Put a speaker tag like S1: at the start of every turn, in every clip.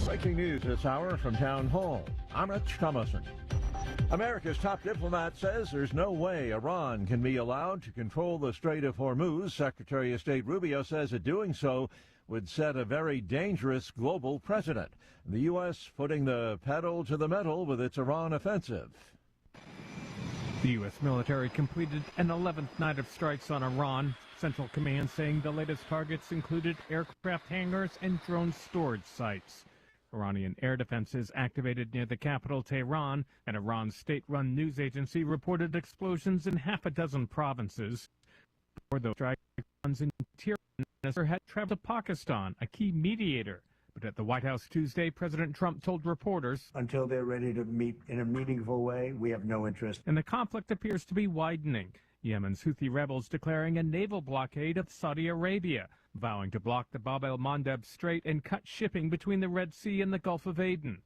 S1: Breaking news this hour from Town Hall. I'm Rich Thomason. America's top diplomat says there's no way Iran can be allowed to control the Strait of Hormuz. Secretary of State Rubio says that doing so would set a very dangerous global precedent. The U.S. putting the pedal to the metal with its Iran offensive.
S2: The U.S. military completed an 11th night of strikes on Iran. Central Command saying the latest targets included aircraft hangars and drone storage sites. Iranian air defenses activated near the capital, Tehran. An Iran state-run news agency reported explosions in half a dozen provinces. Before those strikes, in Tehran had traveled to Pakistan, a key mediator. But at the White House Tuesday, President Trump told reporters,
S3: until they're ready to meet in a meaningful way, we have no interest.
S2: And the conflict appears to be widening. Yemen's Houthi rebels declaring a naval blockade of Saudi Arabia, vowing to block the Bab el-Mandeb Strait and cut shipping between the Red Sea and the Gulf of Aden.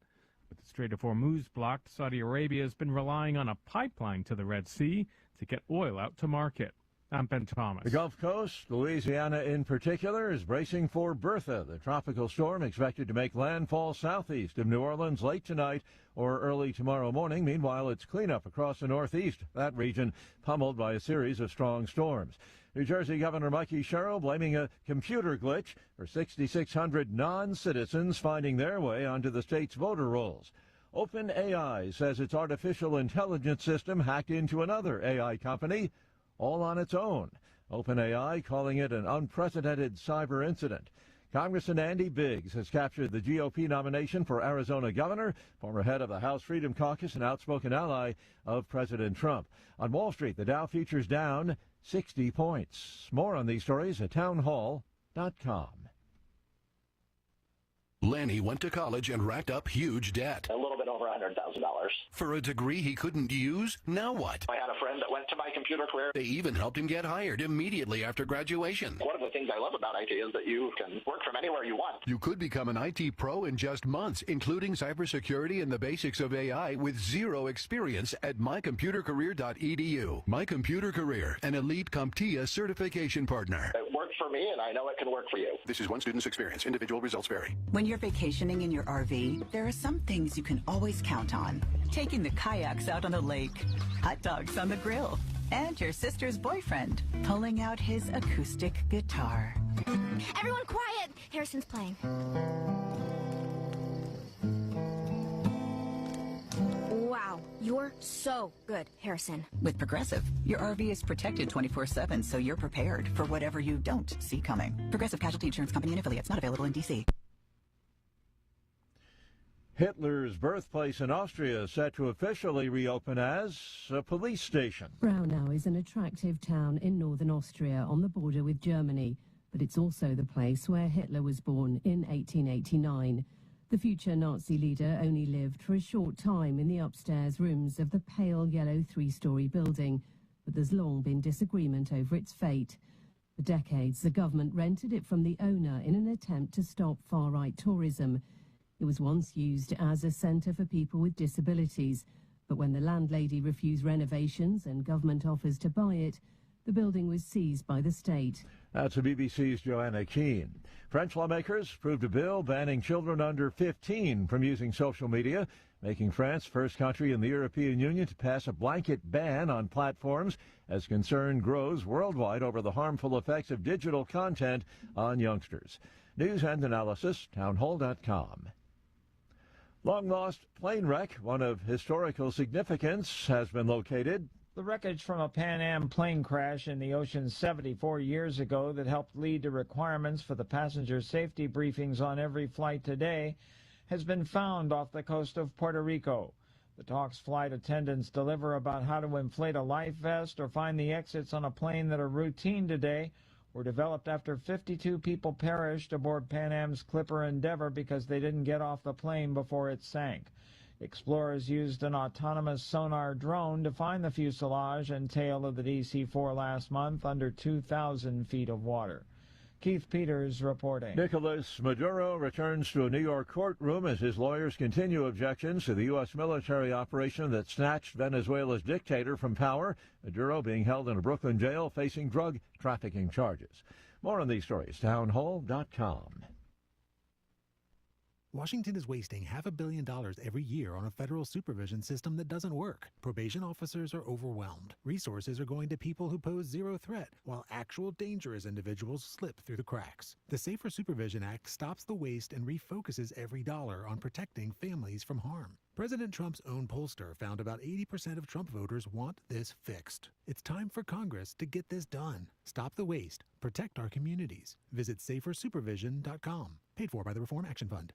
S2: With the Strait of Hormuz blocked, Saudi Arabia has been relying on a pipeline to the Red Sea to get oil out to market. I'm Ben Thomas.
S1: The Gulf Coast, Louisiana in particular, is bracing for Bertha, the tropical storm expected to make landfall southeast of New Orleans late tonight or early tomorrow morning. Meanwhile, it's cleanup across the northeast, that region pummeled by a series of strong storms. New Jersey Governor Mikey Sherrill blaming a computer glitch for 6,600 non-citizens finding their way onto the state's voter rolls. OpenAI says its artificial intelligence system hacked into another AI company, all on its own. OpenAI calling it an unprecedented cyber incident. Congressman Andy Biggs has captured the GOP nomination for Arizona governor, former head of the House Freedom Caucus and outspoken ally of President Trump. On Wall Street, the Dow futures down 60 points. More on these stories at townhall.com.
S4: Lanny went to college and racked up huge debt.
S5: A little bit over $100,000.
S4: For a degree he couldn't use? Now what?
S5: I had a friend that went to my computer career.
S4: They even helped him get hired immediately after graduation.
S5: One of the things I love about IT is that you can work from anywhere you want.
S4: You could become an IT pro in just months, including cybersecurity and the basics of AI with zero experience at mycomputercareer.edu. My Computer Career, an elite CompTIA certification partner.
S5: It worked for me, and I know it can work for you.
S4: This is one student's experience. Individual results vary.
S6: When you're vacationing in your RV, there are some things you can always count on. Taking the kayaks out on the lake, hot dogs on the grill, and your sister's boyfriend pulling out his acoustic guitar.
S7: Everyone quiet! Harrison's playing. Wow, you're so good, Harrison.
S6: With Progressive, your RV is protected 24/7, so you're prepared for whatever you don't see coming. Progressive Casualty Insurance Company and affiliates, not available in D.C.
S1: Hitler's birthplace in Austria is set to officially reopen as a police station.
S8: Braunau is an attractive town in northern Austria on the border with Germany, but it's also the place where Hitler was born in 1889. The future Nazi leader only lived for a short time in the upstairs rooms of the pale yellow three-story building, but there's long been disagreement over its fate. For decades, the government rented it from the owner in an attempt to stop far-right tourism. It was once used as a centre for people with disabilities, but when the landlady refused renovations and government offers to buy it, the building was seized by the state.
S1: That's the BBC's Joanna Keane. French lawmakers approved a bill banning children under 15 from using social media, making France first country in the European Union to pass a blanket ban on platforms as concern grows worldwide over the harmful effects of digital content on youngsters. News and analysis, townhall.com. Long-lost plane wreck, one of historical significance, has been located.
S9: The wreckage from a Pan Am plane crash in the ocean 74 years ago that helped lead to requirements for the passenger safety briefings on every flight today has been found off the coast of Puerto Rico. The talks flight attendants deliver about how to inflate a life vest or find the exits on a plane that are routine today were developed after 52 people perished aboard Pan Am's Clipper Endeavour because they didn't get off the plane before it sank. Explorers used an autonomous sonar drone to find the fuselage and tail of the DC-4 last month under 2,000 feet of water. Keith Peters reporting.
S1: Nicolas Maduro returns to a New York courtroom as his lawyers continue objections to the U.S. military operation that snatched Venezuela's dictator from power. Maduro being held in a Brooklyn jail facing drug trafficking charges. More on these stories, townhall.com.
S10: Washington is wasting $500 million every year on a federal supervision system that doesn't work. Probation officers are overwhelmed. Resources are going to people who pose zero threat, while actual dangerous individuals slip through the cracks. The Safer Supervision Act stops the waste and refocuses every dollar on protecting families from harm. President Trump's own pollster found about 80% of Trump voters want this fixed. It's time for Congress to get this done. Stop the waste. Protect our communities. Visit safersupervision.com. Paid for by the Reform Action Fund.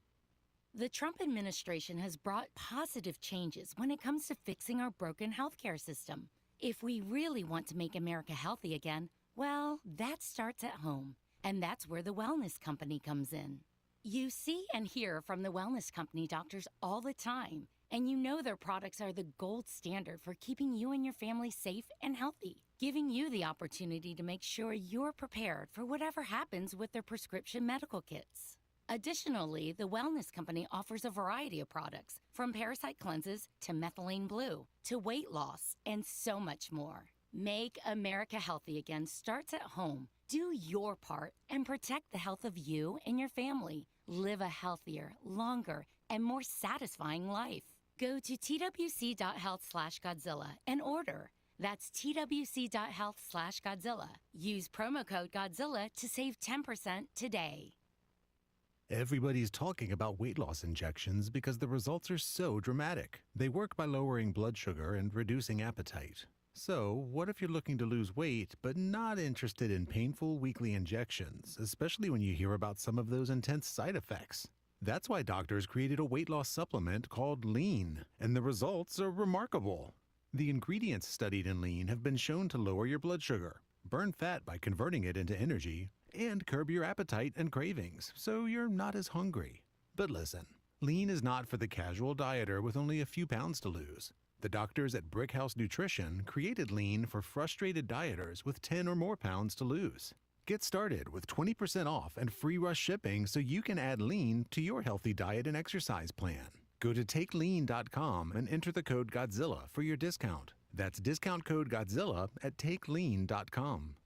S11: The Trump administration has brought positive changes when it comes to fixing our broken healthcare system. If we really want to make America healthy again, well, that starts at home. And that's where the Wellness Company comes in. You see and hear from the Wellness Company doctors all the time, and you know their products are the gold standard for keeping you and your family safe and healthy, giving you the opportunity to make sure you're prepared for whatever happens with their prescription medical kits. Additionally, the Wellness Company offers a variety of products, from parasite cleanses to methylene blue to weight loss and so much more. Make America healthy again starts at home. Do your part and protect the health of you and your family. Live a healthier, longer, and more satisfying life. Go to twc.health/Godzilla and order. That's twc.health/Godzilla. Use promo code Godzilla to save 10% today.
S10: Everybody's talking about weight loss injections because the results are so dramatic. They work by lowering blood sugar and reducing appetite. So, what if you're looking to lose weight but not interested in painful weekly injections, especially when you hear about some of those intense side effects? That's why doctors created a weight loss supplement called Lean, and the results are remarkable. The ingredients studied in Lean have been shown to lower your blood sugar, burn fat by converting it into energy, and curb your appetite and cravings, so you're not as hungry. But listen, Lean is not for the casual dieter with only a few pounds to lose. The doctors at Brickhouse Nutrition created Lean for frustrated dieters with 10 or more pounds to lose. Get started with 20% off and free rush shipping so you can add Lean to your healthy diet and exercise plan. Go to takelean.com and enter the code Godzilla for your discount. That's discount code Godzilla at takelean.com.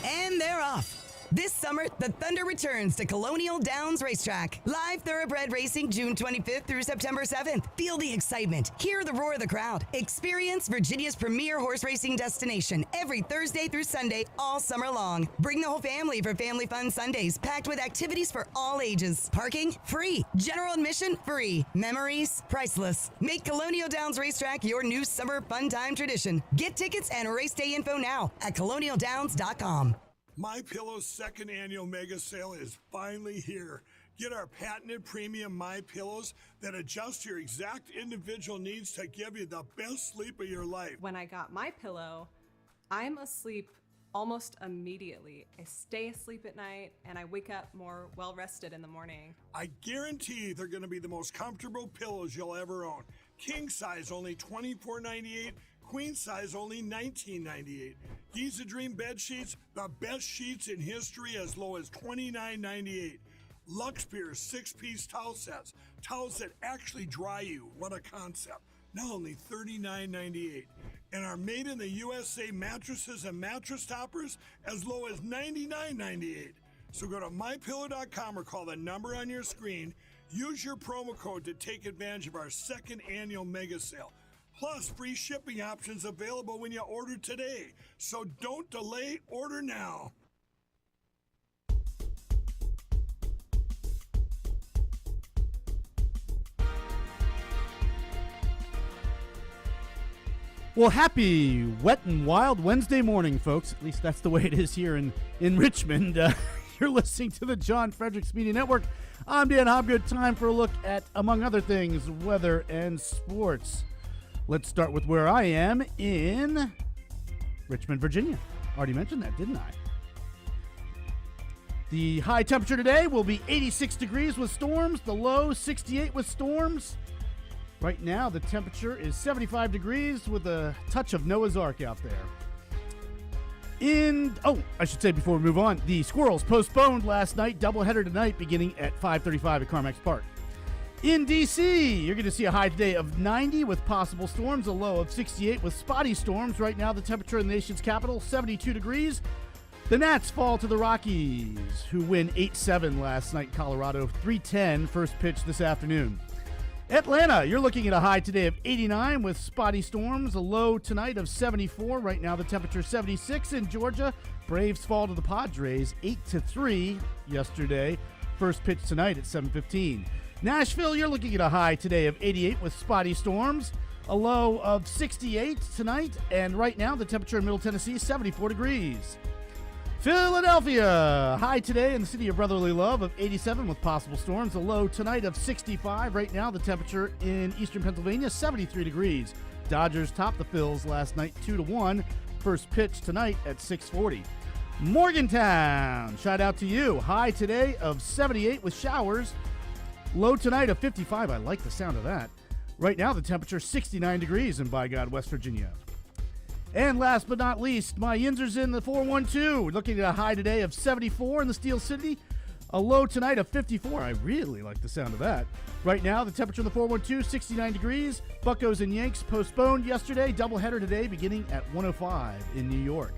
S12: And they're off. This summer, the Thunder returns to Colonial Downs Racetrack. Live thoroughbred racing June 25th through September 7th. Feel the excitement. Hear the roar of the crowd. Experience Virginia's premier horse racing destination every Thursday through Sunday all summer long. Bring the whole family for Family Fun Sundays, packed with activities for all ages. Parking? Free. General admission? Free. Memories? Priceless. Make Colonial Downs Racetrack your new summer fun time tradition. Get tickets and race day info now at colonialdowns.com.
S13: MyPillow's second annual mega sale is finally here. Get our patented premium MyPillows that adjust your exact individual needs to give you the best sleep of your life.
S14: When I got MyPillow, I'm asleep almost immediately. I stay asleep at night and I wake up more well-rested in the morning.
S13: I guarantee they're going to be the most comfortable pillows you'll ever own. King size only $24.98. Queen size only $19.98. Giza Dream bed sheets, the best sheets in history, as low as $29.98. Lux Pierce 6-piece towel sets, towels that actually dry you. What a concept. Now only $39.98. And our made in the USA mattresses and mattress toppers as low as $99.98. So go to mypillow.com or call the number on your screen. Use your promo code to take advantage of our second annual mega sale. Plus, free shipping options available when you order today. So don't delay, order now.
S15: Well, happy wet and wild Wednesday morning, folks. At least that's the way it is here in Richmond. You're listening to the John Fredericks Media Network. I'm Dan Hobgood. Time for a look at, among other things, weather and sports. Let's start with where I am in Richmond, Virginia. Already mentioned that, didn't I? The high temperature today will be 86 degrees with storms. The low, 68 with storms. Right now, the temperature is 75 degrees with a touch of Noah's Ark out there. I should say before we move on, the Squirrels postponed last night. Doubleheader tonight beginning at 5:35 at Carmax Park. In D.C., you're going to see a high today of 90 with possible storms, a low of 68 with spotty storms. Right now, the temperature in the nation's capital, 72 degrees. The Nats fall to the Rockies, who win 8-7 last night in Colorado. 3:10 first pitch this afternoon. Atlanta, you're looking at a high today of 89 with spotty storms, a low tonight of 74. Right now the temperature 76 in Georgia. Braves fall to the Padres 8-3 yesterday. First pitch tonight at 7:15. Nashville, you're looking at a high today of 88 with spotty storms, a low of 68 tonight, and right now the temperature in Middle Tennessee is 74 degrees. Philadelphia, high today in the city of brotherly love of 87 with possible storms, a low tonight of 65. Right now the temperature in eastern Pennsylvania 73 degrees. Dodgers topped the Phils last night 2-1. First pitch tonight at 6:40. Morgantown, shout out to you. High today of 78 with showers. Low tonight of 55. I like the sound of that. Right now the temperature 69 degrees in by God, West Virginia. And last but not least, my Yinzers in the 412. Looking at a high today of 74 in the Steel City. A low tonight of 54. I really like the sound of that. Right now, the temperature in the 412, 69 degrees. Buccos and Yanks postponed yesterday. Doubleheader today beginning at 1:05 in New York.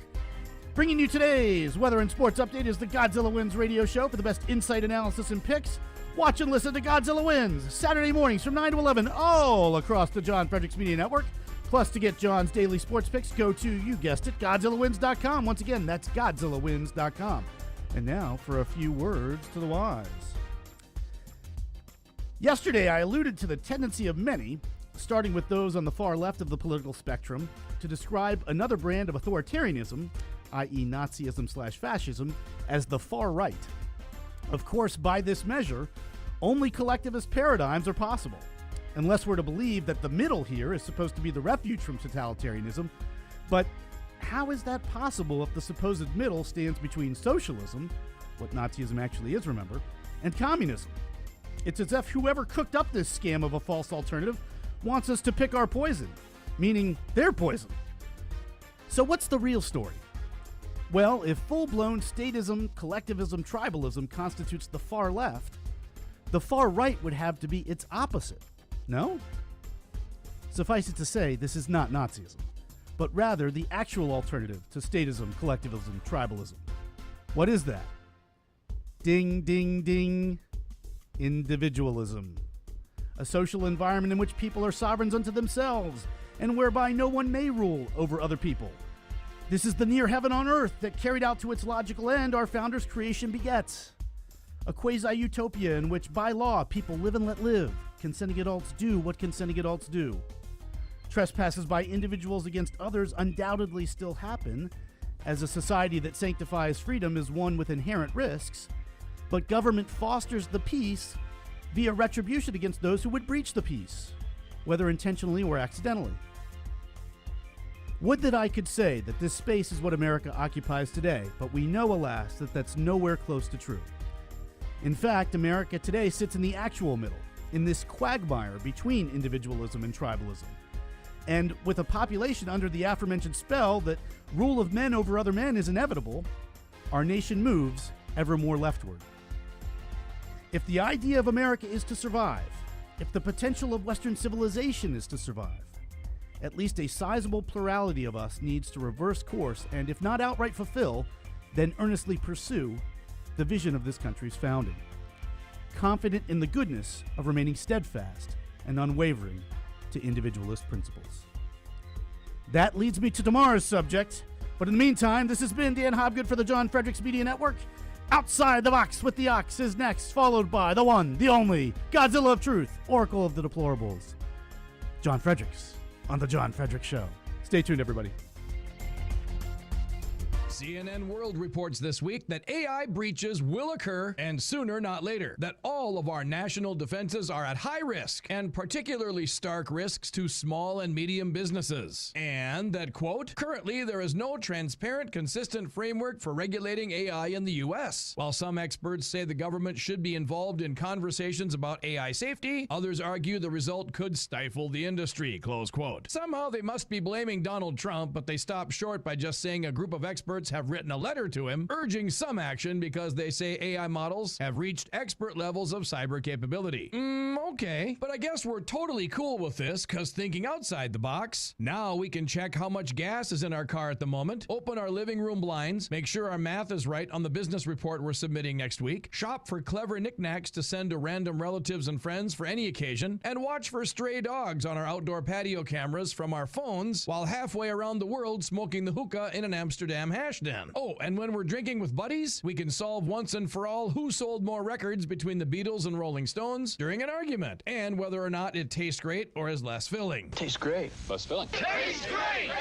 S15: Bringing you today's weather and sports update is the Godzilla Wins radio show for the best insight, analysis, and picks. Watch and listen to Godzilla Wins Saturday mornings from 9 to 11 all across the John Fredericks Media Network. Plus, to get John's daily sports picks, go to, you guessed it, GodzillaWins.com. Once again, that's GodzillaWins.com. And now for a few words to the wise. Yesterday, I alluded to the tendency of many, starting with those on the far left of the political spectrum, to describe another brand of authoritarianism, i.e. Nazism/fascism, as the far right. Of course, by this measure, only collectivist paradigms are possible, unless we're to believe that the middle here is supposed to be the refuge from totalitarianism. But how is that possible if the supposed middle stands between socialism, what Nazism actually is, remember, and communism? It's as if whoever cooked up this scam of a false alternative wants us to pick our poison, meaning their poison. So what's the real story? Well, if full-blown statism, collectivism, tribalism constitutes the far left, the far right would have to be its opposite. No? Suffice it to say, this is not Nazism, but rather the actual alternative to statism, collectivism, tribalism. What is that? Ding, ding, ding. Individualism. A social environment in which people are sovereigns unto themselves, and whereby no one may rule over other people. This is the near heaven on earth that, carried out to its logical end, our founders' creation begets. A quasi-utopia in which, by law, people live and let live. Consenting adults do what consenting adults do. Trespasses by individuals against others undoubtedly still happen, as a society that sanctifies freedom is one with inherent risks, but government fosters the peace via retribution against those who would breach the peace, whether intentionally or accidentally. Would that I could say that this space is what America occupies today, but we know, alas, that that's nowhere close to true. In fact, America today sits in the actual middle, in this quagmire between individualism and tribalism. And with a population under the aforementioned spell that rule of men over other men is inevitable, our nation moves ever more leftward. If the idea of America is to survive, if the potential of Western civilization is to survive, at least a sizable plurality of us needs to reverse course and, if not outright fulfill, then earnestly pursue the vision of this country's founding, confident in the goodness of remaining steadfast and unwavering to individualist principles. That leads me to tomorrow's subject, but in the meantime, this has been Dan Hobgood for the John Fredericks Media Network. Outside the Box with the Ox is next, followed by the one, the only, Godzilla of Truth, Oracle of the Deplorables, John Fredericks on The John Fredericks Show. Stay tuned, everybody.
S16: CNN World reports this week that AI breaches will occur, and sooner not later. That all of our national defenses are at high risk, and particularly stark risks to small and medium businesses. And that, quote, currently there is no transparent, consistent framework for regulating AI in the U.S. While some experts say the government should be involved in conversations about AI safety, others argue the result could stifle the industry, close quote. Somehow they must be blaming Donald Trump, but they stop short by just saying a group of experts experts have written a letter to him urging some action because they say AI models have reached expert levels of cyber capability. Okay, but I guess we're totally cool with this because thinking outside the box, now we can check how much gas is in our car at the moment, open our living room blinds, make sure our math is right on the business report we're submitting next week, shop for clever knickknacks to send to random relatives and friends for any occasion, and watch for stray dogs on our outdoor patio cameras from our phones while halfway around the world smoking the hookah in an Amsterdam hash den. Oh, and when we're drinking with buddies, we can solve once and for all who sold more records between the Beatles and Rolling Stones during an argument, and whether or not it tastes great or is less filling.
S5: Tastes great. Less filling.
S16: Tastes great!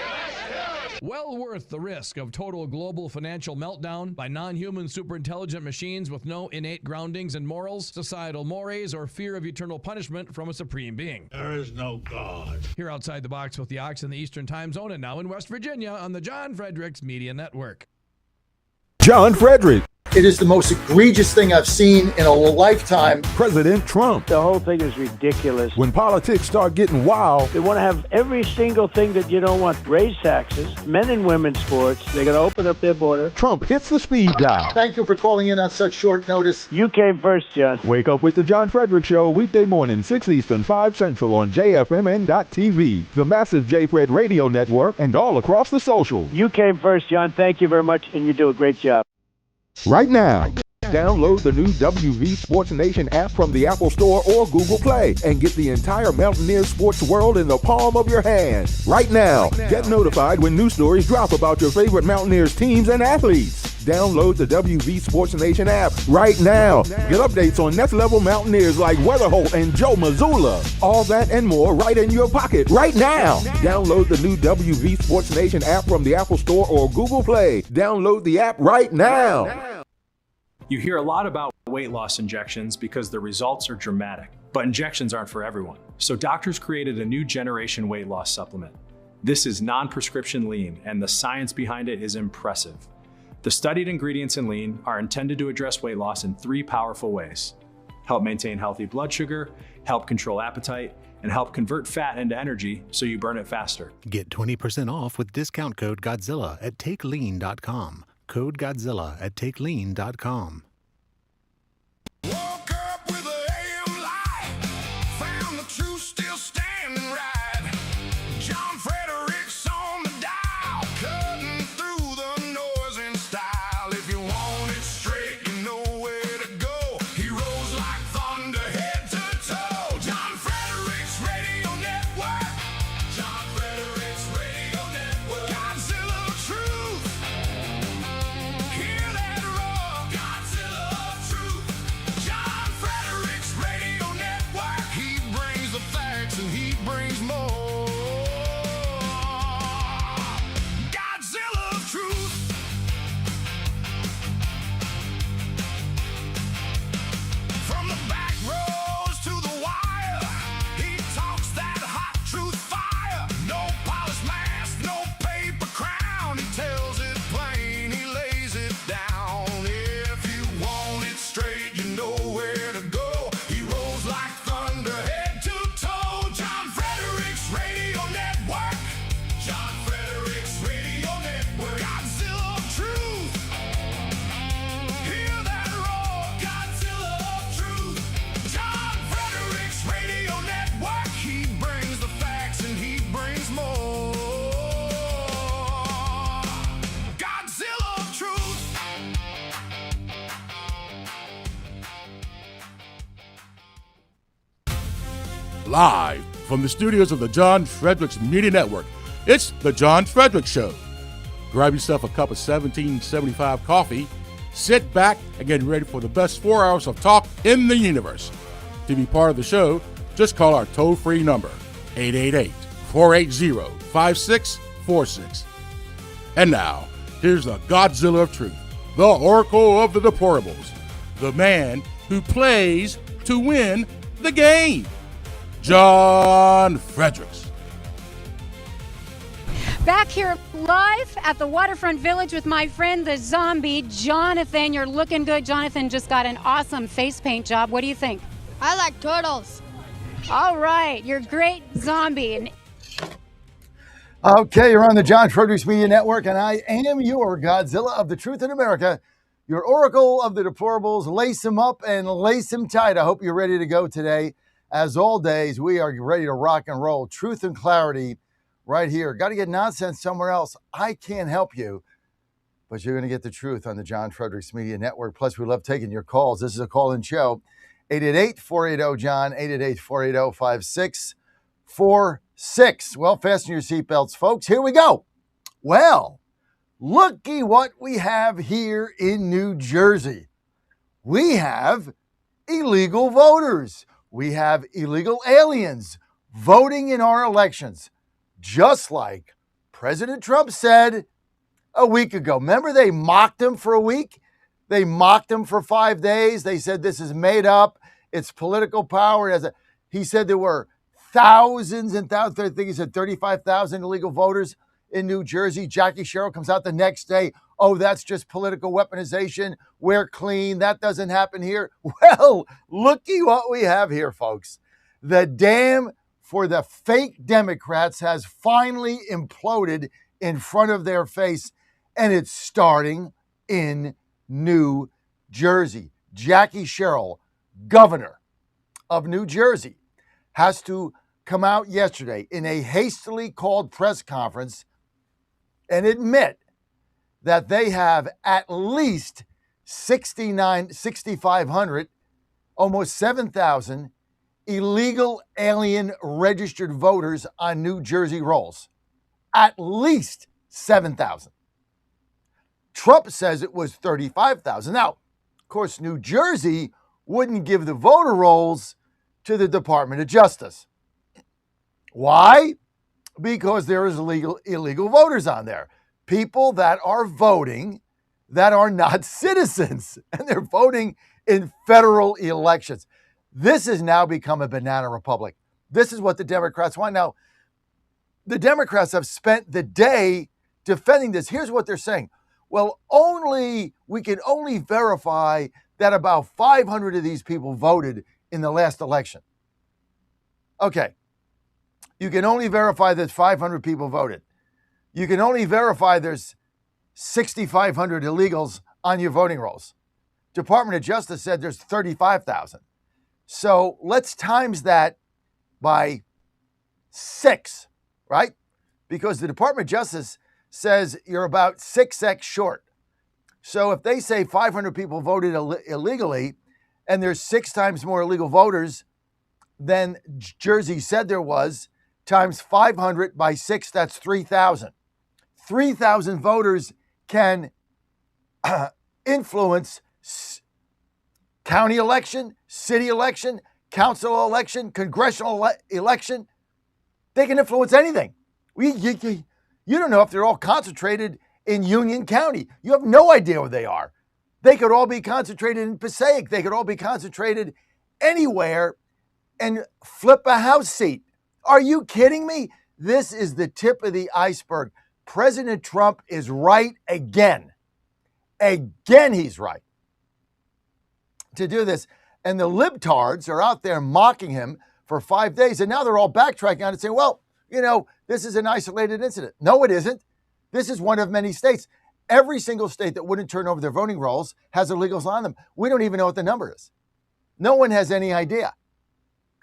S16: Well worth the risk of total global financial meltdown by non-human superintelligent machines with no innate groundings in morals, societal mores, or fear of eternal punishment from a supreme being.
S17: There is no God.
S16: Here outside the box with the Ox in the Eastern Time Zone and now in West Virginia on the John Fredericks Media Network.
S18: John Fredericks. It is the most egregious thing I've seen in a lifetime.
S19: President Trump.
S20: The whole thing is ridiculous.
S19: When politics start getting wild.
S20: They want to have every single thing that you don't want. Raise taxes, men and women's sports. They're going to open up their border.
S19: Trump hits the speed dial.
S18: Thank you for calling in on such short notice.
S20: You came first, John.
S19: Wake up with the John Fredericks Show weekday morning, 6 Eastern, 5 Central on JFMN.TV, the massive J-Fred radio network, and all across the socials.
S20: You came first, John. Thank you very much, and you do a great job.
S19: Right now, download the new WV Sports Nation app from the Apple Store or Google Play and get the entire Mountaineers sports world in the palm of your hand. Right now, get notified when new stories drop about your favorite Mountaineers teams and athletes. Download the WV Sports Nation app right now. Get updates on next-level Mountaineers like Weatherholt and Joe Mazzulla. All that and more right in your pocket right now. Download the new WV Sports Nation app from the Apple Store or Google Play. Download the app right now.
S21: You hear a lot about weight loss injections because the results are dramatic, but injections aren't for everyone. So doctors created a new generation weight loss supplement. This is non-prescription lean, and the science behind it is impressive. The studied ingredients in lean are intended to address weight loss in 3 powerful ways: help maintain healthy blood sugar, help control appetite, and help convert fat into energy so you burn it faster.
S10: Get 20% off with discount code Godzilla at TakeLean.com. Code Godzilla at TakeLean.com.
S22: Woke up with an AM light, found the truth still standing right. John Fredericks on the dial, cutting through the noise in style. If you want it straight, you know where to go. He rolls like thunder, head to toe. John Fredericks Radio Network. John Fredericks Radio Network. Godzilla of Truth. Hear that roar, Godzilla of Truth. John Fredericks Radio Network. He brings the facts and he brings more. Godzilla of Truth. From the back rows to the wire, he talks that hot truth fire. No polished mask, no paper crown. He tells it plain, he lays it down. If you want it straight, you know where to go. He rolls like thunder, head to toe. John Fredericks Radio Network. John Fredericks Radio Network. Godzilla of Truth. Hear that roar, Godzilla of Truth. John Fredericks Radio Network. He brings the facts and he brings more. Godzilla of Truth.
S23: Live from the studios of the John Fredericks Media Network, it's the John Fredericks Show. Grab yourself a cup of 1775 coffee, sit back, and get ready for the best 4 hours of talk in the universe. To be part of the show, just call our toll-free number, 888-480-5646. And now, here's the Godzilla of Truth, the Oracle of the Deplorables, the man who plays to win the game, John Fredericks.
S24: Back here live at the Waterfront Village with my friend, the zombie, Jonathan. You're looking good. Jonathan just got an awesome face paint job. What do you think?
S25: I like turtles.
S24: All right, you're great zombie. And
S18: Okay, you're on the John Fredericks Media Network, and I am your Godzilla of the Truth in America, your Oracle of the Deplorables. Lace them up and lace them tight. I hope you're ready to go today. As all days, we are ready to rock and roll. Truth and clarity right here. Got to get nonsense somewhere else. I can't help you, but you're going to get the truth on the John Fredericks Media Network. Plus, we love taking your calls. This is a call-in show. 888-480-JOHN, 888-480-5646. Well, fasten your seatbelts, folks. Here we go. Well, looky what we have here in New Jersey. We have illegal voters. We have illegal aliens voting in our elections, just like President Trump said a week ago. Remember, they mocked him for a week? They mocked him for 5 days. They said this is made up. It's political power. He said there were thousands and thousands. I think he said 35,000 illegal voters in New Jersey. Jackie Sherrill comes out the next day. Oh, that's just political weaponization. We're clean. That doesn't happen here. Well, looky what we have here, folks. The dam for the fake Democrats has finally imploded in front of their face, and it's starting in New Jersey. Jackie Sherrill, governor of New Jersey, has to come out yesterday in a hastily called press conference and admit that they have at least 6,500, almost 7,000 illegal alien registered voters on New Jersey rolls. At least 7,000. Trump says it was 35,000. Now, of course, New Jersey wouldn't give the voter rolls to the Department of Justice. Why? Because there is illegal voters on there. People that are voting that are not citizens, and they're voting in federal elections. This has now become a banana republic. This is what the Democrats want. Now, the Democrats have spent the day defending this. Here's what they're saying. Well, we can only verify that about 500 of these people voted in the last election. Okay. You can only verify that 500 people voted. You can only verify there's 6,500 illegals on your voting rolls. Department of Justice said there's 35,000. So let's times that by 6, right? Because the Department of Justice says you're about 6x short. So if they say 500 people voted illegally and there's 6 times more illegal voters than Jersey said there was, times 500 by 6, that's 3,000. 3,000 voters can influence county election, city election, council election, congressional election. They can influence anything. You don't know if they're all concentrated in Union County. You have no idea where they are. They could all be concentrated in Passaic. They could all be concentrated anywhere and flip a House seat. Are you kidding me? This is the tip of the iceberg. President Trump is right again. Again, he's right to do this. And the libtards are out there mocking him for 5 days. And now they're all backtracking on it saying, well, this is an isolated incident. No, it isn't. This is one of many states. Every single state that wouldn't turn over their voting rolls has illegals on them. We don't even know what the number is. No one has any idea.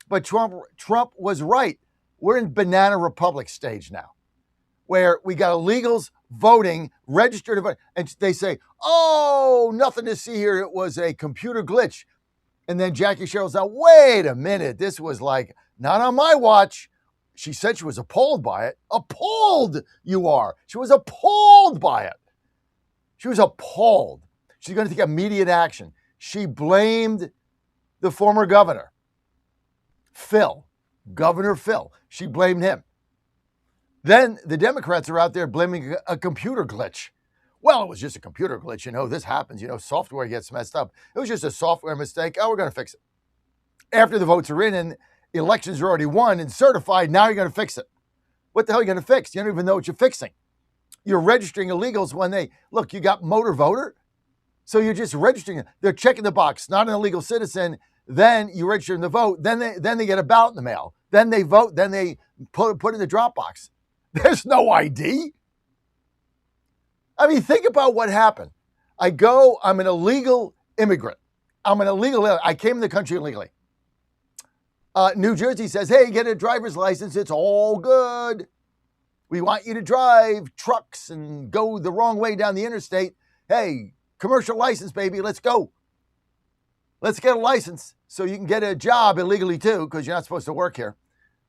S18: But Trump was right. We're in banana republic stage now, where we got illegals voting, registered to vote, and they say, oh, nothing to see here. It was a computer glitch. And then Jackie Sherrill's out, wait a minute. This was not on my watch. She said she was appalled by it. Appalled you are. She was appalled by it. She was appalled. She's going to take immediate action. She blamed the former governor, Governor Phil. She blamed him. Then the Democrats are out there blaming a computer glitch. Well, it was just a computer glitch. This happens. Software gets messed up. It was just a software mistake. Oh, we're going to fix it. After the votes are in and elections are already won and certified, now you're going to fix it. What the hell are you going to fix? You don't even know what you're fixing. You're registering illegals when you got motor voter. So you're just registering. They're checking the box, not an illegal citizen. Then you register them to vote. Then they get a ballot in the mail. Then they vote. Then they put it in the drop box. There's no ID. I mean, think about what happened. I'm an illegal immigrant. I came in the country illegally. New Jersey says, hey, get a driver's license. It's all good. We want you to drive trucks and go the wrong way down the interstate. Hey, commercial license, baby. Let's go. Let's get a license so you can get a job illegally too, because you're not supposed to work here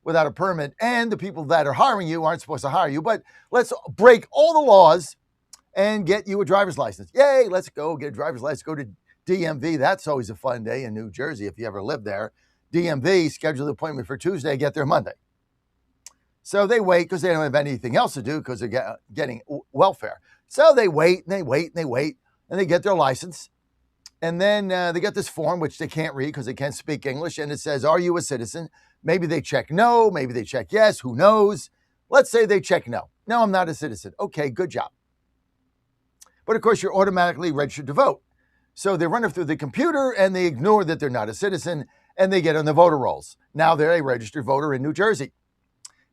S18: without a permit. And the people that are hiring you aren't supposed to hire you. But let's break all the laws and get you a driver's license. Yay, let's go get a driver's license. Go to DMV. That's always a fun day in New Jersey if you ever live there. DMV, schedule the appointment for Tuesday, get there Monday. So they wait because they don't have anything else to do because they're getting welfare. So they wait and they wait and they wait and they get their license. And then they get this form, which they can't read because they can't speak English. And it says, are you a citizen? Maybe they check no. Maybe they check yes. Who knows? Let's say they check no. No, I'm not a citizen. Okay, good job. But of course, you're automatically registered to vote. So they run it through the computer and they ignore that they're not a citizen and they get on the voter rolls. Now they're a registered voter in New Jersey.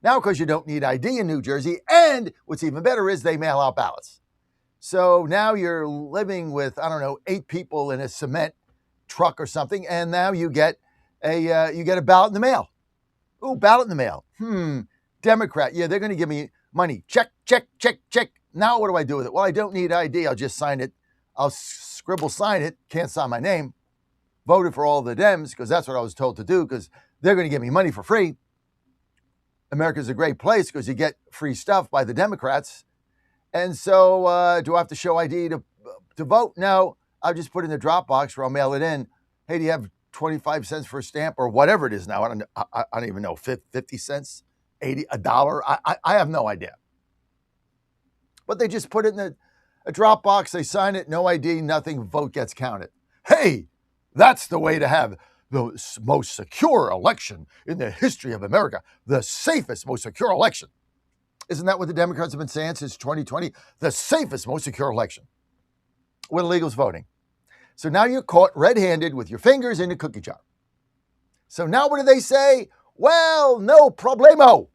S18: Now, because you don't need ID in New Jersey, and what's even better is they mail out ballots. So now you're living with, 8 people in a cement truck or something, and now you get a ballot in the mail. Ooh, ballot in the mail. Democrat. Yeah, they're going to give me money. Check, check, check, check. Now what do I do with it? Well, I don't need ID. I'll just sign it. I'll scribble sign it. Can't sign my name. Voted for all the Dems because that's what I was told to do because they're going to give me money for free. America's a great place because you get free stuff by the Democrats. And so do I have to show ID to vote? No, I'll just put it in the Dropbox or I'll mail it in. Hey, do you have 25 cents for a stamp or whatever it is now? I don't even know, 50 cents, 80, $1. I have no idea. But they just put it in a Dropbox. They sign it, no ID, nothing, vote gets counted. Hey, that's the way to have the most secure election in the history of America. The safest, most secure election. Isn't that what the Democrats have been saying since 2020? The safest, most secure election with illegals voting. So now you're caught red-handed with your fingers in the cookie jar. So now what do they say? Well, no problemo.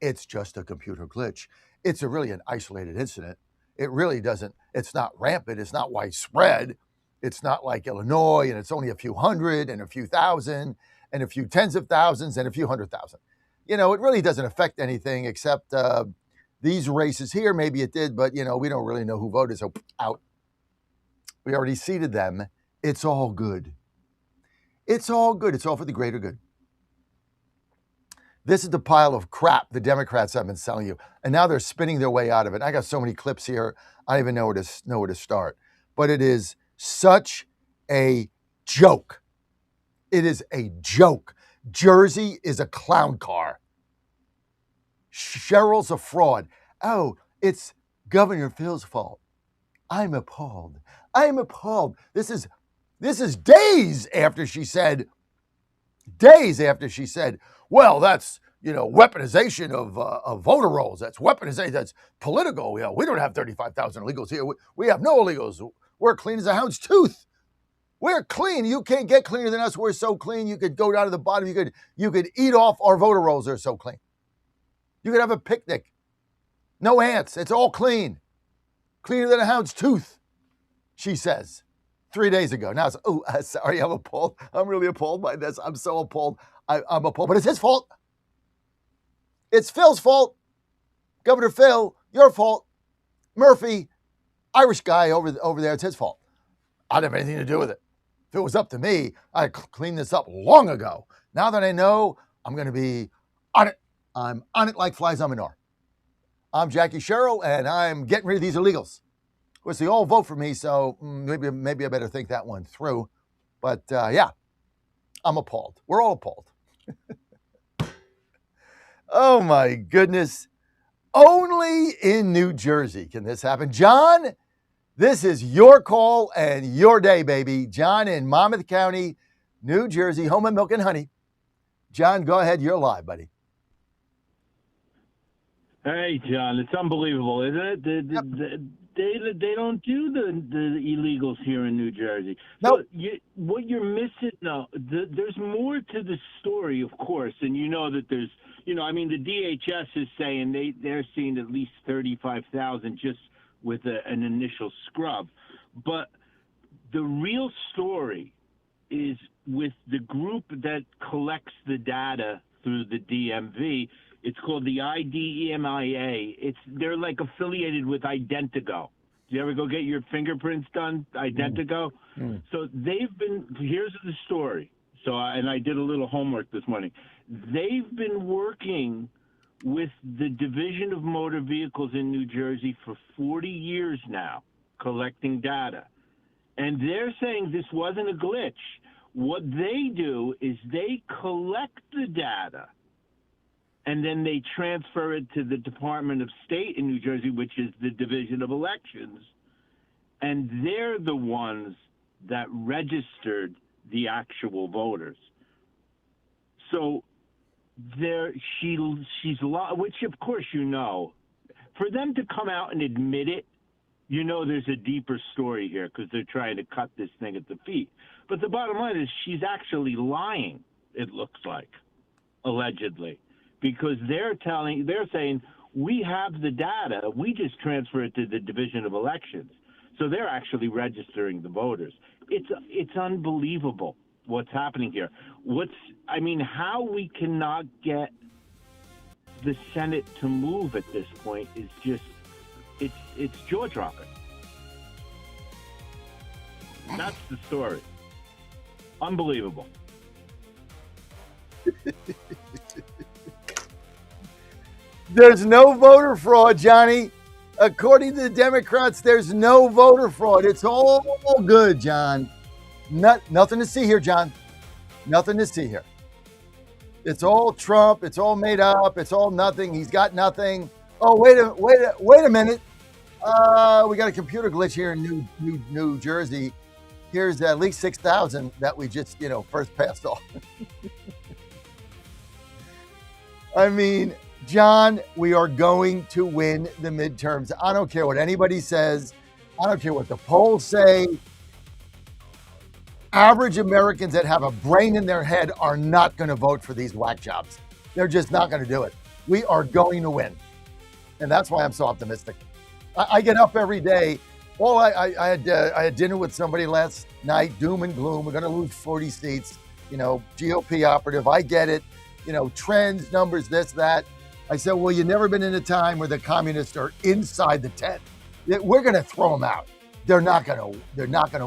S18: It's just a computer glitch. It's really an isolated incident. It really doesn't, it's not rampant. It's not widespread. It's not like Illinois, and it's only a few hundred and a few thousand and a few tens of thousands and a few 100,000. It really doesn't affect anything except these races here. Maybe it did, but, we don't really know who voted, so out. We already seated them. It's all good. It's all good. It's all for the greater good. This is the pile of crap the Democrats have been selling you, and now they're spinning their way out of it. I got so many clips here, I don't even know where to start. But it is such a joke. It is a joke. Jersey is a clown car. Cheryl's a fraud. Oh, it's Governor Phil's fault. I'm appalled. I'm appalled. This is days after she said, well, that's, weaponization of voter rolls. That's weaponization. That's political. We don't have 35,000 illegals here. We have no illegals. We're clean as a hound's tooth. We're clean. You can't get cleaner than us. We're so clean. You could go down to the bottom. You could eat off our voter rolls. They're so clean. You could have a picnic. No ants. It's all clean. Cleaner than a hound's tooth, she says 3 days ago. Now it's, sorry, I'm appalled. I'm really appalled by this. I'm so appalled. I'm appalled. But it's his fault. It's Phil's fault. Governor Phil, your fault. Murphy, Irish guy over there, it's his fault. I don't have anything to do with it. If it was up to me, I'd clean this up long ago. Now that I know, I'm going to be on it. I'm on it like flies on manure. I'm Jackie Sherrill, and I'm getting rid of these illegals. Of course, they all vote for me, so maybe I better think that one through. But yeah, I'm appalled. We're all appalled. Oh my goodness. Only in New Jersey can this happen. John, this is your call and your day, baby. John in Monmouth County, New Jersey, home of milk and honey. John, go ahead. You're live, buddy.
S20: Hey, John, it's unbelievable, isn't it?
S2: They don't do the illegals here in New Jersey.
S18: Nope.
S2: So what you're missing, there's more to the story, of course, and you know that there's, I mean, the DHS is saying they're seeing at least 35,000 just with an initial scrub. But the real story is with the group that collects the data through the DMV. It's called the IDEMIA. They're like affiliated with Identigo. Do you ever go get your fingerprints done, Identigo? So here's the story. And I did a little homework this morning. They've been working with the Division of Motor Vehicles in New Jersey for 40 years now, collecting data. And they're saying this wasn't a glitch. What they do is they collect the data, and then they transfer it to the Department of State in New Jersey, which is the Division of Elections, and they're the ones that registered the actual voters. So she's which of course for them to come out and admit it, there's a deeper story here because they're trying to cut this thing at the feet. But the bottom line is she's actually lying, it looks like, allegedly. Because they're saying we have the data, we just transfer it to the Division of Elections. So they're actually registering the voters. It's unbelievable what's happening here. How we cannot get the Senate to move at this point is just it's jaw dropping. That's the story. Unbelievable.
S18: There's no voter fraud, Johnny. According to the Democrats, there's no voter fraud. It's all good, John. Nothing to see here, John. Nothing to see here. It's all Trump. It's all made up. It's all nothing. He's got nothing. Oh, wait a minute. We got a computer glitch here in New Jersey. Here's at least 6,000 that we just, first passed off. I mean, John, we are going to win the midterms. I don't care what anybody says. I don't care what the polls say. Average Americans that have a brain in their head are not going to vote for these whack jobs. They're just not going to do it. We are going to win. And that's why I'm so optimistic. I get up every day. Well, I had dinner with somebody last night, doom and gloom. We're going to lose 40 seats, GOP operative. I get it. Trends, numbers, this, that. I said, well, you've never been in a time where the communists are inside the tent. We're going to throw them out. They're not going to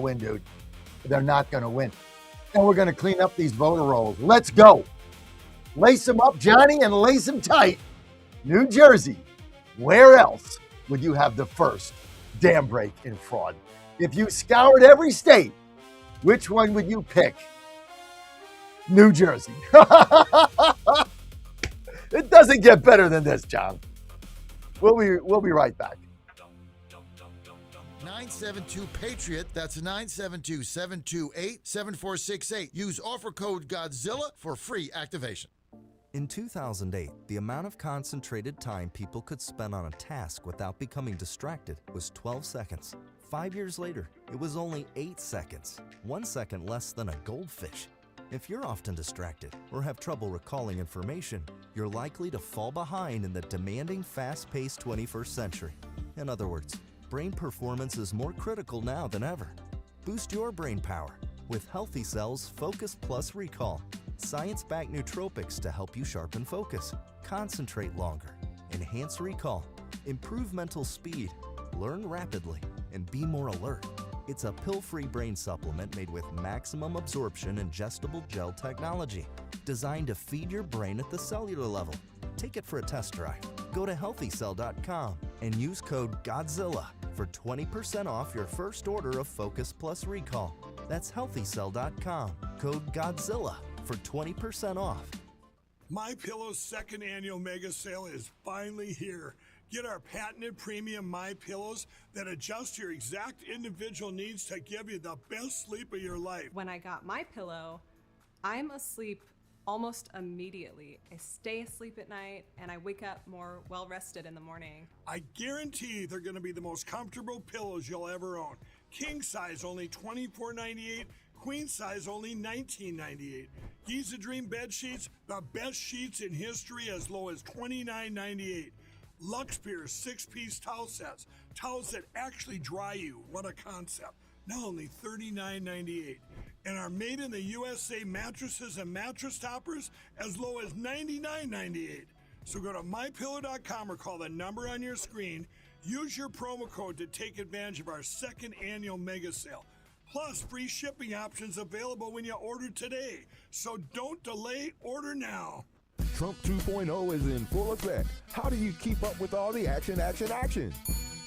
S18: win, dude. They're not going to win. And we're going to clean up these voter rolls. Let's go. Lace them up, Johnny, and lace them tight. New Jersey. Where else would you have the first dam break in fraud? If you scoured every state, which one would you pick? New Jersey. It doesn't get better than this, John. We'll be right back.
S3: 972-PATRIOT. That's 972-728-7468. Use offer code Godzilla for free activation.
S4: In 2008, the amount of concentrated time people could spend on a task without becoming distracted was 12 seconds. 5 years later, it was only 8 seconds, 1 second less than a goldfish. If you're often distracted or have trouble recalling information, you're likely to fall behind in the demanding, fast-paced 21st century. In other words, brain performance is more critical now than ever. Boost your brain power with Healthy Cell's Focus Plus Recall. Science-backed nootropics to help you sharpen focus, concentrate longer, enhance recall, improve mental speed, learn rapidly, and be more alert. It's a pill-free brain supplement made with maximum absorption ingestible gel technology, designed to feed your brain at the cellular level. Take it for a test drive. Go to healthycell.com and use code GODZILLA for 20% off your first order of Focus Plus Recall. That's healthycell.com, code GODZILLA for 20% off.
S13: MyPillow's second annual mega sale is finally here. Get our patented premium MyPillows that adjust your exact individual needs to give you the best sleep of your life.
S14: When I got my pillow, I'm asleep almost immediately. I stay asleep at night and I wake up more well rested in the morning.
S13: I guarantee they're going to be the most comfortable pillows you'll ever own. King size only $24.98, queen size only $19.98. Giza Dream bed sheets, the best sheets in history, as low as $29.98. Lux Pierce 6-piece towel sets, towels that actually dry you. What a concept. Now only $39.98. And our made in the USA mattresses and mattress toppers as low as $99.98. So go to mypillow.com or call the number on your screen. Use your promo code to take advantage of our second annual mega sale. Plus, free shipping options available when you order today. So don't delay, order now.
S19: Trump 2.0 is in full effect. How do you keep up with all the action?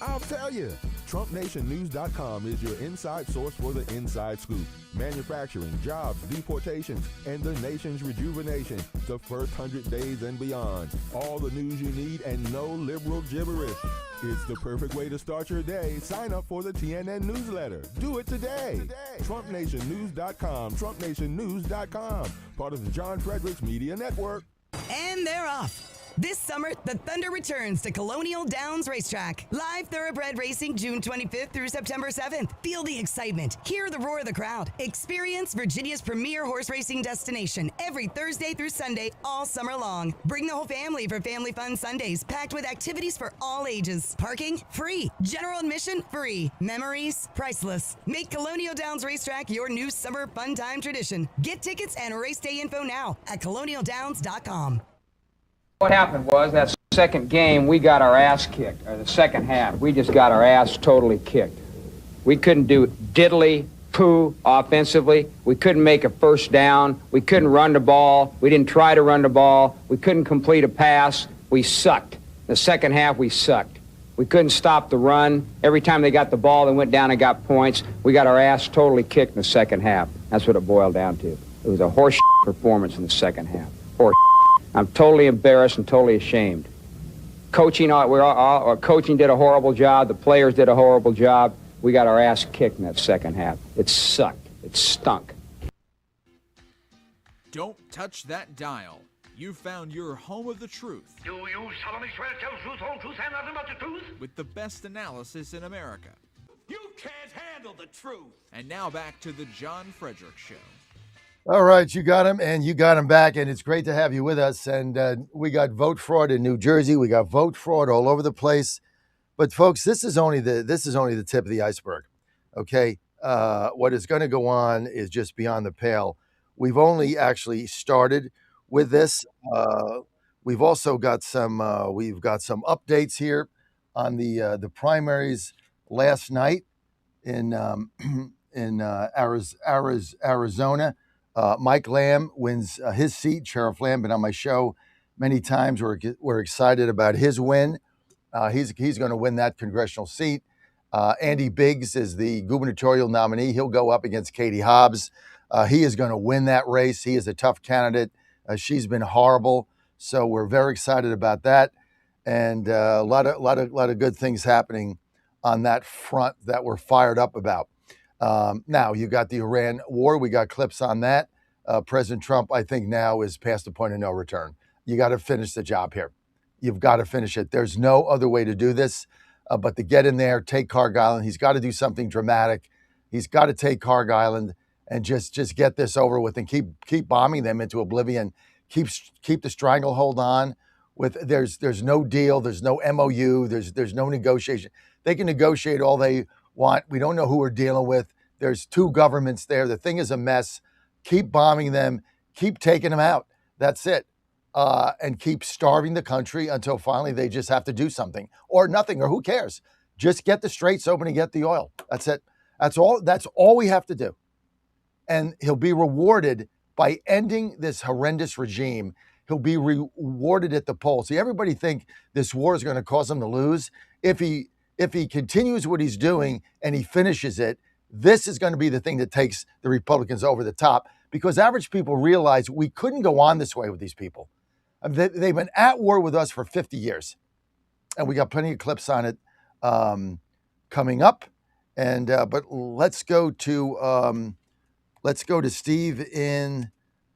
S19: I'll tell you. TrumpNationNews.com is your inside source for the inside scoop. Manufacturing, jobs, deportations, and the nation's rejuvenation. The first 100 days and beyond. All the news you need and no liberal gibberish. It's the perfect way to start your day. Sign up for the TNN newsletter. Do it today. TrumpNationNews.com. TrumpNationNews.com. Part of the John Fredericks Media Network.
S12: And they're off. This summer, the Thunder returns to Colonial Downs Racetrack. Live thoroughbred racing June 25th through September 7th. Feel the excitement. Hear the roar of the crowd. Experience Virginia's premier horse racing destination every Thursday through Sunday all summer long. Bring the whole family for Family Fun Sundays, packed with activities for all ages. Parking? Free. General admission? Free. Memories? Priceless. Make Colonial Downs Racetrack your new summer fun time tradition. Get tickets and race day info now at colonialdowns.com.
S6: What happened was that second game, we got our ass kicked, or the second half. We just got our ass totally kicked. We couldn't do diddly poo offensively. We couldn't make a first down. We couldn't run the ball. We didn't try to run the ball. We couldn't complete a pass. We sucked. The second half, we sucked. We couldn't stop the run. Every time they got the ball, they went down and got points. We got our ass totally kicked in the second half. That's what it boiled down to. It was a horse performance in the second half. Horse. I'm totally embarrassed and totally ashamed. Coaching did a horrible job. The players did a horrible job. We got our ass kicked in that second half. It sucked. It stunk.
S7: Don't touch that dial. You found your home of the truth.
S8: Do you solemnly swear to tell the truth, whole truth, and nothing but the truth?
S7: With the best analysis in America.
S8: You can't handle the truth.
S7: And now back to the John Fredericks Show.
S18: All right, you got him, and you got him back, and it's great to have you with us. And we got vote fraud in New Jersey. We got vote fraud all over the place. But folks, this is only the tip of the iceberg. Okay, what is going to go on is just beyond the pale. We've only actually started with this. We've also got some updates here on the primaries last night in Arizona. Mike Lamb wins his seat. Sheriff Lamb been on my show many times. We're excited about his win. He's going to win that congressional seat. Andy Biggs is the gubernatorial nominee. He'll go up against Katie Hobbs. He is going to win that race. He is a tough candidate. She's been horrible, so we're very excited about that. And a lot of good things happening on that front that we're fired up about. Now, you got the Iran war. We got clips on that. President Trump, I think now is past the point of no return. You got to finish the job here. You've got to finish it. There's no other way to do this but to get in there, take Carg Island. He's got to do something dramatic. He's got to take Carg Island and just get this over with and keep bombing them into oblivion. Keep the stranglehold on. There's no deal. There's no MOU. There's no negotiation. They can negotiate all they want. We don't know who we're dealing with. There's two governments there. The thing is a mess. Keep bombing them. Keep taking them out. That's it. And keep starving the country until finally they just have to do something or nothing, or who cares? Just get the straits open and get the oil. That's it. That's all we have to do. And he'll be rewarded by ending this horrendous regime. He'll be rewarded at the polls. See, everybody think this war is going to cause him to lose. If he continues what he's doing and he finishes it, this is going to be the thing that takes the Republicans over the top, because average people realize we couldn't go on this way with these people. They've been at war with us for 50 years, and we got plenty of clips on it coming up. And but let's go to Steve in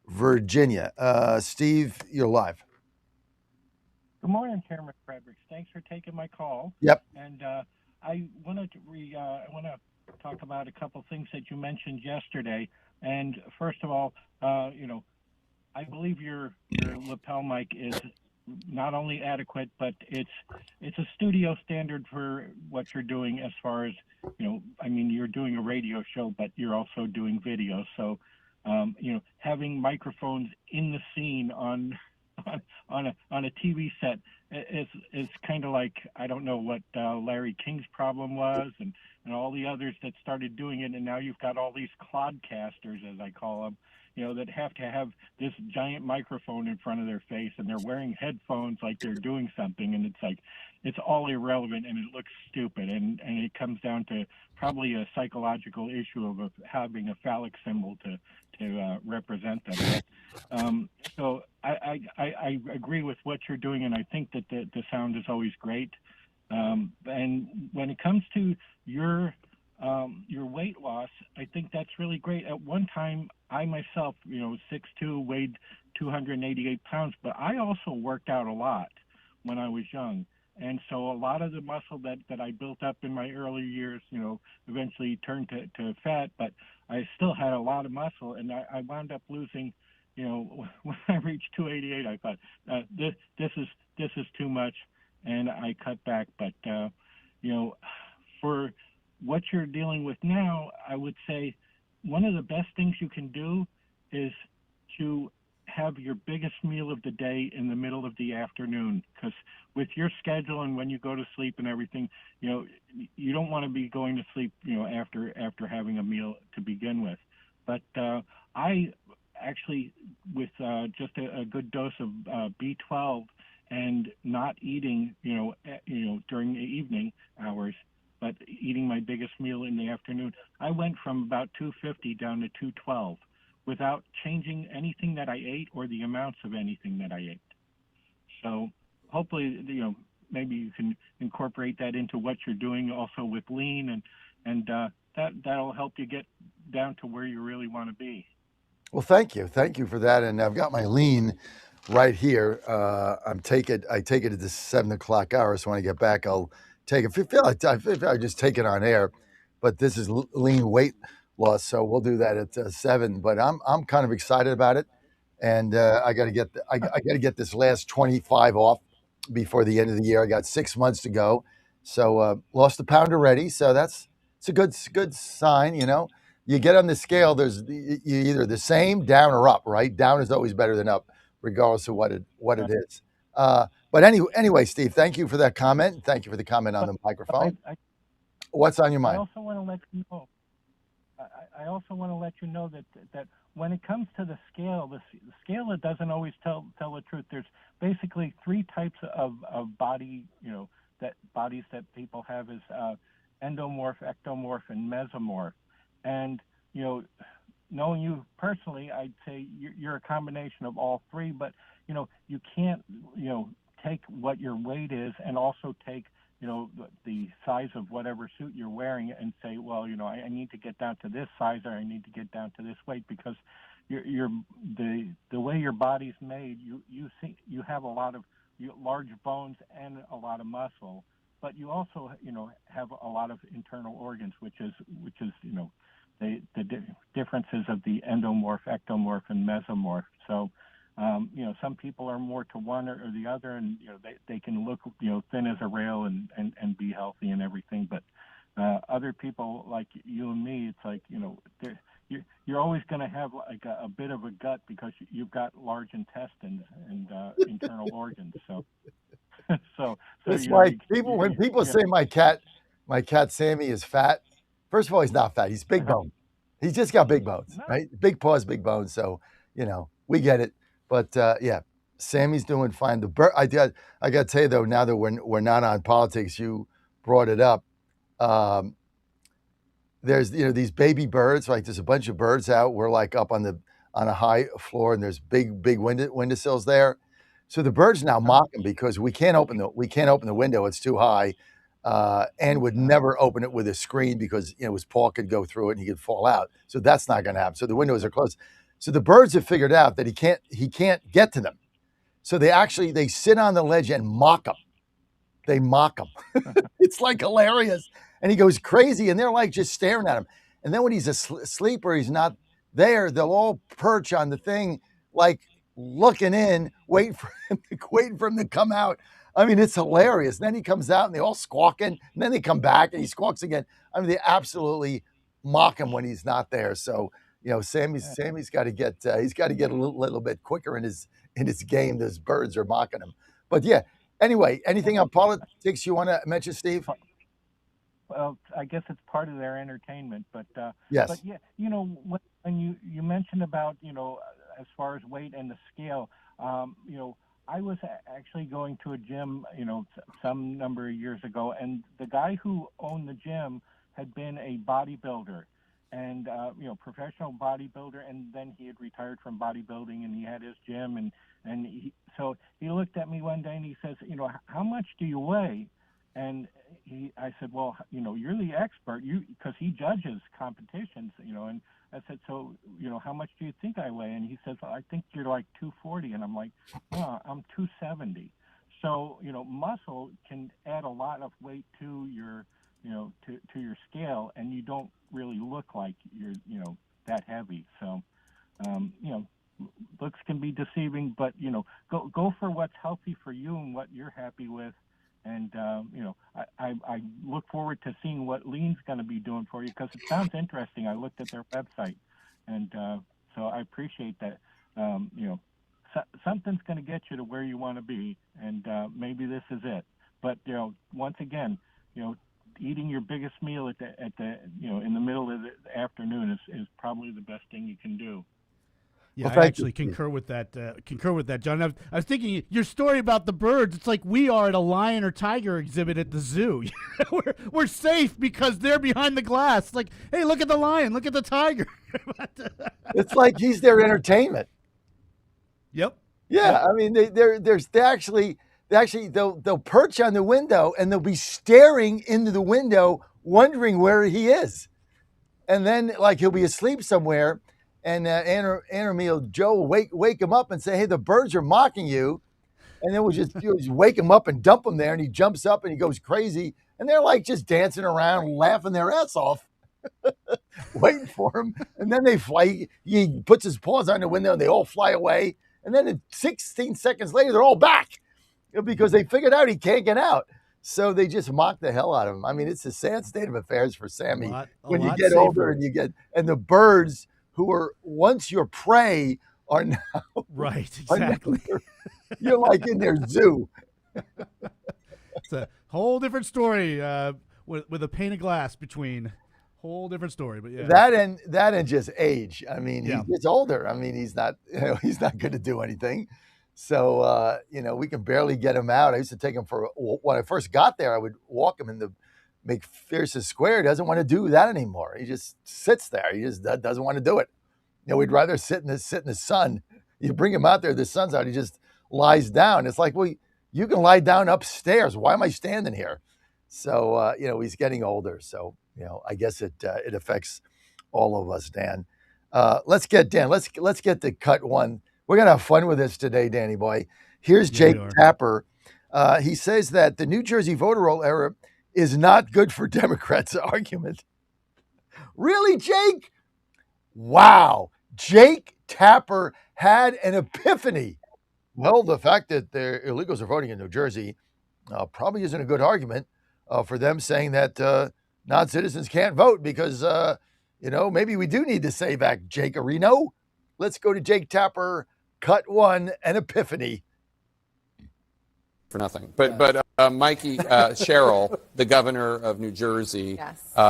S18: Virginia. Steve, you're live.
S1: Good morning, Chairman Fredericks. Thanks for taking my call.
S18: Yep.
S1: And I wanted to talk about a couple things that you mentioned yesterday. And first of all, I believe your lapel mic is not only adequate, but it's a studio standard for what you're doing as far as, you're doing a radio show, but you're also doing video. So, having microphones in the scene on a TV set is kind of like, I don't know what Larry King's problem was, and all the others that started doing it, and now you've got all these clodcasters, as I call them, that have to have this giant microphone in front of their face, and they're wearing headphones like they're doing something, and it's like, it's all irrelevant, and it looks stupid, and it comes down to probably a psychological issue of having a phallic symbol to represent them. So I agree with what you're doing, and I think that the sound is always great. And when it comes to your weight loss, I think that's really great. At one time, I myself, 6'2", weighed 288 pounds, but I also worked out a lot when I was young. And so a lot of the muscle that I built up in my early years, eventually turned to fat, but I still had a lot of muscle, and I wound up losing, when I reached 288, I thought, this is too much, and I cut back. But, for what you're dealing with now, I would say one of the best things you can do is to have your biggest meal of the day in the middle of the afternoon, because with your schedule and when you go to sleep and everything, you don't want to be going to sleep, after having a meal to begin with. But I actually, with just a good dose of B12 and not eating, during the evening hours, but eating my biggest meal in the afternoon, I went from about 250 down to 212 without changing anything that I ate or the amounts of anything that I ate. So hopefully, maybe you can incorporate that into what you're doing also with lean, and that'll help you get down to where you really want to be.
S18: Well, thank you for that. And I've got my lean right here. I take it at the 7 o'clock hour. So when I get back, I'll take it. I feel I just take it on air, but this is lean weight loss, so we'll do that at 7. But I'm kind of excited about it, and I got to get this last 25 off before the end of the year. I got 6 months to go, so lost a pound already. So it's a good sign, You get on the scale, you're either the same, down, or up, right? Down is always better than up, regardless of what it is. But anyway, Steve, thank you for that comment. Thank you for the comment on the microphone. What's on your mind?
S1: I also want to let you know that when it comes to the scale, the scale, it doesn't always tell the truth. There's basically 3 types of body, bodies that people have is endomorph, ectomorph, and mesomorph. And, knowing you personally, I'd say you're a combination of all 3, but, you can't, take what your weight is and also take, the size of whatever suit you're wearing and say, well, I need to get down to this size, or I need to get down to this weight, because the way your body's made, you have a lot of large bones and a lot of muscle, but you also, have a lot of internal organs, which is the differences of the endomorph, ectomorph, and mesomorph. So, some people are more to one or the other, and they can look thin as a rail and be healthy and everything. But other people like you and me, it's like you're always going to have like a bit of a gut because you've got large intestines and internal organs. So
S18: it's like when people say my cat Sammy is fat. First of all, he's not fat. He's big bone. He's just got big bones, right? Big paws, big bones. So we get it. But yeah, Sammy's doing fine. I got to tell you though, now that we're not on politics, you brought it up. There's these baby birds. Like there's a bunch of birds out. We're like up on a high floor, and there's big windowsills there. So the birds now mock them because we can't open the window. It's too high, and would never open it with a screen because his paw could go through it and he could fall out. So that's not going to happen. So the windows are closed. So the birds have figured out that he can't get to them. So they sit on the ledge and mock him. They mock him. It's like hilarious. And he goes crazy, and they're like just staring at him. And then when he's asleep or he's not there, they'll all perch on the thing, like looking in, waiting for him to come out. I mean, it's hilarious. And then he comes out and they all squawking, and then they come back and he squawks again. I mean, they absolutely mock him when he's not there. So, Sammy's got to get a little bit quicker in his game. Those birds are mocking him. But yeah, anyway, anything on politics you want to mention, Steve?
S1: Well, I guess it's part of their entertainment, but
S18: yes.
S1: But yeah, when you mentioned about as far as weight and the scale, I was actually going to a gym, some number of years ago, and the guy who owned the gym had been a bodybuilder, and professional bodybuilder, and then he had retired from bodybuilding, and he had his gym, so he looked at me one day and he says, how much do you weigh? And I said, well, you're the expert, because he judges competitions, and I said, so, how much do you think I weigh? And he says, well, I think you're like 240. And I'm like, no, I'm 270. So, muscle can add a lot of weight to your, to your scale, and you don't really look like you're, that heavy. So, looks can be deceiving, but, go for what's healthy for you and what you're happy with. And, I look forward to seeing what Lean's going to be doing for you, because it sounds interesting. I looked at their website, and so I appreciate that. Something's going to get you to where you want to be, and maybe this is it. But, once again, eating your biggest meal at the in the middle of the afternoon is probably the best thing you can do.
S9: Yeah, I actually concur with that, John. I was thinking your story about the birds. It's like we are at a lion or tiger exhibit at the zoo. we're safe because they're behind the glass. Like, hey, look at the lion, look at the tiger.
S18: It's like he's their entertainment.
S9: Yep.
S18: Yeah, I mean, they'll perch on the window and they'll be staring into the window, wondering where he is, and then like he'll be asleep somewhere. And Anna or Joe will wake him up and say, hey, the birds are mocking you. And then we'll just wake him up and dump him there. And he jumps up and he goes crazy. And they're like just dancing around, laughing their ass off, waiting for him. And then they fly. He puts his paws on the window and they all fly away. And then 16 seconds later, they're all back because they figured out he can't get out. So they just mock the hell out of him. I mean, it's a sad state of affairs for Sammy when you get older and the birds who were once your prey are now
S9: right. Exactly.
S18: You're like in their zoo.
S9: It's a whole different story with a pane of glass between. Whole different story, but yeah.
S18: That and just age. I mean,
S9: yeah.
S18: He gets older. I mean, he's not going to do anything. So we can barely get him out. I used to take him when I first got there. I would walk him in the McPherson Square. He doesn't want to do that anymore. He just sits there. He just doesn't want to do it. We'd rather sit in the sun. You bring him out there, the sun's out. He just lies down. It's like, well, you can lie down upstairs. Why am I standing here? So he's getting older. So I guess it affects all of us, Dan. Let's get Dan. Let's get to cut one. We're gonna have fun with this today, Danny boy. Here's Jake Tapper. He says that the New Jersey voter roll error is not good for Democrats' argument. Really, Jake? Wow. Jake Tapper had an epiphany. Well, the fact that the illegals are voting in New Jersey probably isn't a good argument for them saying that non-citizens can't vote because, maybe we do need to say back Jake Areno. Let's go to Jake Tapper, cut one, an epiphany.
S11: For nothing. But Mikey Sherrill, the governor of New Jersey,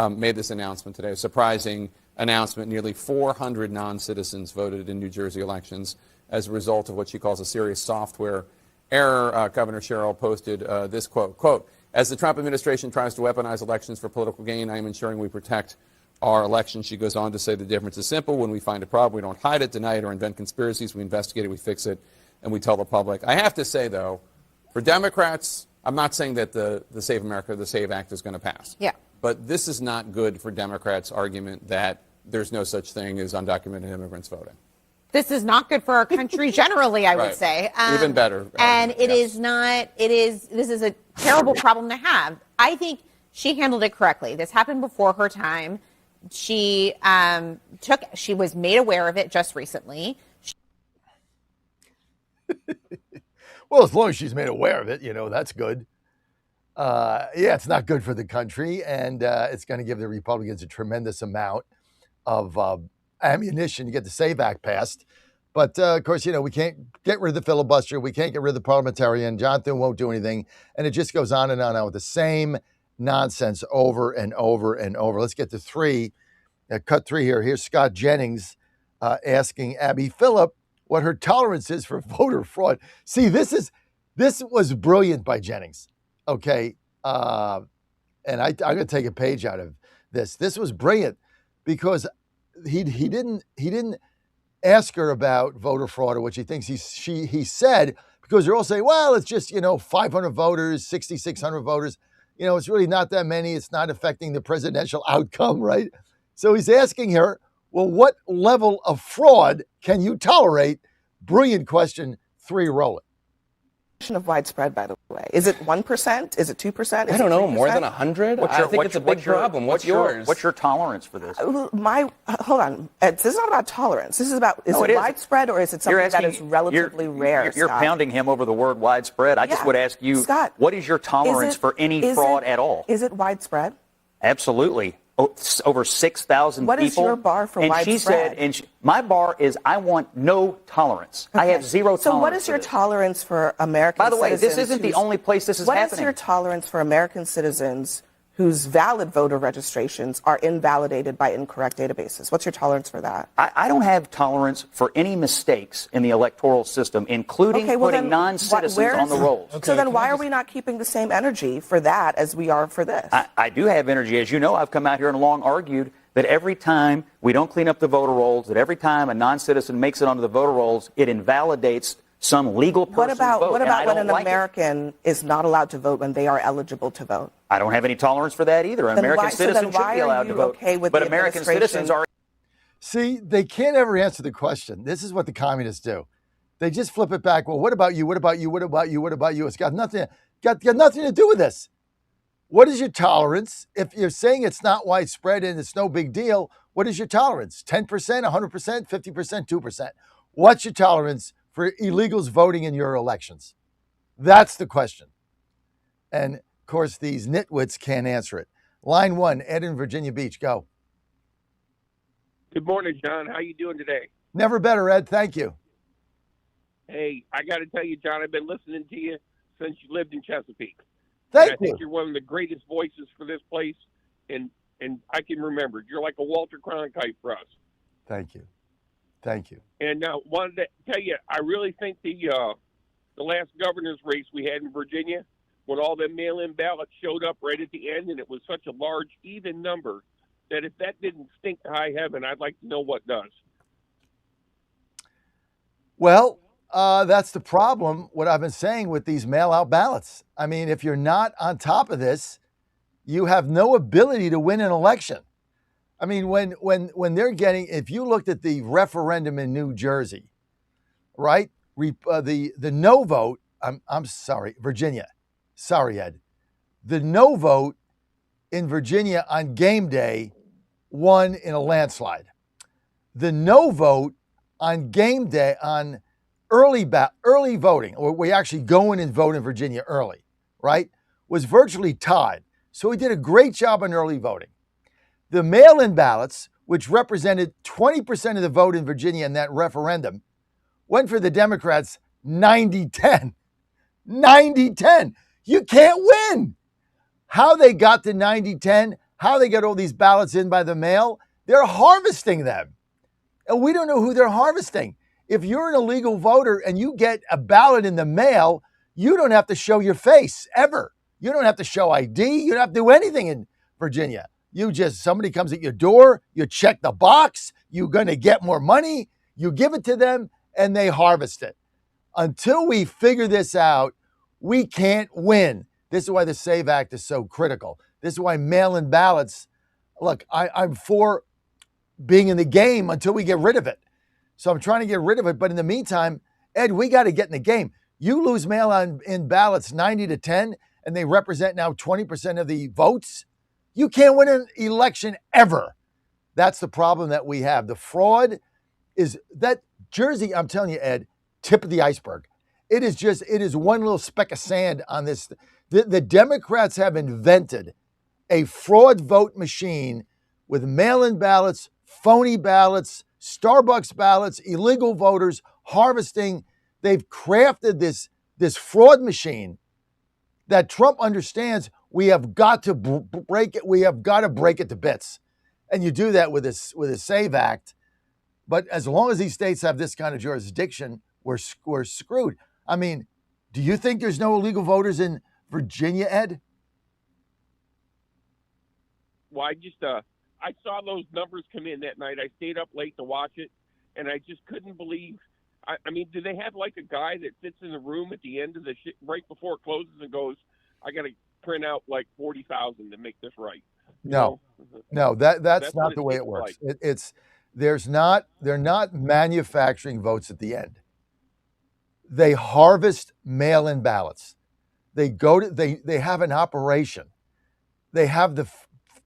S11: made this announcement today, a surprising announcement. Nearly 400 non-citizens voted in New Jersey elections as a result of what she calls a serious software error. Governor Sherrill posted this quote, as the Trump administration tries to weaponize elections for political gain, I am ensuring we protect our elections. She goes on to say the difference is simple. When we find a problem, we don't hide it, deny it, or invent conspiracies. We investigate it, we fix it, and we tell the public. I have to say, though, for Democrats, I'm not saying that the Save America, the SAVE Act is going to pass.
S15: Yeah.
S11: But this is not good for Democrats' argument that there's no such thing as undocumented immigrants voting.
S5: This is not good for our country generally, I would
S11: Right.
S5: say.
S11: Even better.
S5: And it is not, this is a terrible problem to have. I think she handled it correctly. This happened before her time. She was made aware of it just recently.
S18: Well, as long as she's made aware of it, that's good. Yeah, it's not good for the country, and it's going to give the Republicans a tremendous amount of ammunition to get the SAVE Act passed. But, of course, we can't get rid of the filibuster. We can't get rid of the parliamentarian. John Thune won't do anything. And it just goes on and on with the same nonsense over and over and over. Let's get to three. Cut three here. Here's Scott Jennings asking Abby Phillip what her tolerance is for voter fraud. See, this was brilliant by Jennings. Okay. And I'm going to take a page out of this. This was brilliant because he didn't ask her about voter fraud or what she thinks he said, because they're all saying, well, it's just, 500 voters, 6,600 voters. It's really not that many. It's not affecting the presidential outcome, right? So he's asking her, well, what level of fraud can you tolerate? Brilliant question. 3, roll it.
S15: Of widespread, by the way, is it 1%? Is it 2%?
S16: I don't know, more than 100. I think it's a big problem. What's yours?
S15: What's your tolerance for this? Hold on. This is not about tolerance. This is about is it widespread or is it something that is relatively rare?
S17: You're pounding him over the word widespread. I just would ask you, Scott, what is your tolerance for any fraud at all?
S15: Is it widespread?
S17: Absolutely. Over 6,000 people.
S15: What is your bar for widespread?
S17: She said, my bar is I want no tolerance. Okay. I have zero tolerance.
S15: So what is your tolerance for American citizens?
S17: By the way, this isn't the only place this is happening.
S15: What is your tolerance for American citizens whose valid voter registrations are invalidated by incorrect databases? What's your tolerance for that?
S17: I don't have tolerance for any mistakes in the electoral system, including putting non-citizens on the rolls.
S15: So then why are we not keeping the same energy for that as we are for this?
S17: I do have energy. As you know, I've come out here and long argued that every time we don't clean up the voter rolls, that every time a non-citizen makes it onto the voter rolls, it invalidates some legal person's vote.
S15: What about when an American is not allowed to vote when they are eligible to vote?
S17: I don't have any tolerance for that either. An American citizen should be allowed to vote. But American citizens are.
S18: See, they can't ever answer the question. This is what the communists do. They just flip it back. Well, what about you? What about you? What about you? What about you? It's got nothing to do with this. What is your tolerance? If you're saying it's not widespread and it's no big deal, what is your tolerance? 10%, 100%, 50%, 2%? What's your tolerance for illegals voting in your elections? That's the question. And, of course, these nitwits can't answer it. Line 1, Ed in Virginia Beach, go.
S25: Good morning, John. How you doing today?
S18: Never better, Ed. Thank you.
S25: Hey, I got to tell you, John, I've been listening to you since you lived in Chesapeake.
S18: Thank
S25: you. I think you're one of the greatest voices for this place, and I can remember it. You're like a Walter Cronkite for us.
S18: Thank you. Thank you.
S25: And wanted to tell you, I really think the last governor's race we had in Virginia, when all the mail-in ballots showed up right at the end, and it was such a large, even number, that if that didn't stink to high heaven, I'd like to know what does.
S18: Well, that's the problem, what I've been saying with these mail-out ballots. I mean, if you're not on top of this, you have no ability to win an election. I mean, when they're getting, if you looked at the referendum in New Jersey, right? The no vote, I'm sorry, Virginia. Sorry, Ed. The no vote in Virginia on game day won in a landslide. The no vote on game day, on early voting, or we actually go in and vote in Virginia early, right, was virtually tied. So he did a great job on early voting. The mail-in ballots, which represented 20% of the vote in Virginia in that referendum, went for the Democrats 90-10. 90-10. You can't win. How they got to 90-10, how they got all these ballots in by the mail, they're harvesting them. And we don't know who they're harvesting. If you're an illegal voter and you get a ballot in the mail, you don't have to show your face ever. You don't have to show ID. You don't have to do anything in Virginia. Somebody comes at your door, you check the box, you're going to get more money, you give it to them, and they harvest it. Until we figure this out, we can't win. This is why the SAVE Act is so critical. This is why mail-in ballots, look, I'm for being in the game until we get rid of it. So I'm trying to get rid of it. But in the meantime, Ed, we got to get in the game. You lose mail-in ballots 90-10, and they represent now 20% of the votes. You can't win an election ever. That's the problem that we have. The fraud is that Jersey, I'm telling you, Ed, tip of the iceberg. It is one little speck of sand on this. The Democrats have invented a fraud vote machine with mail-in ballots, phony ballots, Starbucks ballots, illegal voters, harvesting. They've crafted this fraud machine that Trump understands we have got to break it. We have got to break it to bits. And you do that with a SAVE Act. But as long as these states have this kind of jurisdiction, we're screwed. I mean, do you think there's no illegal voters in Virginia, Ed?
S25: Well, I saw those numbers come in that night. I stayed up late to watch it, and I just couldn't believe. I mean, do they have like a guy that sits in the room at the end of the right before it closes and goes, "I got to print out like 40,000 to make this right"?
S18: No, that's not the way it works. Like. They're not manufacturing votes at the end. They harvest mail-in ballots. They have an operation. They have the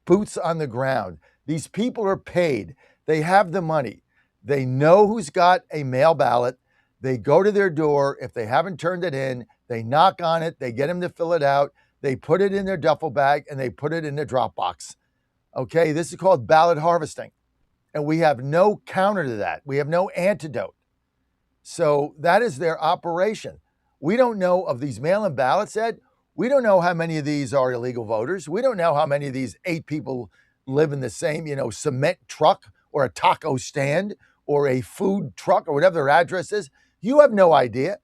S18: boots on the ground. These people are paid. They have the money. They know who's got a mail ballot. They go to their door. If they haven't turned it in, they knock on it. They get them to fill it out. They put it in their duffel bag and they put it in their drop box. Okay, this is called ballot harvesting. And we have no counter to that. We have no antidote. So that is their operation. We don't know of these mail-in ballots, Ed. We don't know how many of these are illegal voters. We don't know how many of these 8 people live in the same, cement truck or a taco stand or a food truck or whatever their address is. You have no idea.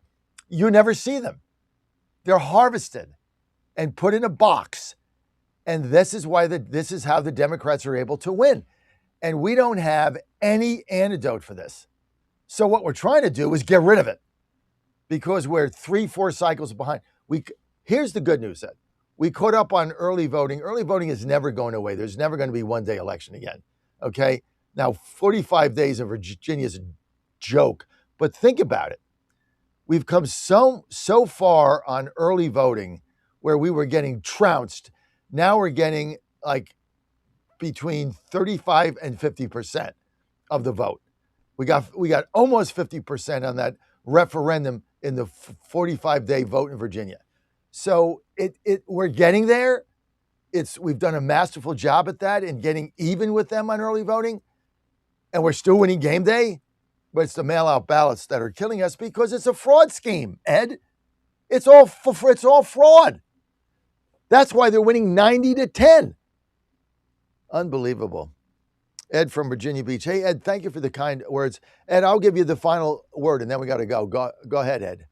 S18: You never see them. They're harvested and put in a box. And this is how the Democrats are able to win. And we don't have any antidote for this. So what we're trying to do is get rid of it because we're 3-4 cycles behind. Here's the good news, Ed. We caught up on early voting. Early voting is never going away. There's never going to be one-day election again, okay? Now, 45 days in Virginia is a joke, but think about it. We've come so far on early voting where we were getting trounced. Now we're getting like between 35 and 50% of the vote. We got almost 50% on that referendum in the 45-day vote in Virginia. So we're getting there. We've done a masterful job at that and getting even with them on early voting. And we're still winning game day. But it's the mail-out ballots that are killing us because it's a fraud scheme, Ed. It's all fraud. That's why they're winning 90-10. Unbelievable. Ed from Virginia Beach. Hey, Ed, thank you for the kind words. Ed, I'll give you the final word, and then we got to go. Go ahead, Ed.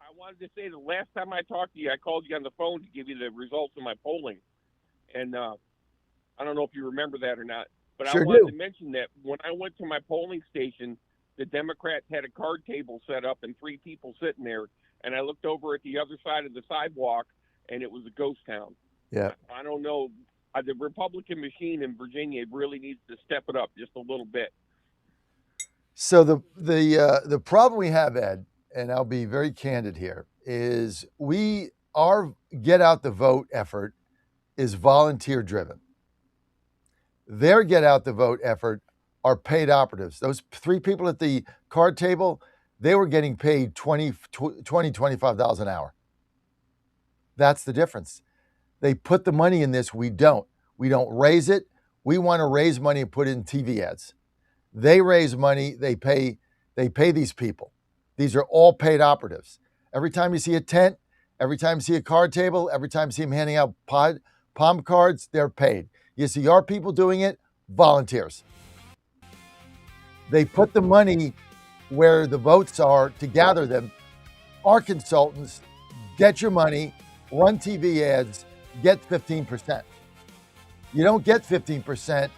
S25: I wanted to say the last time I talked to you, I called you on the phone to give you the results of my polling. And I don't know if you remember that or not, but
S18: Sure
S25: I wanted
S18: do.
S25: to mention that when I went to my polling station, the Democrats had a card table set up and 3 people sitting there. And I looked over at the other side of the sidewalk, and it was a ghost town.
S18: Yeah.
S25: I don't know. The Republican machine in Virginia really needs to step it up just a little bit.
S18: So the problem we have, Ed, and I'll be very candid here, is our get out the vote effort is volunteer driven. Their get out the vote effort are paid operatives. Those 3 people at the card table, they were getting paid $25 an hour. That's the difference. They put the money in this. We don't. We don't raise it. We want to raise money and put it in TV ads. They raise money. They pay these people. These are all paid operatives. Every time you see a tent, every time you see a card table, every time you see them handing out palm cards, they're paid. You see our people doing it, volunteers. They put the money where the votes are to gather them. Our consultants get your money, run TV ads, get 15%. You don't get 15%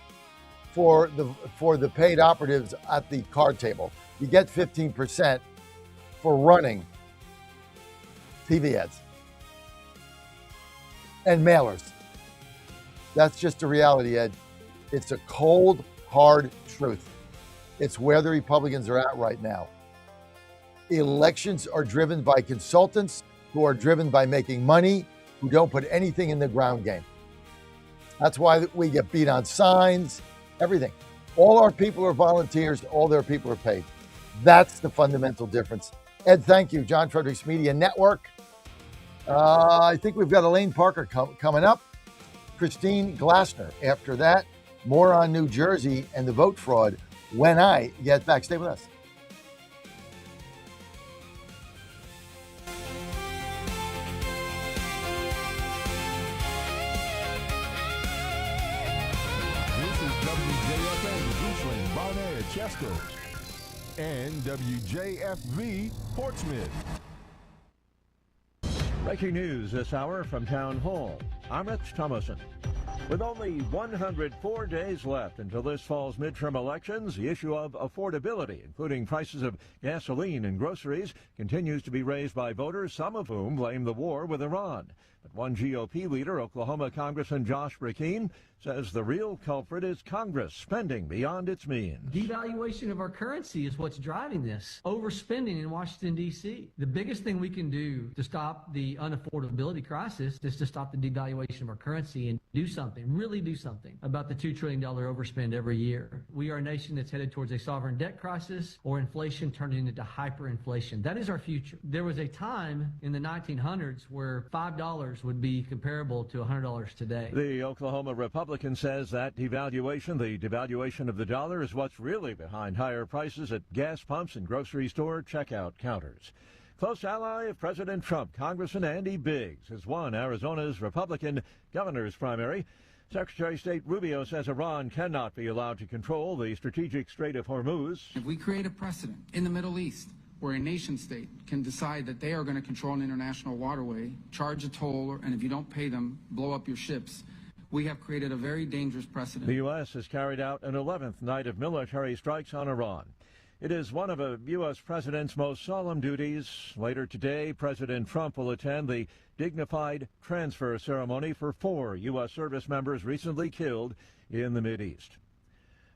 S18: for the paid operatives at the card table. You get 15% for running TV ads and mailers. That's just a reality, Ed. It's a cold, hard truth. It's where the Republicans are at right now. Elections are driven by consultants who are driven by making money, who don't put anything in the ground game. That's why we get beat on signs, everything. All our people are volunteers. All their people are paid. That's the fundamental difference. Ed, thank you. John Fredericks Media Network. I think we've got Elaine Parker coming up. Christine Glassner. After that, more on New Jersey and the vote fraud when I get back. Stay with us.
S19: This is WJFN, Goochland, Barnett, Chester, and WJFV, Portsmouth.
S10: Breaking news this hour from Town Hall. I'm Rich Thomason. With only 104 days left until this fall's midterm elections, the issue of affordability, including prices of gasoline and groceries, continues to be raised by voters, some of whom blame the war with Iran. But one GOP leader, Oklahoma Congressman Josh Brecheen, says the real culprit is Congress spending beyond its means.
S21: Devaluation of our currency is what's driving this. Overspending in Washington, D.C. The biggest thing we can do to stop the unaffordability crisis is to stop the devaluation of our currency and do something, really do something about the $2 trillion overspend every year. We are a nation that's headed towards a sovereign debt crisis or inflation turning into hyperinflation. That is our future. There was a time in the 1900s where $5 would be comparable to $100 today.
S10: The Oklahoma Republican says that the devaluation of the dollar, is what's really behind higher prices at gas pumps and grocery store checkout counters. Close ally of President Trump, Congressman Andy Biggs, has won Arizona's Republican governor's primary. Secretary of State Rubio says Iran cannot be allowed to control the strategic Strait of Hormuz.
S22: If we create a precedent in the Middle East where a nation state can decide that they are going to control an international waterway, charge a toll, and if you don't pay them, blow up your ships, we have created a very dangerous precedent.
S10: The U.S. has carried out an 11th night of military strikes on Iran. It is one of a U.S. president's most solemn duties. Later today, President Trump will attend the dignified transfer ceremony for 4 U.S. service members recently killed in the Mideast.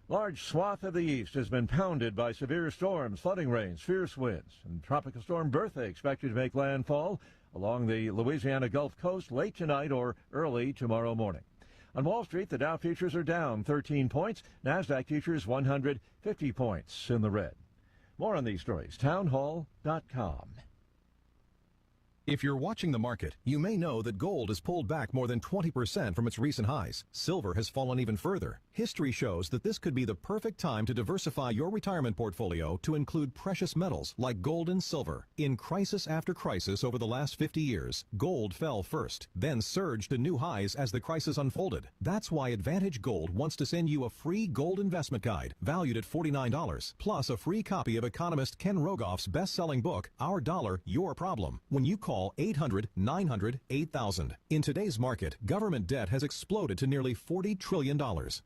S10: Large swath of the east has been pounded by severe storms, flooding rains, fierce winds, and Tropical Storm Bertha expected to make landfall along the Louisiana Gulf Coast late tonight or early tomorrow morning. On Wall Street, the Dow futures are down 13 points. NASDAQ futures 150 points in the red. More on these stories, townhall.com.
S23: If you're watching the market, you may know that gold has pulled back more than 20% from its recent highs. Silver has fallen even further. History shows that this could be the perfect time to diversify your retirement portfolio to include precious metals like gold and silver. In crisis after crisis over the last 50 years, gold fell first, then surged to new highs as the crisis unfolded. That's why Advantage Gold wants to send you a free gold investment guide valued at $49, plus a free copy of economist Ken Rogoff's best-selling book, Our Dollar, Your Problem, when you call 800-900-8000. In today's market, government debt has exploded to nearly $40 trillion,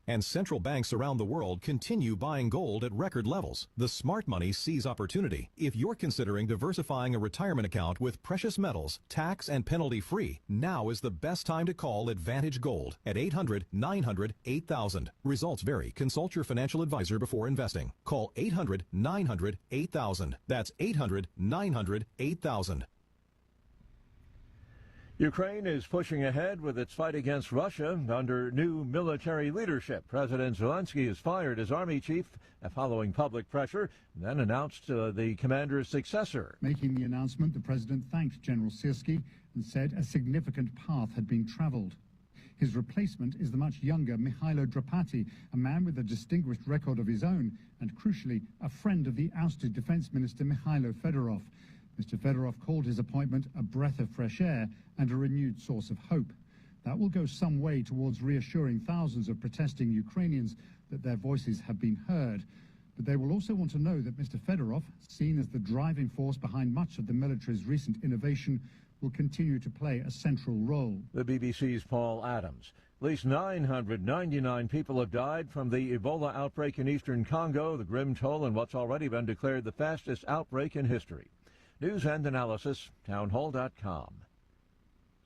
S23: and central banks around the world continue buying gold at record levels. The smart money sees opportunity. If you're considering diversifying a retirement account with precious metals, tax and penalty free, now is the best time to call Advantage Gold at 800-900-8000. Results vary. Consult your financial advisor before investing. Call 800-900-8000. That's 800-900-8000.
S10: Ukraine is pushing ahead with its fight against Russia under new military leadership. President Zelensky has fired his army chief following public pressure, then announced the commander's successor.
S24: Making the announcement, the president thanked General Syrski and said a significant path had been traveled. His replacement is the much younger Mihailo Drapati, a man with a distinguished record of his own and, crucially, a friend of the ousted defense minister Mikhailo Fedorov. Mr. Fedorov called his appointment a breath of fresh air and a renewed source of hope. That will go some way towards reassuring thousands of protesting Ukrainians that their voices have been heard. But they will also want to know that Mr. Fedorov, seen as the driving force behind much of the military's recent innovation, will continue to play a central role.
S10: The BBC's Paul Adams. At least 999 people have died from the Ebola outbreak in eastern Congo, the grim toll in what's already been declared the fastest outbreak in history. News and analysis, townhall.com.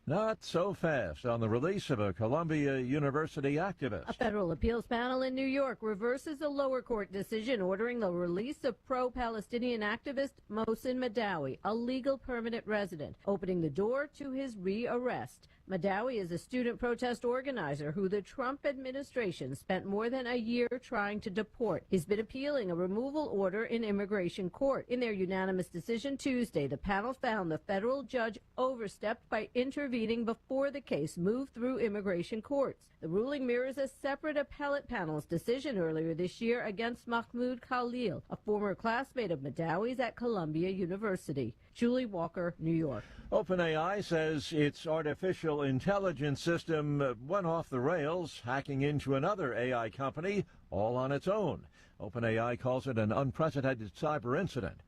S10: Not so fast on the release of a Columbia University activist.
S2: A federal appeals panel in New York reverses a lower court decision ordering the release of pro-Palestinian activist Mohsen Madawi, a legal permanent resident, opening the door to his re-arrest. Madawi is a student protest organizer who the Trump administration spent more than a year trying to deport. He's been appealing a removal order in immigration court. In their unanimous decision Tuesday, the panel found the federal judge overstepped by intervening before the case moved through immigration courts. The ruling mirrors a separate appellate panel's decision earlier this year against Mahmoud Khalil, a former classmate of Madawi's at Columbia University. Julie Walker, New York.
S10: OpenAI says its artificial intelligence system went off the rails, hacking into another AI company all on its own. OpenAI calls it an unprecedented cyber incident.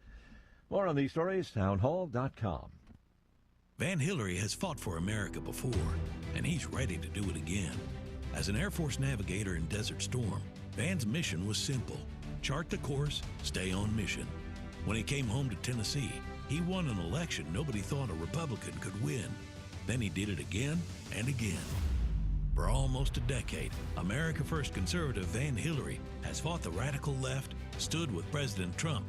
S10: More on these stories, townhall.com.
S3: Van Hillary has fought for America before, and he's ready to do it again. As an Air Force navigator in Desert Storm, Van's mission was simple: chart the course, stay on mission. When he came home to Tennessee, he won an election nobody thought a Republican could win. Then he did it again and again. For almost a decade, America First conservative Van Hillary has fought the radical left, stood with President Trump,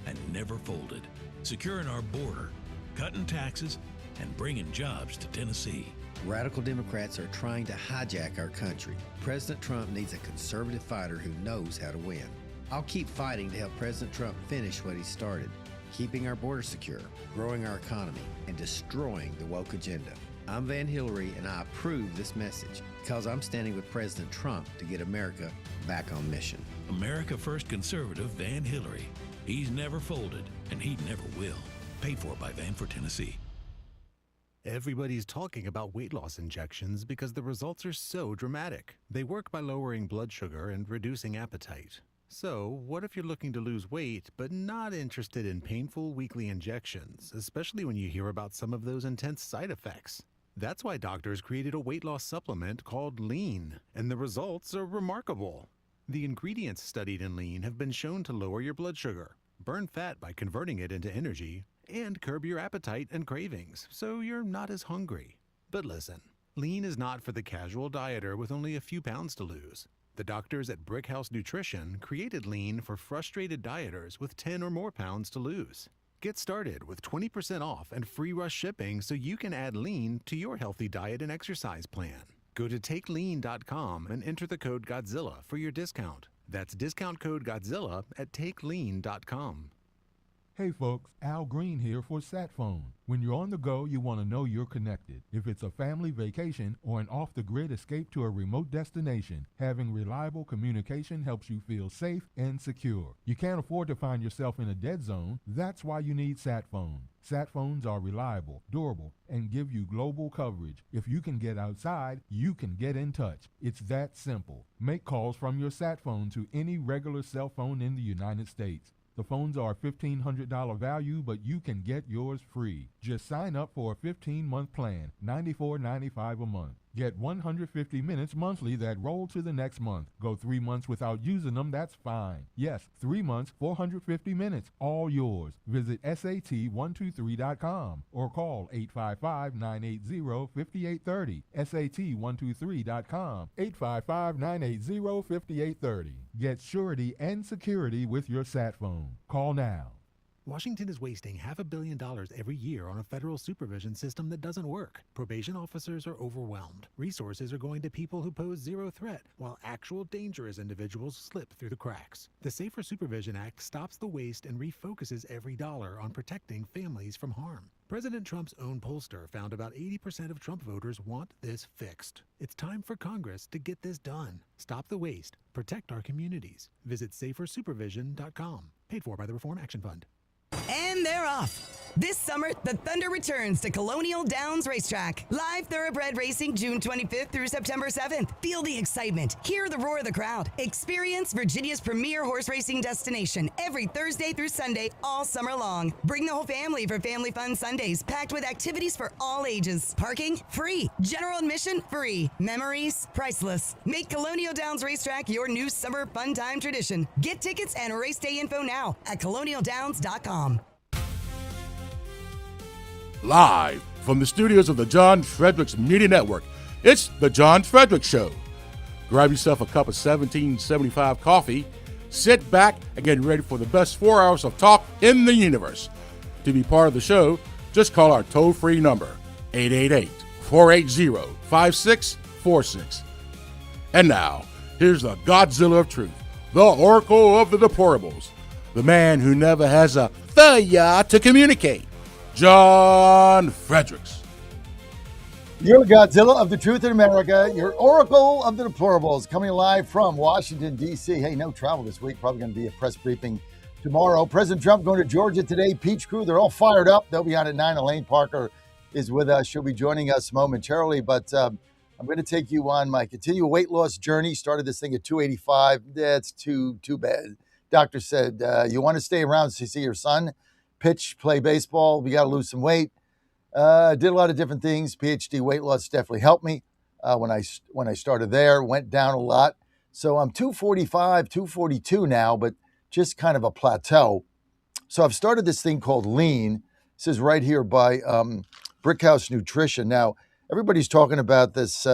S3: and never folded, securing our border, cutting taxes, and bringing jobs to Tennessee.
S4: Radical Democrats are trying to hijack our country. President Trump needs a conservative fighter who knows how to win. I'll keep fighting to help President Trump finish what he started, keeping our border secure, growing our economy, and destroying the woke agenda. I'm Van Hillary, and I approve this message because I'm standing with President Trump to get America back on mission.
S3: America First conservative Van Hillary. He's never folded, and he never will. Paid for by Van for Tennessee.
S14: Everybody's talking about weight loss injections because the results are so dramatic. They work by lowering blood sugar and reducing appetite. So, what if you're looking to lose weight but not interested in painful weekly injections, especially when you hear about some of those intense side effects? That's why doctors created a weight loss supplement called Lean, and the results are remarkable. The ingredients studied in Lean have been shown to lower your blood sugar, burn fat by converting it into energy, and curb your appetite and cravings, so you're not as hungry. But listen, Lean is not for the casual dieter with only a few pounds to lose. The doctors at Brickhouse Nutrition created Lean for frustrated dieters with 10 or more pounds to lose. Get started with 20% off and free rush shipping so you can add Lean to your healthy diet and exercise plan. Go to takelean.com and enter the code Godzilla for your discount. That's discount code Godzilla at takelean.com.
S20: Hey folks, Al Green here for SatPhone. When you're on the go, you want to know you're connected. If it's a family vacation or an off-the-grid escape to a remote destination, having reliable communication helps you feel safe and secure. You can't afford to find yourself in a dead zone. That's why you need SatPhone. SatPhones are reliable, durable, and give you global coverage. If you can get outside, you can get in touch. It's that simple. Make calls from your SatPhone to any regular cell phone in the United States. The phones are a $1,500 value, but you can get yours free. Just sign up for a 15-month plan, $94.95 a month. Get 150 minutes monthly that roll to the next month. Go 3 months without using them, that's fine. Yes, 3 months, 450 minutes, all yours. Visit SAT123.com or call 855-980-5830. SAT123.com, 855-980-5830. Get surety and security with your SatPhone. Call now.
S14: Washington is wasting $500 million every year on a federal supervision system that doesn't work. Probation officers are overwhelmed. Resources are going to people who pose zero threat, while actual dangerous individuals slip through the cracks. The Safer Supervision Act stops the waste and refocuses every dollar on protecting families from harm. President Trump's own pollster found about 80% of Trump voters want this fixed. It's time for Congress to get this done. Stop the waste. Protect our communities. Visit safersupervision.com. Paid for by the Reform Action Fund.
S12: And they're off. This summer, the Thunder returns to Colonial Downs Racetrack. Live thoroughbred racing June 25th through September 7th. Feel the excitement. Hear the roar of the crowd. Experience Virginia's premier horse racing destination every Thursday through Sunday all summer long. Bring the whole family for Family Fun Sundays, packed with activities for all ages. Parking? Free. General admission? Free. Memories? Priceless. Make Colonial Downs Racetrack your new summer fun time tradition. Get tickets and race day info now at colonialdowns.com.
S19: Live
S1: from the studios of the John Fredericks Media Network, it's The John Fredericks Show. Grab yourself a cup of 1775 coffee, sit back, and get ready for the best 4 hours of talk in the universe. To be part of the show, just call our toll-free number, 888-480-5646. And now, here's the Godzilla of Truth, the Oracle of the Deplorables, the man who never has a failure to communicate, John Fredericks.
S18: Your Godzilla of the Truth in America, your Oracle of the Deplorables, coming live from Washington, D.C. Hey, no travel this week. Probably going to be a press briefing tomorrow. President Trump going to Georgia today. Peach Crew, they're all fired up. They'll be on at 9. Elaine Parker is with us. She'll be joining us momentarily. But I'm going to take you on my continual weight loss journey. Started this thing at 285. That's too bad. Doctor said, you want to stay around to see your son pitch, play baseball. We got to lose some weight. Did a lot of different things. PhD weight loss definitely helped me when I started there. Went down a lot. So I'm 245, 242 now, but just kind of a plateau. So I've started this thing called Lean. This is right here by Brickhouse Nutrition. Now, everybody's talking about this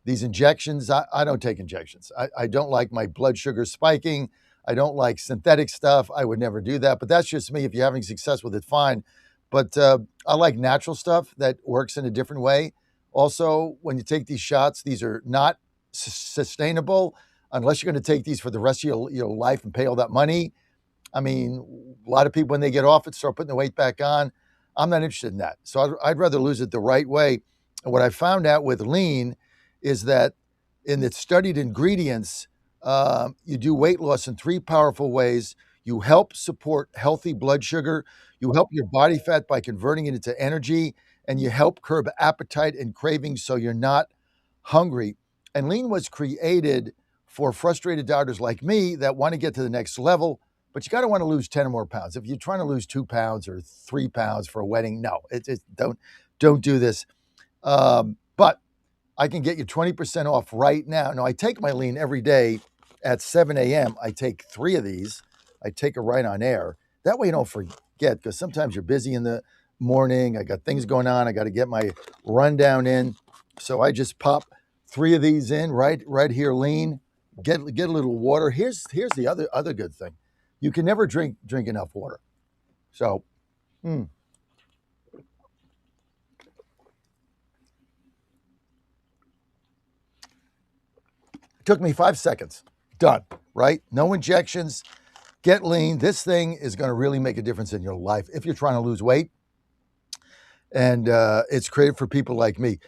S18: these injections. I don't take injections. I don't like my blood sugar spiking. I don't like synthetic stuff. I would never do that. But that's just me. If you're having success with it, fine. But I like natural stuff that works in a different way. Also, when you take these shots, these are not sustainable unless you're going to take these for the rest of your life and pay all that money. I mean, a lot of people, when they get off it, start putting the weight back on. I'm not interested in that. So I'd rather lose it the right way. And what I found out with Lean is that in the studied ingredients, you do weight loss in 3 powerful ways. You help support healthy blood sugar. You help your body fat by converting it into energy, and you help curb appetite and cravings so you're not hungry. And Lean was created for frustrated doubters like me that want to get to the next level, but you got to want to lose 10 or more pounds. If you're trying to lose 2 pounds or 3 pounds for a wedding, no, don't do this. But I can get you 20% off right now. Now, I take my Lean every day at 7 a.m. I take 3 of these. I take it right on air. That way you don't forget, because sometimes you're busy in the morning. I got things going on. I got to get my rundown in. So I just pop 3 of these in right here, Lean. Get a little water. Here's the other good thing. You can never drink enough water. So, It took me 5 seconds. Done, right? No injections. Get Lean. This thing is going to really make a difference in your life if you're trying to lose weight. And it's created for people like me.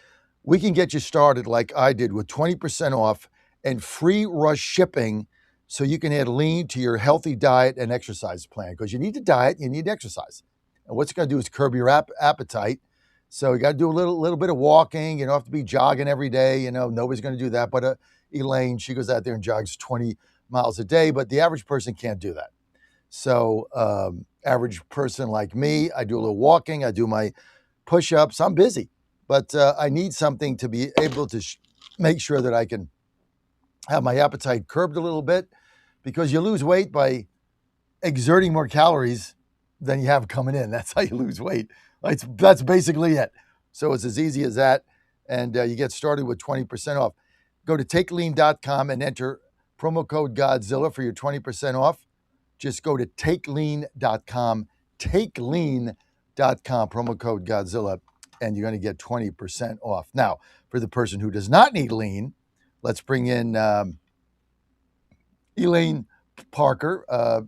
S18: We can get you started like I did with 20% off and free rush shipping so you can add Lean to your healthy diet and exercise plan, because you need to diet, you need to exercise. And what's it going to do is curb your appetite. So you got to do a little bit of walking. You don't have to be jogging every day. Nobody's going to do that. But Elaine, she goes out there and jogs 20 miles a day, but the average person can't do that. So average person like me, I do a little walking. I do my push-ups. I'm busy, but I need something to be able to make sure that I can have my appetite curbed a little bit, because you lose weight by exerting more calories than you have coming in. That's how you lose weight. That's basically it. So it's as easy as that. And you get started with 20% off. Go to takelean.com and enter promo code Godzilla for your 20% off. Just go to takelean.com, takelean.com, promo code Godzilla, and you're going to get 20% off. Now, for the person who does not need Lean, let's bring in Elaine Parker,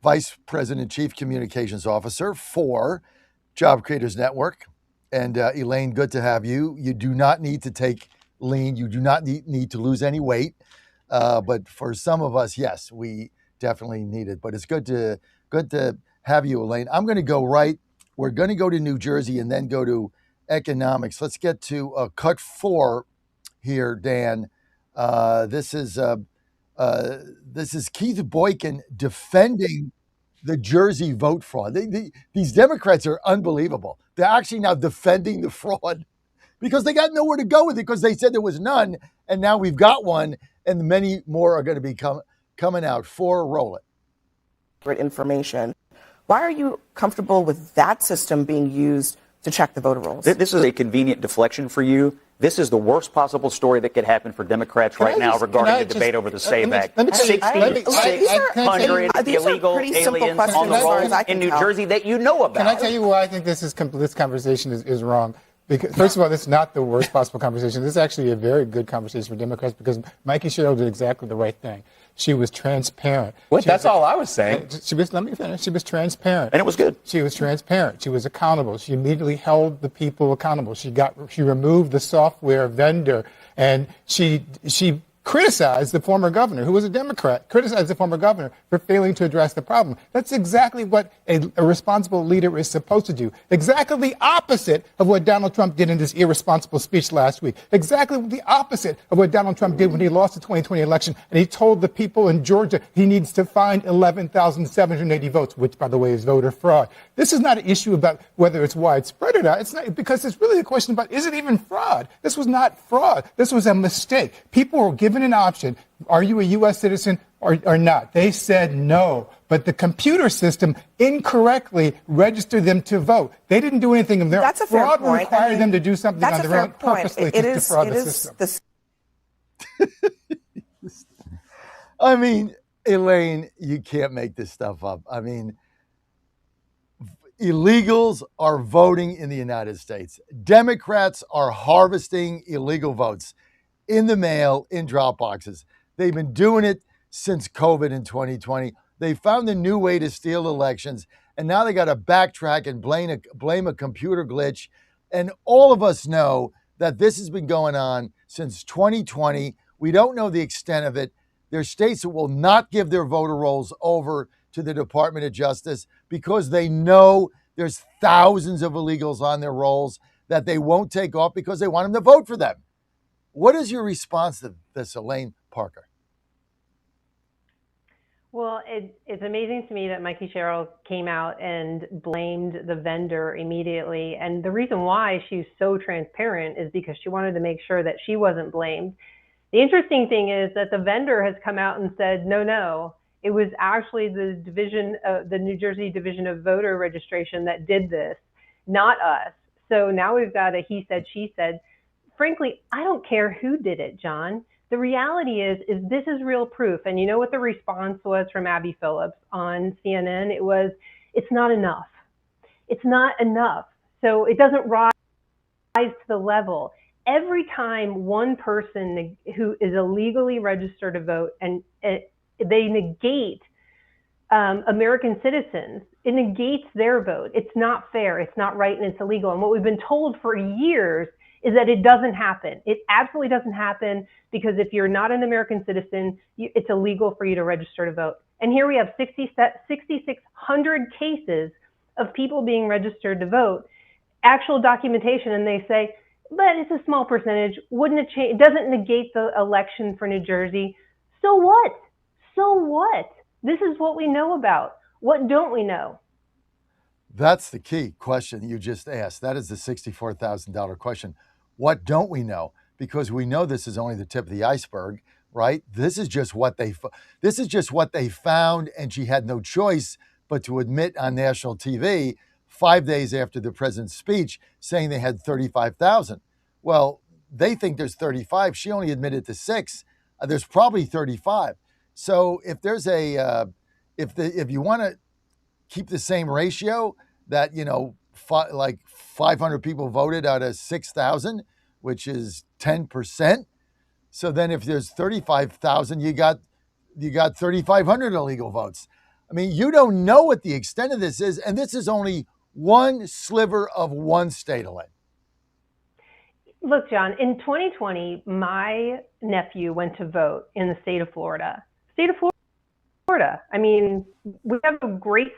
S18: Vice President, Chief Communications Officer for Job Creators Network. And Elaine, good to have you. You do not need to take Lean. You do not need to lose any weight. But for some of us, yes, we definitely need it. But it's good to have you, Elaine. I'm going to go we're going to go to New Jersey and then go to economics. Let's get to cut 4 here, Dan. This is Keith Boykin defending the Jersey vote fraud. These Democrats are unbelievable. They're actually now defending the fraud because they got nowhere to go with it, because they said there was none, and now we've got one, and many more are going to be coming out. 4, roll it.
S15: Information. Why are you comfortable with that system being used to check the voter rolls.
S17: This is a convenient deflection for you. This is the worst possible story that could happen for Democrats now regarding the debate over the SAVE Act. 6,600 illegal aliens on the rolls in New Jersey that you know about.
S6: Can I tell you why I think this conversation is wrong? Because, first of all, this is not the worst possible conversation. This is actually a very good conversation for Democrats because Mikey Sherrill did exactly the right thing. She was transparent.
S16: That's all I was saying.
S6: Let me finish. She was transparent.
S17: And it was good.
S6: She was transparent. She was accountable. She immediately held the people accountable. She removed the software vendor, and she criticized the former governor, who was a Democrat, criticized the former governor for failing to address the problem. That's exactly what a responsible leader is supposed to do. Exactly the opposite of what Donald Trump did in this irresponsible speech last week. Exactly the opposite of what Donald Trump did when he lost the 2020 election and he told the people in Georgia he needs to find 11,780 votes, which, by the way, is voter fraud. This is not an issue about whether it's widespread or not. It's not, because it's really a question about, is it even fraud? This was not fraud. This was a mistake. People were given an option. Are you a U.S. citizen or not? They said no. But the computer system incorrectly registered them to vote. They didn't do anything of their own.
S15: That's a fair
S6: Fraud
S15: point.
S6: required them to do something on their own purposely to defraud the system.
S18: I mean, Elaine, you can't make this stuff up. I mean, illegals are voting in the United States. Democrats are harvesting illegal votes in the mail, in drop boxes. They've been doing it since COVID in 2020. They found a new way to steal elections, and now they got to backtrack and blame a computer glitch. And all of us know that this has been going on since 2020. We don't know the extent of it. There are states that will not give their voter rolls over to the Department of Justice because they know there's thousands of illegals on their rolls that they won't take off because they want them to vote for them. What is your response to this, Elaine Parker?
S7: Well, it's amazing to me that Mikey Sherrill came out and blamed the vendor immediately. And the reason why she's so transparent is because she wanted to make sure that she wasn't blamed. The interesting thing is that the vendor has come out and said, no, it was actually the New Jersey Division of Voter Registration that did this, not us. So now we've got a he said, she said. Frankly, I don't care who did it, John. The reality is this is real proof. And you know what the response was from Abby Phillips on CNN? It was, it's not enough. It's not enough. So it doesn't rise to the level. Every time one person who is illegally registered to vote and they negate American citizens, it negates their vote. It's not fair. It's not right. And it's illegal. And what we've been told for years is that it doesn't happen. It absolutely doesn't happen because if you're not an American citizen, it's illegal for you to register to vote. And here we have 6,600 cases of people being registered to vote, actual documentation, and they say, but it's a small percentage. Wouldn't it change? It doesn't negate the election for New Jersey. So what? So what? This is what we know about. What don't we know?
S18: That's the key question you just asked. That is the $64,000 question. What don't we know? Because we know this is only the tip of the iceberg, right? This is just what they found, and she had no choice but to admit on national TV 5 days after the president's speech saying they had 35,000. Well, they think there's 35. She only admitted to 6. There's probably 35. So if there's if you want to keep the same ratio that, like 500 people voted out of 6,000, which is 10%. So then if there's 35,000, you got 3,500 illegal votes. I mean, you don't know what the extent of this is, and this is only one sliver of one state, Elaine.
S7: Look, John, in 2020, my nephew went to vote in the state of Florida. I mean, we have a great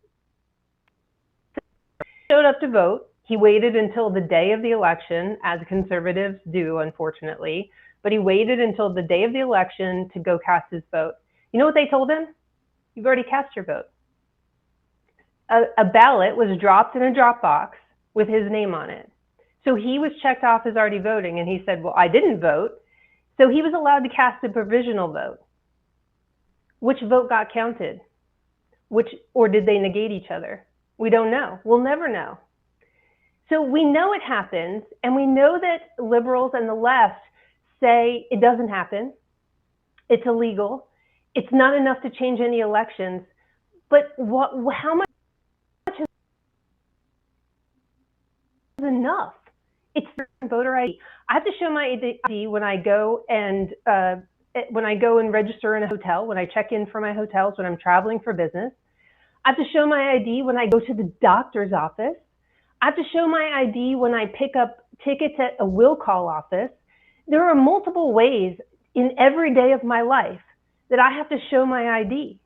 S7: showed up to vote. He waited until the day of the election, as conservatives do, unfortunately, but he waited until the day of the election to go cast his vote. You know what they told him? You've already cast your vote. A ballot was dropped in a drop box with his name on it. So he was checked off as already voting, and he said, well, I didn't vote. So he was allowed to cast a provisional vote. Which vote got counted? Or did they negate each other? We don't know. We'll never know. So we know it happens, and we know that liberals and the left say it doesn't happen. It's illegal. It's not enough to change any elections. But how much is enough? It's voter ID. I have to show my ID when I go and register in a hotel, when I check in for my hotels, when I'm traveling for business. I have to show my ID when I go to the doctor's office. I have to show my ID when I pick up tickets at a will call office. There are multiple ways in every day of my life that I have to show my ID.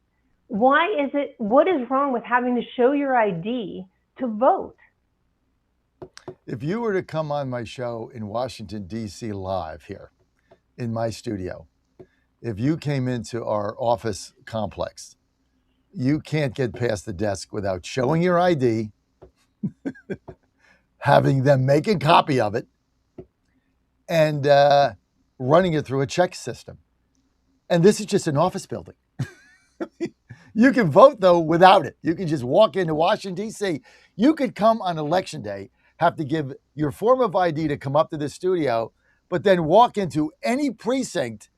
S7: What is wrong with having to show your ID to vote?
S18: If you were to come on my show in Washington, D.C. live here in my studio, if you came into our office complex, you can't get past the desk without showing your ID, having them make a copy of it, and running it through a check system. And this is just an office building. You can vote, though, without it. You can just walk into Washington, D.C. You could come on Election Day, have to give your form of ID to come up to the studio, but then walk into any precinct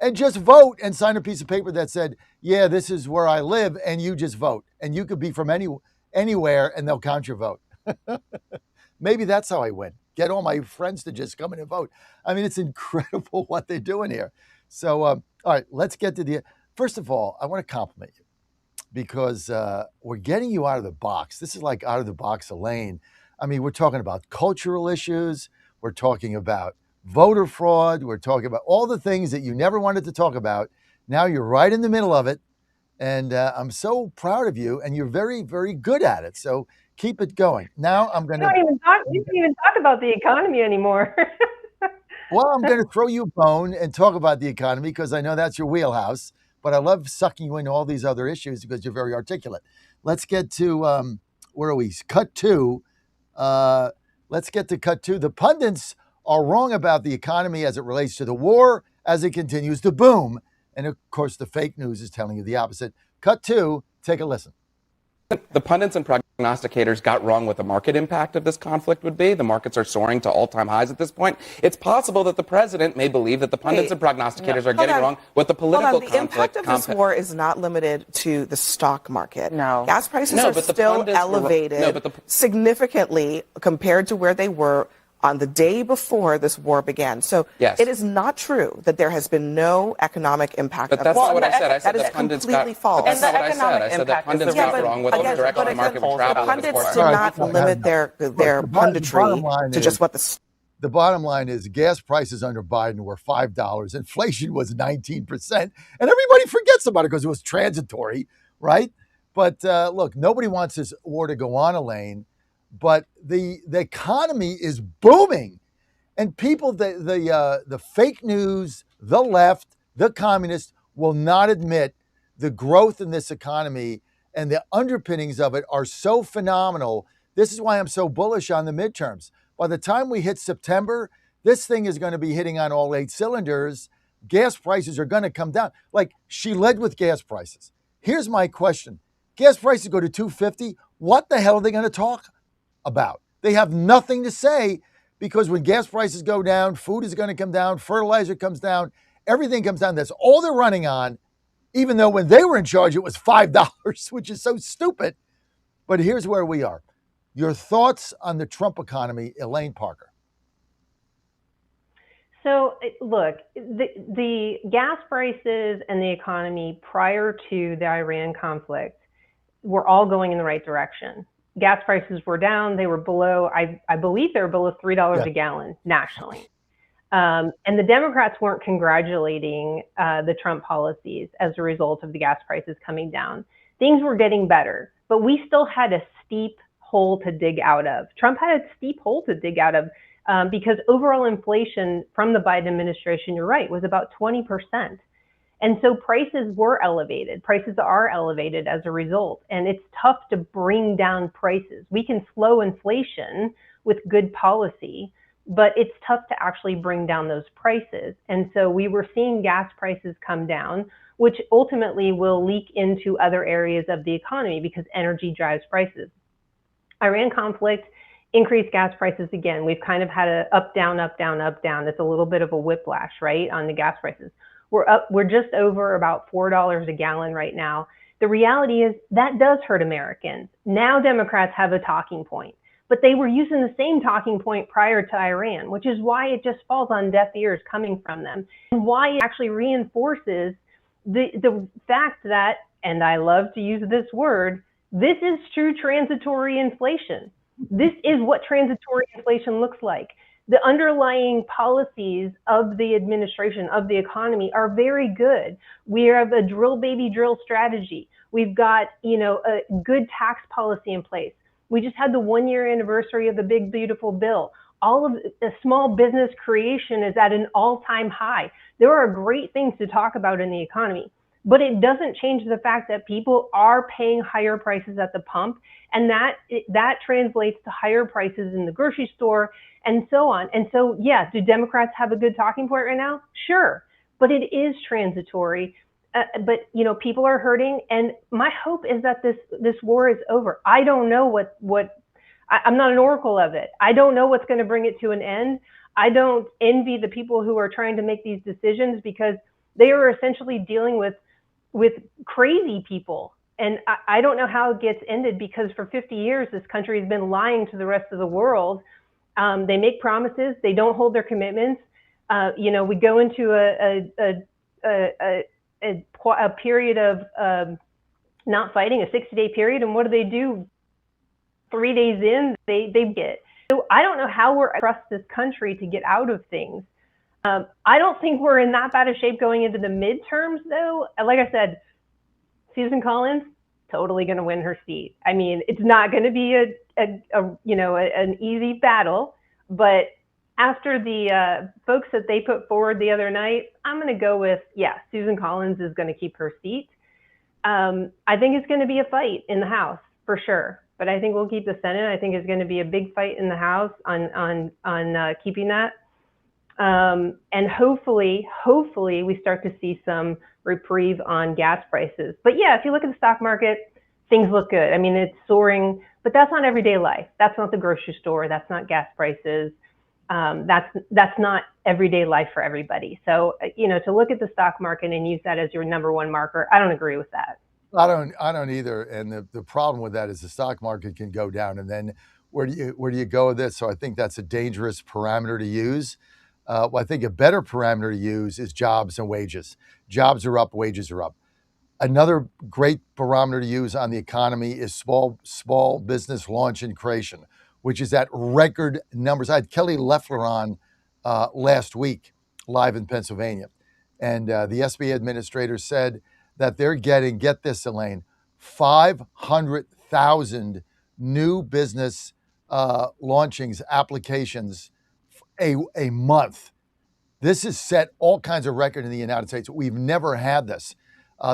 S18: and just vote and sign a piece of paper that said, yeah, this is where I live, and you just vote. And you could be from anywhere, and they'll count your vote. Maybe that's how I win. Get all my friends to just come in and vote. I mean, it's incredible what they're doing here. So, all right, let's get to first of all, I want to compliment you because we're getting you out of the box. This is like out of the box Elaine. I mean, we're talking about cultural issues. We're talking about voter fraud. We're talking about all the things that you never wanted to talk about. Now you're right in the middle of it. And I'm so proud of you. And you're very, very good at it. So keep it going. Now I'm going to...
S7: We don't even talk about the economy anymore.
S18: Well, I'm going to throw you a bone and talk about the economy because I know that's your wheelhouse. But I love sucking you into all these other issues because you're very articulate. Let's get to, where are we? Cut 2. Let's get to cut 2. The pundits are wrong about the economy as it relates to the war, as it continues to boom. And of course, the fake news is telling you the opposite. Cut 2, take a listen.
S16: The pundits and prognosticators got wrong what the market impact of this conflict would be. The markets are soaring to all-time highs at this point. It's possible that the president may believe that the pundits and prognosticators are getting wrong what the political conflict...
S15: The impact of this war is not limited to the stock market.
S16: No.
S15: Gas prices are still elevated significantly compared to where they were on the day before this war began. So it is not true that there has been no economic impact.
S16: But that's not what I said. I said
S15: that
S16: that pundits
S15: completely false.
S16: That's not what I said. I said that pundits got wrong what the direction the market would travel.
S15: Pundits did not limit their punditry to just what
S18: the bottom line is gas prices under Biden were $5. Inflation was 19%. And everybody forgets about it because it was transitory, right? But look, nobody wants this war to go on, Elaine. But the economy is booming, and people, the fake news, the left, the communists will not admit the growth in this economy and the underpinnings of it are so phenomenal. This is why I'm so bullish on the midterms. By the time we hit September, this thing is going to be hitting on all 8 cylinders. Gas prices are going to come down. Like, she led with gas prices. Here's my question. Gas prices go to $2.50. What the hell are they going to talk about? They have nothing to say because when gas prices go down, food is going to come down, fertilizer comes down, everything comes down. That's all they're running on, even though when they were in charge, it was $5, which is so stupid. But here's where we are. Your thoughts on the Trump economy, Elaine Parker.
S7: So, look, the gas prices and the economy prior to the Iran conflict were all going in the right direction. Gas prices were down. They were below, I believe they were below $3 a gallon nationally. And the Democrats weren't congratulating the Trump policies as a result of the gas prices coming down. Things were getting better, but we still had a steep hole to dig out of. Trump had a steep hole to dig out of because overall inflation from the Biden administration, you're right, was about 20%. And so prices were elevated. Prices are elevated as a result. And it's tough to bring down prices. We can slow inflation with good policy, but it's tough to actually bring down those prices. And so we were seeing gas prices come down, which ultimately will leak into other areas of the economy because energy drives prices. Iran conflict increase gas prices again. We've kind of had a up, down, up, down, up, down. It's a little bit of a whiplash, right, on the gas prices. We're just over about $4 a gallon right now. The reality is that does hurt Americans. Now Democrats have a talking point, but they were using the same talking point prior to Iran, which is why it just falls on deaf ears coming from them, and why it actually reinforces the fact that, and I love to use this word, this is true transitory inflation. This is what transitory inflation looks like. The underlying policies of the administration, of the economy, are very good. We have a drill baby drill strategy. We've got, a good tax policy in place. We just had the 1-year anniversary of the big beautiful bill. All of the small business creation is at an all-time high. There are great things to talk about in the economy, but it doesn't change the fact that people are paying higher prices at the pump, and that translates to higher prices in the grocery store and so on. And so, yeah, do Democrats have a good talking point right now? Sure, but it is transitory. But people are hurting, and my hope is that this war is over. I don't know what I'm not an oracle of it. I don't know what's going to bring it to an end. I don't envy the people who are trying to make these decisions, because they are essentially dealing with crazy people. And I don't know how it gets ended, because for 50 years, this country has been lying to the rest of the world. They make promises. They don't hold their commitments. We go into a period of not fighting, a 60-day period. And what do? 3 days in, they get. So I don't know how we're trust this country to get out of things. I don't think we're in that bad of shape going into the midterms, though. Like I said, Susan Collins, totally going to win her seat. I mean, it's not going to be an easy battle, but after the folks that they put forward the other night, I'm going to go with, Susan Collins is going to keep her seat. I think it's going to be a fight in the House for sure, but I think we'll keep the Senate. I think it's going to be a big fight in the House on keeping that. And hopefully we start to see some reprieve on gas prices. But yeah, if you look at the stock market, things look good. I mean, it's soaring, but that's not everyday life. That's not the grocery store. That's not gas prices. That's not everyday life for everybody. So, to look at the stock market and use that as your number one marker, I don't agree with that.
S18: I don't either. And the problem with that is the stock market can go down, and then where do you go with this? So I think that's a dangerous parameter to use. I think a better parameter to use is jobs and wages. Jobs are up, wages are up. Another great barometer to use on the economy is small business launch and creation, which is at record numbers. I had Kelly Loeffler on last week, live in Pennsylvania. And the SBA administrator said that they're getting, get this, Elaine, 500,000 new business launchings, applications a month. This has set all kinds of record in the United States. We've never had this.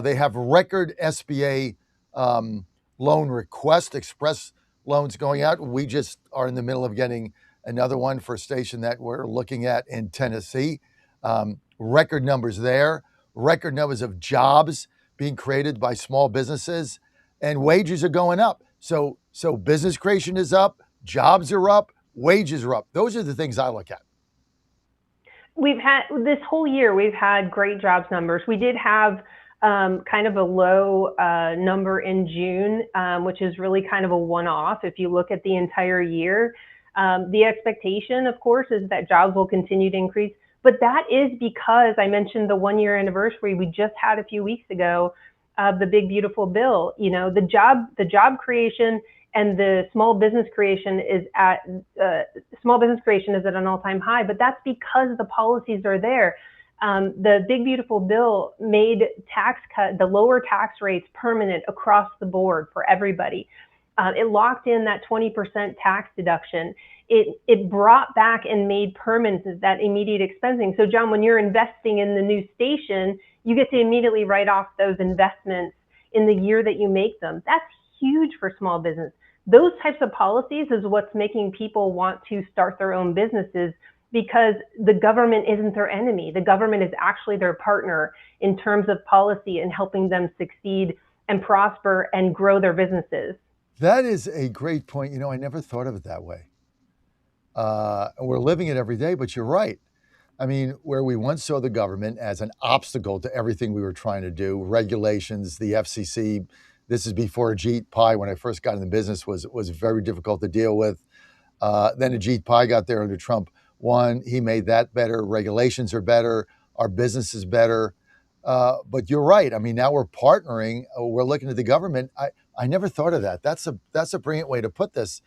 S18: They have record SBA loan request, express loans going out. We just are in the middle of getting another one for a station that we're looking at in Tennessee. Record numbers there, record numbers of jobs being created by small businesses, and wages are going up. So business creation is up, jobs are up, wages are up. Those are the things I look at.
S7: We've had this whole year, we've had great jobs numbers. We did have kind of a low number in June, which is really kind of a one-off. If you look at the entire year, the expectation, of course, is that jobs will continue to increase. But that is because I mentioned the 1-year anniversary we just had a few weeks ago of the big beautiful bill. The job creation and the small business creation is at an all-time high. But that's because the policies are there. The big beautiful bill made the lower tax rates permanent across the board for everybody. It locked in that 20% tax deduction. It brought back and made permanent that immediate expensing. So John, when you're investing in the new station, you get to immediately write off those investments in the year that you make them. That's huge for small business. Those types of policies is what's making people want to start their own businesses, because the government isn't their enemy. The government is actually their partner in terms of policy and helping them succeed and prosper and grow their businesses.
S18: That is a great point. I never thought of it that way. And we're living it every day, but you're right. I mean, where we once saw the government as an obstacle to everything we were trying to do, regulations, the FCC, this is before Ajit Pai, when I first got in the business, was very difficult to deal with. Then Ajit Pai got there under Trump 1. He made that better. Regulations are better. Our business is better. But you're right. I mean, now we're partnering. We're looking at the government. I never thought of that. That's a brilliant way to put this,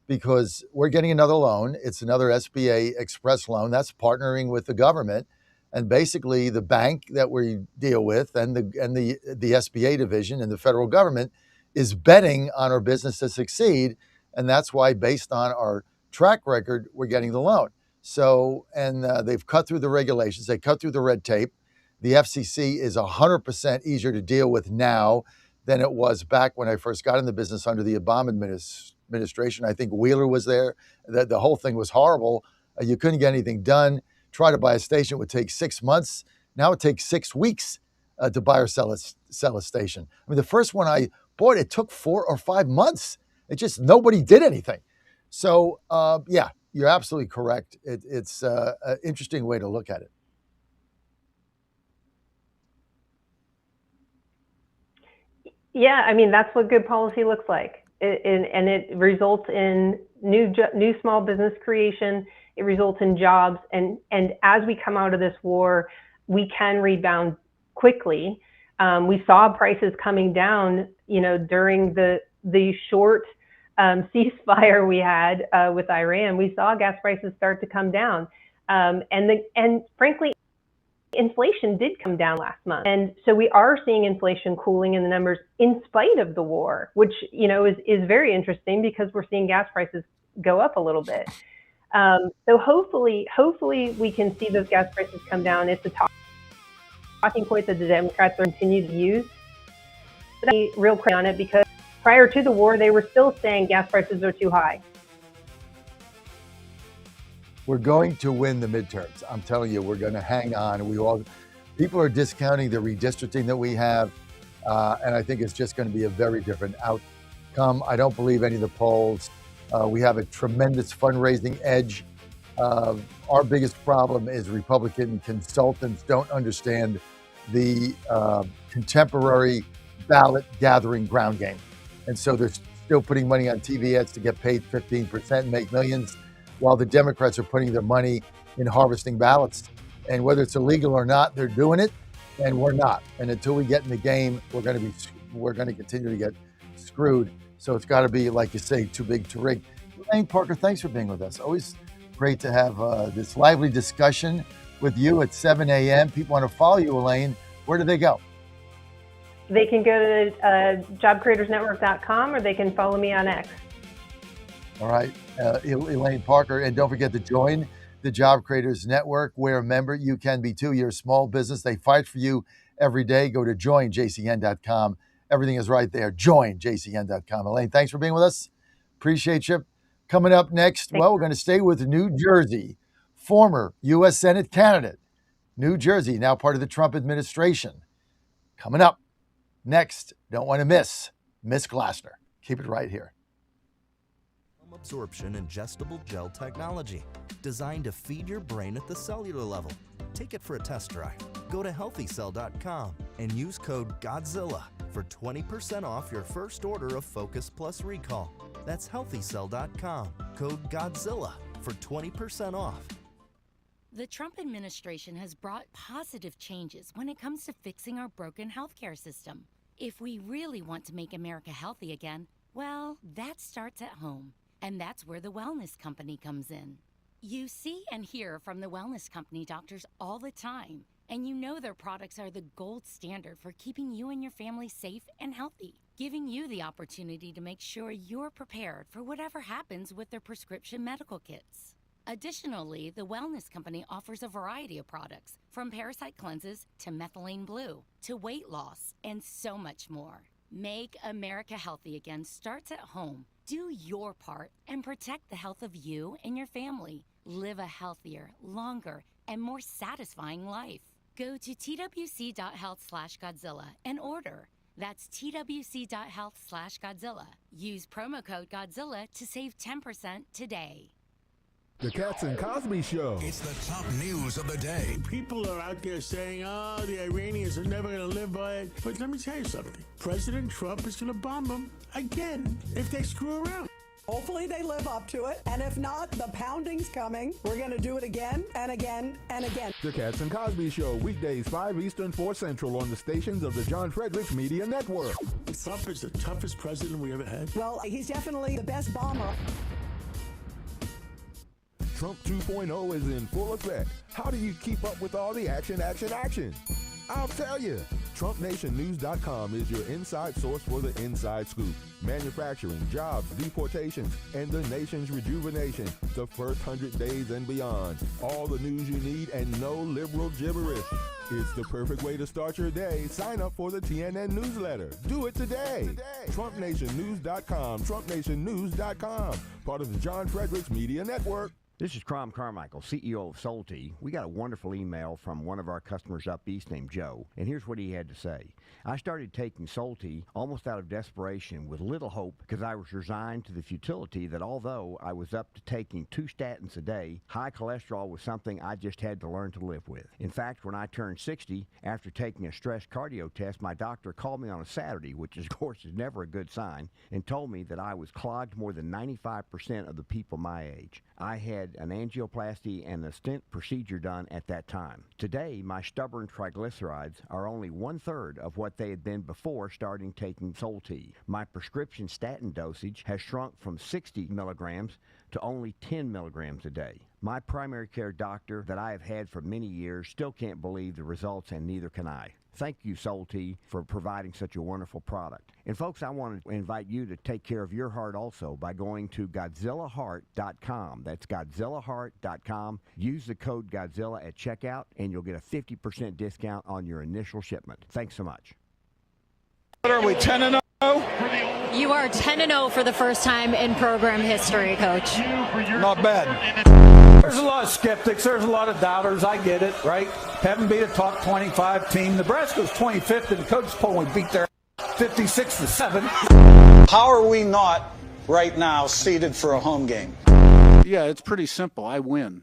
S18: because we're getting another loan. It's another SBA Express loan. That's partnering with the government. And basically the bank that we deal with and the SBA division and the federal government is betting on our business to succeed. And that's why, based on our track record, we're getting the loan. So, and they've cut through the regulations. They cut through the red tape. The FCC is 100% easier to deal with now than it was back when I first got in the business under the Obama administration. I think Wheeler was there. The whole thing was horrible. You couldn't get anything done. Try to buy a station would take 6 months. Now it takes 6 weeks to buy or sell a station. I mean, the first one I bought, it took 4 or 5 months. It just, nobody did anything. So, yeah, you're absolutely correct. It's an interesting way to look at it.
S7: Yeah, I mean, that's what good policy looks like. And it results in new small business creation. It results in jobs. And as we come out of this war, we can rebound quickly. We saw prices coming down, during the short ceasefire we had with Iran. We saw gas prices start to come down. And frankly, inflation did come down last month. And so we are seeing inflation cooling in the numbers in spite of the war, which, is very interesting, because we're seeing gas prices go up a little bit. So hopefully we can see those gas prices come down. It's a talking point that the Democrats are continue to use. But I real quick on it, because prior to the war, they were still saying gas prices are too high.
S18: We're going to win the midterms. I'm telling you, we're going to hang on. People are discounting the redistricting that we have, and I think it's just going to be a very different outcome. I don't believe any of the polls. We have a tremendous fundraising edge. Our biggest problem is Republican consultants don't understand the contemporary ballot gathering ground game. And so they're still putting money on TV ads to get paid 15% and make millions, while the Democrats are putting their money in harvesting ballots. And whether it's illegal or not, they're doing it, and we're not. And until we get in the game, we're going to continue to get screwed. So it's got to be, like you say, too big to rig. Elaine Parker, thanks for being with us. Always great to have this lively discussion with you at 7 a.m. People want to follow you, Elaine. Where do they go?
S7: They can go to jobcreatorsnetwork.com, or they can follow me on X.
S18: All right, Elaine Parker. And don't forget to join the Job Creators Network. Where a member, you can be too. You're a small business. They fight for you every day. Go to joinjcn.com. Everything is right there. Joinjcn.com. Elaine, thanks for being with us. Appreciate you. Coming up next, we're going to stay with New Jersey. Former U.S. Senate candidate. New Jersey, now part of the Trump administration. Coming up next, don't want to miss Glassner. Keep it right here.
S5: Absorption ingestible gel technology, designed to feed your brain at the cellular level. Take it for a test drive. Go to healthycell.com and use code GODZILLA for 20% off your first order of Focus Plus Recall. That's healthycell.com, code GODZILLA for 20% off.
S8: The Trump administration has brought positive changes when it comes to fixing our broken healthcare system. If we really want to make America healthy again, well, that starts at home. And that's where the Wellness Company comes in. You see and hear from the Wellness Company doctors all the time, and you know their products are the gold standard for keeping you and your family safe and healthy, giving you the opportunity to make sure you're prepared for whatever happens with their prescription medical kits. Additionally, the Wellness Company offers a variety of products, from parasite cleanses to methylene blue to weight loss and so much more. Make America healthy again starts at home. Do your part and protect the health of you and your family. Live a healthier, longer, and more satisfying life. Go to twc.health/Godzilla and order. That's twc.health/Godzilla. Use promo code Godzilla to save 10% today.
S19: The Cats and Cosby Show.
S9: It's the top news of the day.
S11: People are out there saying, the Iranians are never going to live by it. But let me tell you something. President Trump is going to bomb them again if they screw around.
S13: Hopefully they live up to it. And if not, the pounding's coming. We're going to do it again and again and again.
S19: The Cats and Cosby Show, weekdays 5 Eastern, 4 Central on the stations of the John Fredericks Media Network.
S11: Trump is the toughest president we ever had.
S13: Well, he's definitely the best bomber.
S19: Trump 2.0 is in full effect. How do you keep up with all the action? I'll tell you. TrumpNationNews.com is your inside source for the inside scoop. Manufacturing, jobs, deportations, and the nation's rejuvenation. The first 100 days and beyond. All the news you need and no liberal gibberish. It's the perfect way to start your day. Sign up for the TNN newsletter. Do it today. TrumpNationNews.com. TrumpNationNews.com. Part of the John Fredericks Media Network.
S21: This is Crom Carmichael, CEO of Solti. We got a wonderful email from one of our customers up east named Joe, and here's what he had to say. I started taking Solti almost out of desperation with little hope because I was resigned to the futility that although I was up to taking 2 statins a day, high cholesterol was something I just had to learn to live with. In fact, when I turned 60, after taking a stress cardio test, my doctor called me on a Saturday, which of course is never a good sign, and told me that I was clogged more than 95% of the people my age. I had an angioplasty and a stent procedure done at that time. Today, my stubborn triglycerides are only 1/3 of what they had been before starting taking Solti. My prescription statin dosage has shrunk from 60 milligrams to only 10 milligrams a day. My primary care doctor that I have had for many years still can't believe the results, and neither can I. Thank you, Solti, for providing such a wonderful product. And folks, I want to invite you to take care of your heart also by going to GodzillaHeart.com. That's GodzillaHeart.com. Use the code Godzilla at checkout, and you'll get a 50% discount on your initial shipment. Thanks so much.
S25: What are we, 10-0?
S26: You are 10-0 for the first time in program history, Coach.
S25: Not bad. There's a lot of skeptics. There's a lot of doubters. I get it, right? Haven't beat a top 25 team. Nebraska's 25th in the coaches poll. We beat their 56-7. How are we not right now seeded for a home game?
S27: Yeah, it's pretty simple. I win.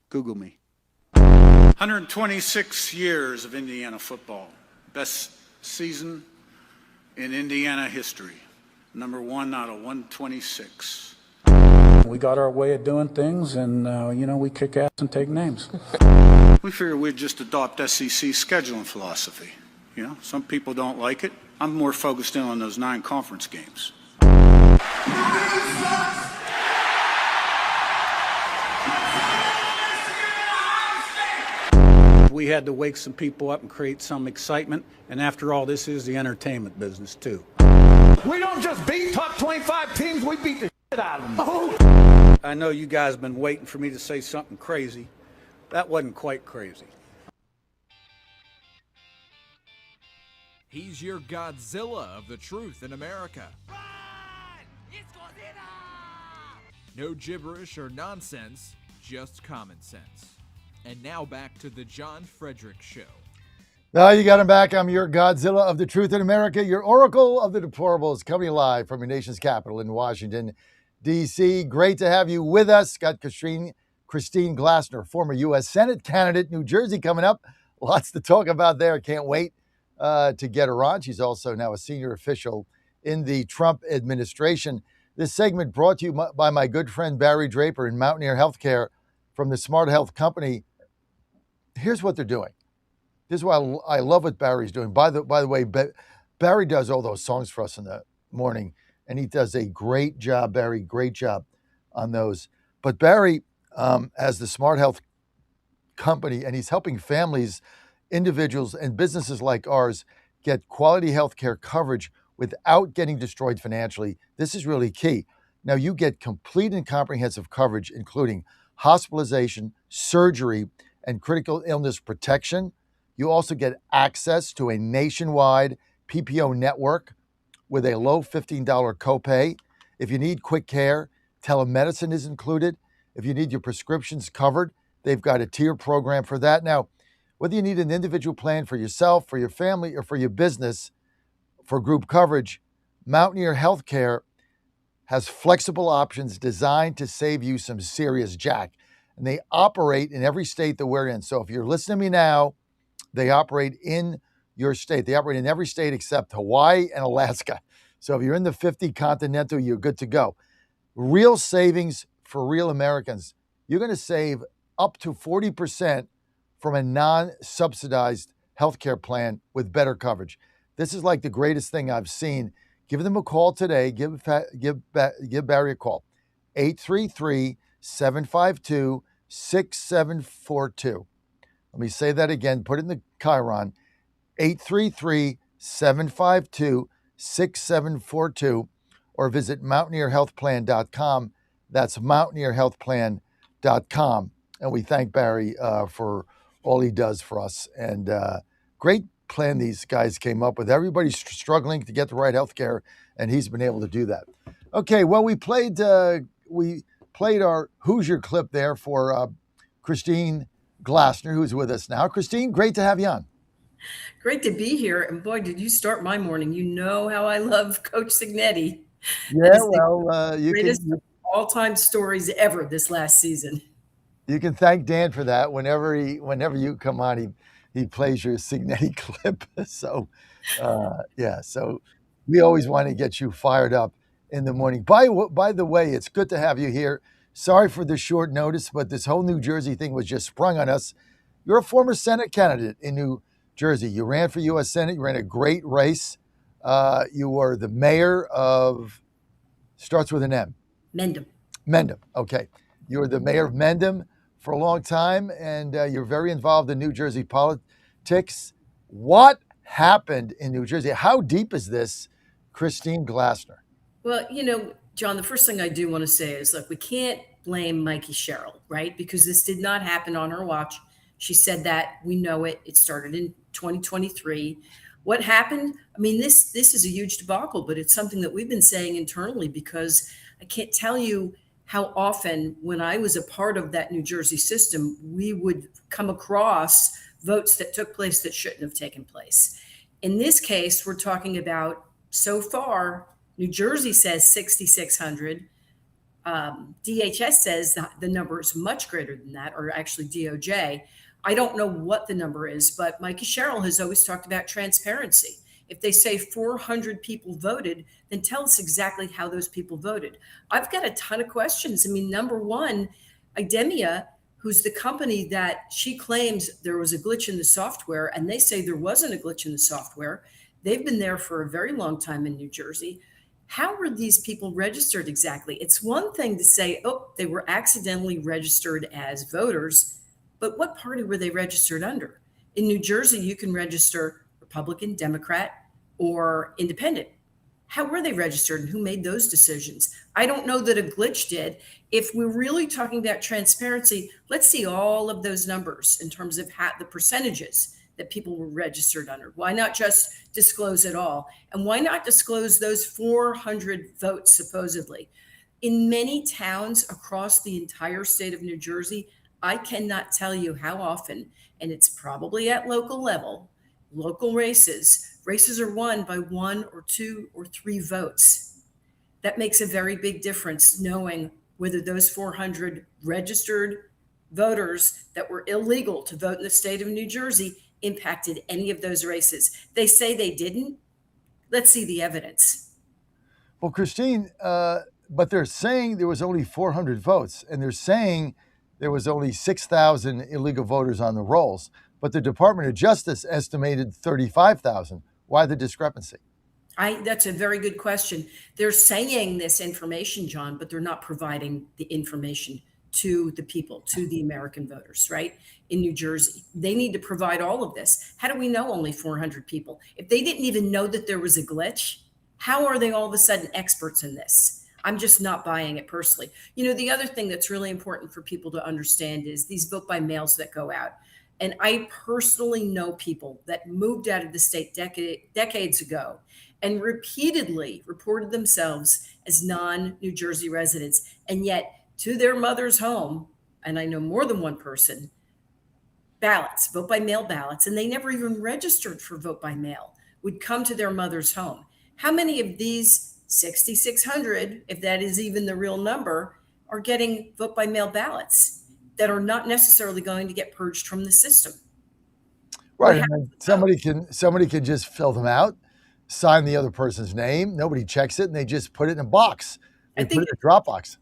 S27: Google me.
S28: 126 years of Indiana football. Best season in Indiana history. Number 1 out of 126.
S27: We got our way of doing things, and, we kick ass and take names.
S28: We figured we'd just adopt SEC scheduling philosophy. Some people don't like it. I'm more focused in on those 9 conference games.
S27: We had to wake some people up and create some excitement, and after all, this is the entertainment business, too.
S25: We don't just beat top 25 teams, we beat the shit out of them.
S27: Oh. I know you guys have been waiting for me to say something crazy. That wasn't quite crazy.
S29: He's your Godzilla of the truth in America.
S30: Run! It's Godzilla!
S29: No gibberish or nonsense, just common sense. And now back to the John Fredericks Show.
S18: Now you got him back. I'm your Godzilla of the truth in America, your Oracle of the deplorables, coming live from your nation's capital in Washington, D.C. Great to have you with us. Got Christine Glasner, former U.S. Senate candidate, New Jersey, coming up. Lots to talk about there. Can't wait to get her on. She's also now a senior official in the Trump administration. This segment brought to you by my good friend Barry Draper in Mountaineer Healthcare from the Smart Health Company. Here's what they're doing. This is why I love what Barry's doing. By the way, Barry does all those songs for us in the morning, and he does a great job, Barry, great job on those. But Barry has the Smart Health Company, and he's helping families, individuals, and businesses like ours get quality health care coverage without getting destroyed financially. This is really key. Now, you get complete and comprehensive coverage, including hospitalization, surgery, and critical illness protection. You also get access to a nationwide PPO network with a low $15 copay. If you need quick care, telemedicine is included. If you need your prescriptions covered, they've got a tier program for that. Now, whether you need an individual plan for yourself, for your family, or for your business, for group coverage, Mountaineer Healthcare has flexible options designed to save you some serious jack. And they operate in every state that we're in. So if you're listening to me now, they operate in your state. They operate in every state except Hawaii and Alaska. So if you're in the 50 continental, you're good to go. Real savings for real Americans. You're going to save up to 40% from a non-subsidized healthcare plan with better coverage. This is like the greatest thing I've seen. Give them a call today. Give Barry a call. 833-752-6742. Let me say that again. Put it in the Chiron. 833-752-6742. Or visit mountaineerhealthplan.com. That's mountaineerhealthplan.com. And we thank Barry for all he does for us. And great plan these guys came up with. Everybody's struggling to get the right health care, and he's been able to do that. Okay, well, we played our Hoosier clip there for Christine Glassner, who's with us now. Christine, great to have you on.
S2: Great to be here. And boy, did you start my morning. You know how I love Coach Signetti.
S18: Yeah, well, you
S2: greatest
S18: can
S2: all-time stories ever this last season.
S18: You can thank Dan for that. Whenever you come on, he plays your Signetti clip. So, so we always want to get you fired up in the morning. By the way, it's good to have you here. Sorry for the short notice, but this whole New Jersey thing was just sprung on us. You're a former Senate candidate in New Jersey. You ran for U.S. Senate. You ran a great race. You were the mayor of, starts with an M. Mendham. Okay. You were the mayor of Mendham for a long time, and you're very involved in New Jersey politics. What happened in New Jersey? How deep is this, Christine Glassner?
S2: Well, John, the first thing I do want to say is, look, we can't blame Mikey Sherrill, right? Because this did not happen on her watch. She said that. We know it. It started in 2023. What happened? I mean, this is a huge debacle, but it's something that we've been saying internally, because I can't tell you how often when I was a part of that New Jersey system, we would come across votes that took place that shouldn't have taken place. In this case, we're talking about, so far, New Jersey says 6,600. DHS says the number is much greater than that, or actually DOJ. I don't know what the number is, but Mikey Sherrill has always talked about transparency. If they say 400 people voted, then tell us exactly how those people voted. I've got a ton of questions. I mean, number one, Idemia, who's the company that she claims there was a glitch in the software, and they say there wasn't a glitch in the software. They've been there for a very long time in New Jersey. How were these people registered exactly? It's one thing to say, oh, they were accidentally registered as voters, but what party were they registered under? In New Jersey, you can register Republican, Democrat, or Independent. How were they registered and who made those decisions? I don't know that a glitch did. If we're really talking about transparency, let's see all of those numbers in terms of the percentages that people were registered under. Why not just disclose it all? And why not disclose those 400 votes supposedly? In many towns across the entire state of New Jersey, I cannot tell you how often, and it's probably at local level, local races are won by 1 or 2 or 3 votes. That makes a very big difference, knowing whether those 400 registered voters that were illegal to vote in the state of New Jersey impacted any of those races. They say they didn't. Let's see the evidence.
S18: Well, Christine, but they're saying there was only 400 votes, and they're saying there was only 6,000 illegal voters on the rolls, but the Department of Justice estimated 35,000. Why the discrepancy?
S2: That's a very good question. They're saying this information, John, but they're not providing the information to the people, to the American voters, right? In New Jersey, they need to provide all of this. How do we know only 400 people? If they didn't even know that there was a glitch, how are they all of a sudden experts in this? I'm just not buying it personally. The other thing that's really important for people to understand is these vote by mails that go out. And I personally know people that moved out of the state decades ago and repeatedly reported themselves as non-New Jersey residents. And yet to their mother's home, and I know more than one person, ballots, vote by mail ballots, and they never even registered for vote by mail, would come to their mother's home. How many of these 6,600, if that is even the real number, are getting vote by mail ballots that are not necessarily going to get purged from the system.
S18: Right. And then somebody can just fill them out, sign the other person's name. Nobody checks it, and they just put it in a box. They put it in a drop box.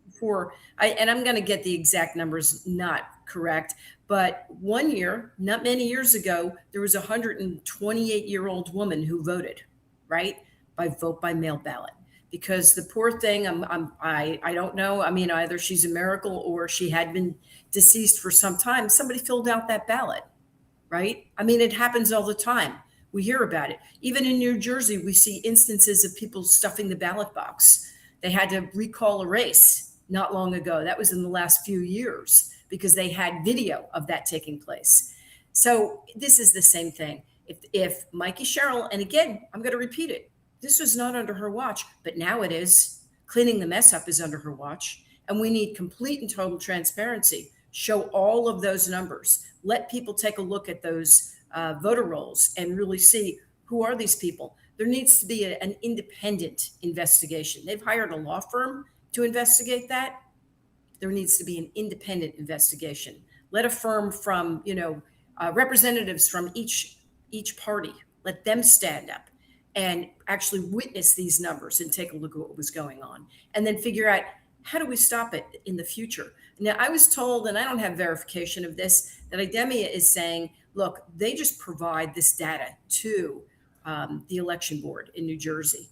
S2: And I'm going to get the exact numbers not correct, but one year, not many years ago, there was a 128-year-old woman who voted, right, by vote by mail ballot. Because the poor thing, I don't know. I mean, either she's a miracle or she had been deceased for some time. Somebody filled out that ballot, right? I mean, it happens all the time. We hear about it. Even in New Jersey, we see instances of people stuffing the ballot box. They had to recall a race not long ago. That was in the last few years because they had video of that taking place. So this is the same thing. If Mikey Sherrill, and again, I'm going to repeat it, this was not under her watch, but now it is. Cleaning the mess up is under her watch. And we need complete and total transparency. Show all of those numbers. Let people take a look at those voter rolls and really see who are these people. There needs to be an independent investigation. They've hired a law firm to investigate that. There needs to be an independent investigation. Let a firm from, representatives from each party, let them stand up and actually witness these numbers and take a look at what was going on, and then figure out how do we stop it in the future. Now, I was told, and I don't have verification of this, that IDEMIA is saying, look, they just provide this data to the election board in New Jersey.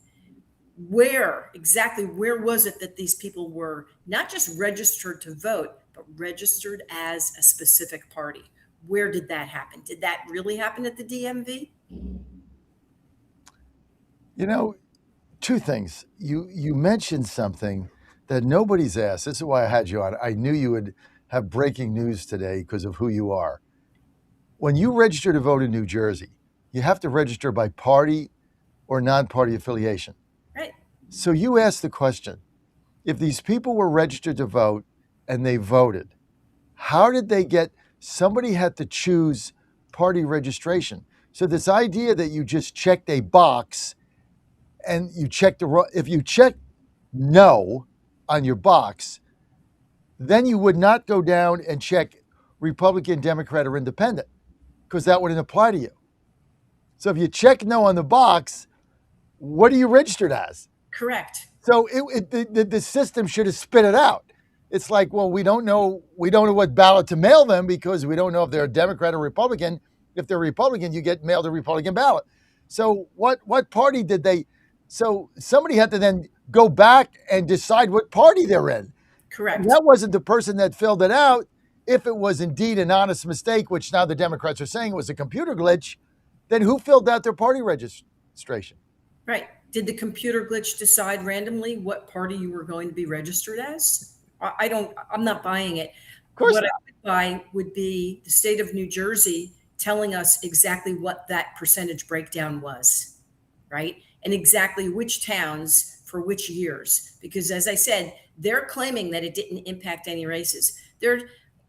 S2: Where was it that these people were not just registered to vote, but registered as a specific party? Where did that happen? Did that really happen at the DMV?
S18: Two things. You mentioned something that nobody's asked. This is why I had you on. I knew you would have breaking news today because of who you are. When you register to vote in New Jersey, you have to register by party or non-party affiliation.
S2: Right.
S18: So you asked the question, if these people were registered to vote and they voted, how did they get, somebody had to choose party registration. So this idea that you just checked a box and you checked if you check no on your box, then you would not go down and check Republican, Democrat, or Independent, because that wouldn't apply to you. So if you check no on the box, what are you registered as?
S2: Correct.
S18: So the system should have spit it out. It's like, well, we don't know what ballot to mail them because we don't know if they're a Democrat or Republican. If they're Republican, you get mailed a Republican ballot. So what party did they? So somebody had to then go back and decide what party they're in.
S2: Correct.
S18: And that wasn't the person that filled it out. If it was indeed an honest mistake, which now the Democrats are saying was a computer glitch, then who filled out their party registration?
S2: Right. Did the computer glitch decide randomly what party you were going to be registered as? I'm not buying it.
S18: Of course
S2: what
S18: not.
S2: I would buy would be the state of New Jersey telling us exactly what that percentage breakdown was, right? And exactly which towns for which years. Because as I said, they're claiming that it didn't impact any races.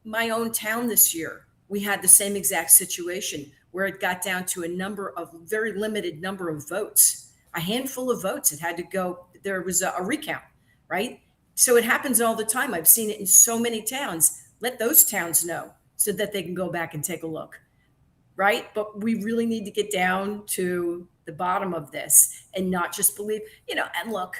S2: My own town this year, we had the same exact situation where it got down to a very limited number of votes, a handful of votes. It had to go, there was a recount, right? So it happens all the time. I've seen it in so many towns. Let those towns know so that they can go back and take a look, right? But we really need to get down to the bottom of this and not just believe, and look,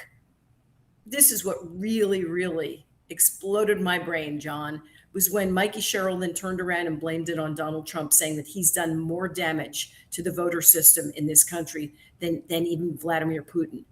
S2: this is what really, really exploded my brain, John, was when Mikey Sherrill then turned around and blamed it on Donald Trump, saying that he's done more damage to the voter system in this country than even Vladimir Putin.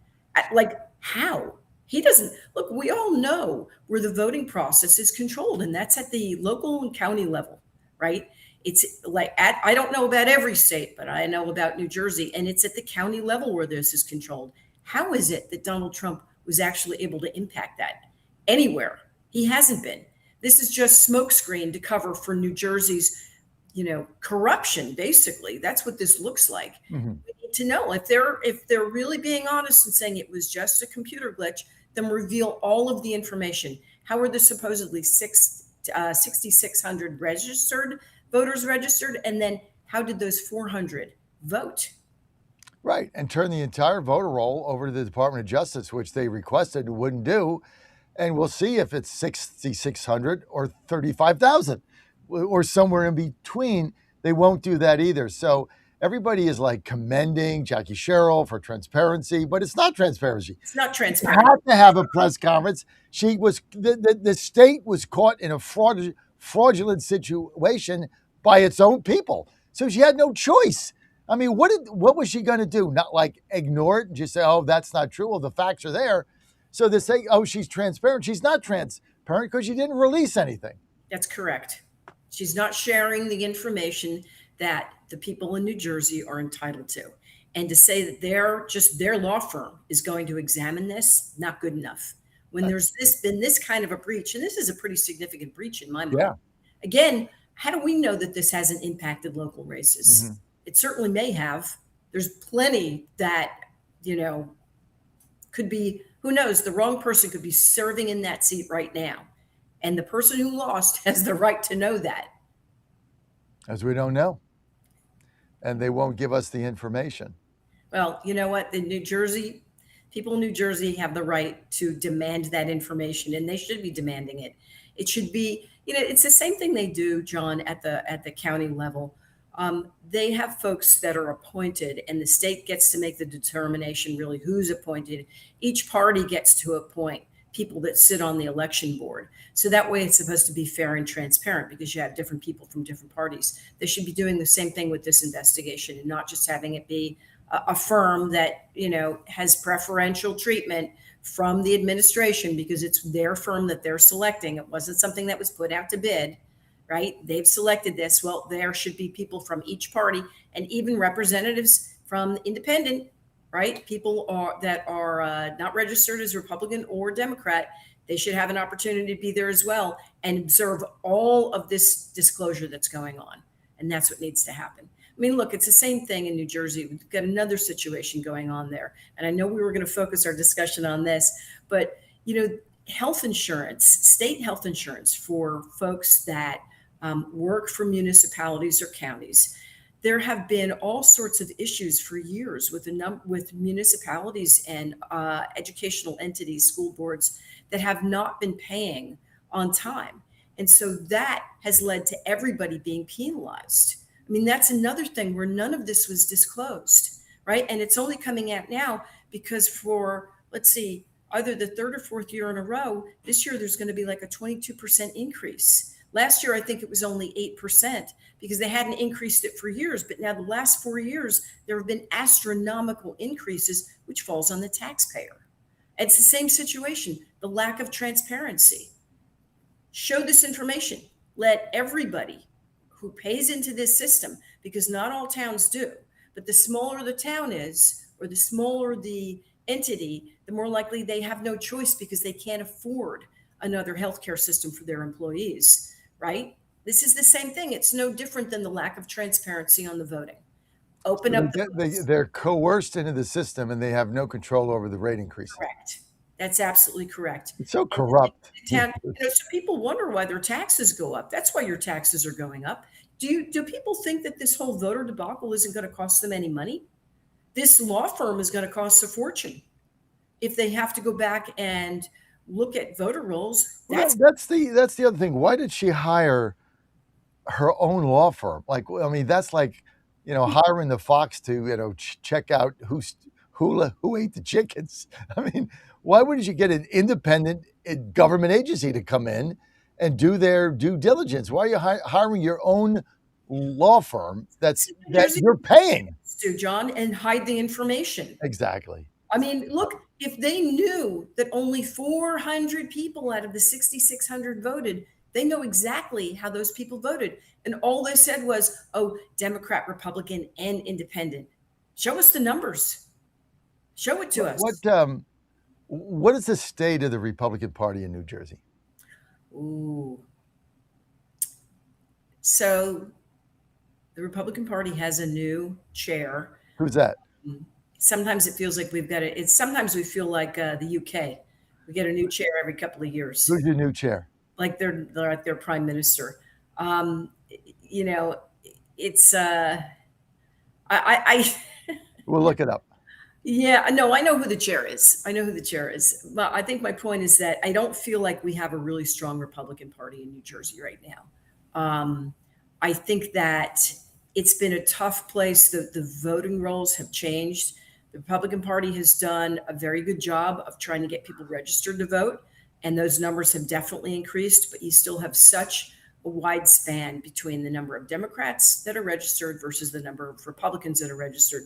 S2: Like, how? He doesn't look. We all know where the voting process is controlled, and that's at the local and county level, right? It's like I don't know about every state, but I know about New Jersey, and it's at the county level where this is controlled. How is it that Donald Trump was actually able to impact that anywhere? He hasn't been. This is just smokescreen to cover for New Jersey's, corruption. Basically, that's what this looks like. Mm-hmm. We need to know if they're really being honest and saying it was just a computer glitch, then reveal all of the information. How are the supposedly 6,600 registered voters registered, and then how did those 400 vote?
S18: Right, and turn the entire voter roll over to the Department of Justice, which they requested and wouldn't do. And we'll see if it's 6,600 or 35,000 or somewhere in between. They won't do that either. So everybody is like commending Jackie Sherrill for transparency, but it's not transparency.
S2: It's not
S18: You
S2: transparent.
S18: had to have a press conference. She was the state was caught in a fraudulent situation by its own people, so she had no choice. I mean, what was she going to do? Not like ignore it and just say, "Oh, that's not true." Well, the facts are there. So they say, "Oh, she's transparent." She's not transparent because she didn't release anything.
S2: That's correct. She's not sharing the information that the people in New Jersey are entitled to. And to say that their law firm is going to examine this, not good enough. When there's been this kind of a breach, and this is a pretty significant breach in my mind.
S18: Yeah.
S2: Again, how do we know that this hasn't impacted local races?
S18: Mm-hmm.
S2: It certainly may have. There's plenty that, could be, who knows, the wrong person could be serving in that seat right now. And the person who lost has the right to know that.
S18: As we don't know. And they won't give us the information.
S2: Well, you know what? People in New Jersey have the right to demand that information, and they should be demanding it. It should be, it's the same thing they do, John, at the county level. They have folks that are appointed, and the state gets to make the determination really who's appointed. Each party gets to appoint people that sit on the election board. So that way it's supposed to be fair and transparent because you have different people from different parties. They should be doing the same thing with this investigation and not just having it be a firm that, has preferential treatment from the administration because it's their firm that they're selecting. It wasn't something that was put out to bid, right? They've selected this. Well, there should be people from each party and even representatives from independent, right? People that are not registered as Republican or Democrat. They should have an opportunity to be there as well and observe all of this disclosure that's going on. And that's what needs to happen. I mean, look, it's the same thing in New Jersey. We've got another situation going on there. And I know we were going to focus our discussion on this, but, health insurance, state health insurance for folks that work for municipalities or counties. There have been all sorts of issues for years with municipalities and educational entities, school boards that have not been paying on time. And so that has led to everybody being penalized. I mean, that's another thing where none of this was disclosed, right? And it's only coming out now because for, let's see, either the third or fourth year in a row, this year there's going to be like a 22% increase. Last year, I think it was only 8% because they hadn't increased it for years. But now the last 4 years, there have been astronomical increases, which falls on the taxpayer. It's the same situation, the lack of transparency. Show this information. Let everybody who pays into this system, because not all towns do, but the smaller the town is, or the smaller the entity, the more likely they have no choice because they can't afford another healthcare system for their employees, right? This is the same thing. It's no different than the lack of transparency on the voting. Open up.
S18: They're coerced into the system and they have no control over the rate increase.
S2: Correct. That's absolutely correct.
S18: It's so corrupt.
S2: So people wonder why their taxes go up. That's why your taxes are going up. Do people think that this whole voter debacle isn't going to cost them any money? This law firm is going to cost a fortune if they have to go back and look at voter rolls.
S18: That's the other thing. Why did she hire her own law firm? Like, I mean, that's like, hiring the fox to, check out who ate the chickens. I mean, why wouldn't you get an independent government agency to come in and do their due diligence? Why are you hiring your own law firm that you're paying?
S2: John, and hide the information.
S18: Exactly.
S2: I mean, look, if they knew that only 400 people out of the 6,600 voted, they know exactly how those people voted. And all they said was, oh, Democrat, Republican, and independent. Show us the numbers. Show it to us.
S18: What is the state of the Republican Party in New Jersey?
S2: Ooh. So the Republican Party has a new chair.
S18: Who's that?
S2: Sometimes it feels like we've got it. Sometimes we feel like the UK. We get a new chair every couple of years.
S18: Who's your new chair?
S2: Like they're like their prime minister. It's I
S18: We'll look it up.
S2: Yeah, no, I know who the chair is. I know who the chair is. But I think my point is that I don't feel like we have a really strong Republican Party in New Jersey right now. I think that it's been a tough place. The voting rolls have changed. The Republican Party has done a very good job of trying to get people registered to vote, and those numbers have definitely increased. But you still have such a wide span between the number of Democrats that are registered versus the number of Republicans that are registered.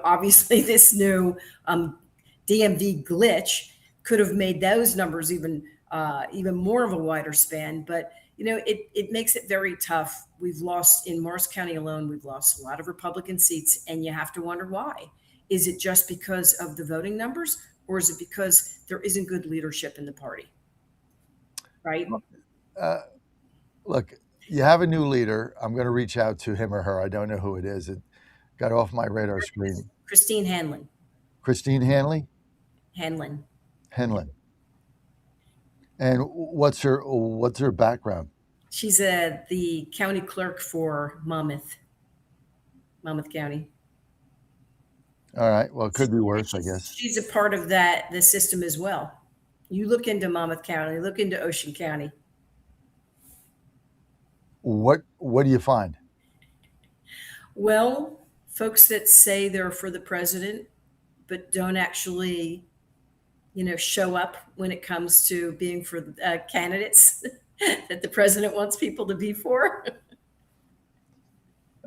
S2: Obviously this new DMV glitch could have made those numbers even more of a wider span. But, it makes it very tough. We've lost in Morris County alone. We've lost a lot of Republican seats, and you have to wonder why. Is it just because of the voting numbers, or is it because there isn't good leadership in the party? Right.
S18: Look, you have a new leader. I'm going to reach out to him or her. I don't know who it is. It got off my radar screen.
S2: Christine Hanlon.
S18: Christine Hanley?
S2: Hanlon.
S18: And what's her background?
S2: She's the county clerk for Monmouth County.
S18: All right. Well, it could be worse, I guess.
S2: She's a part of the system as well. You look into Monmouth County, look into Ocean County.
S18: What do you find?
S2: Well, folks that say they're for the president, but don't actually, show up when it comes to being for candidates that the president wants people to be for.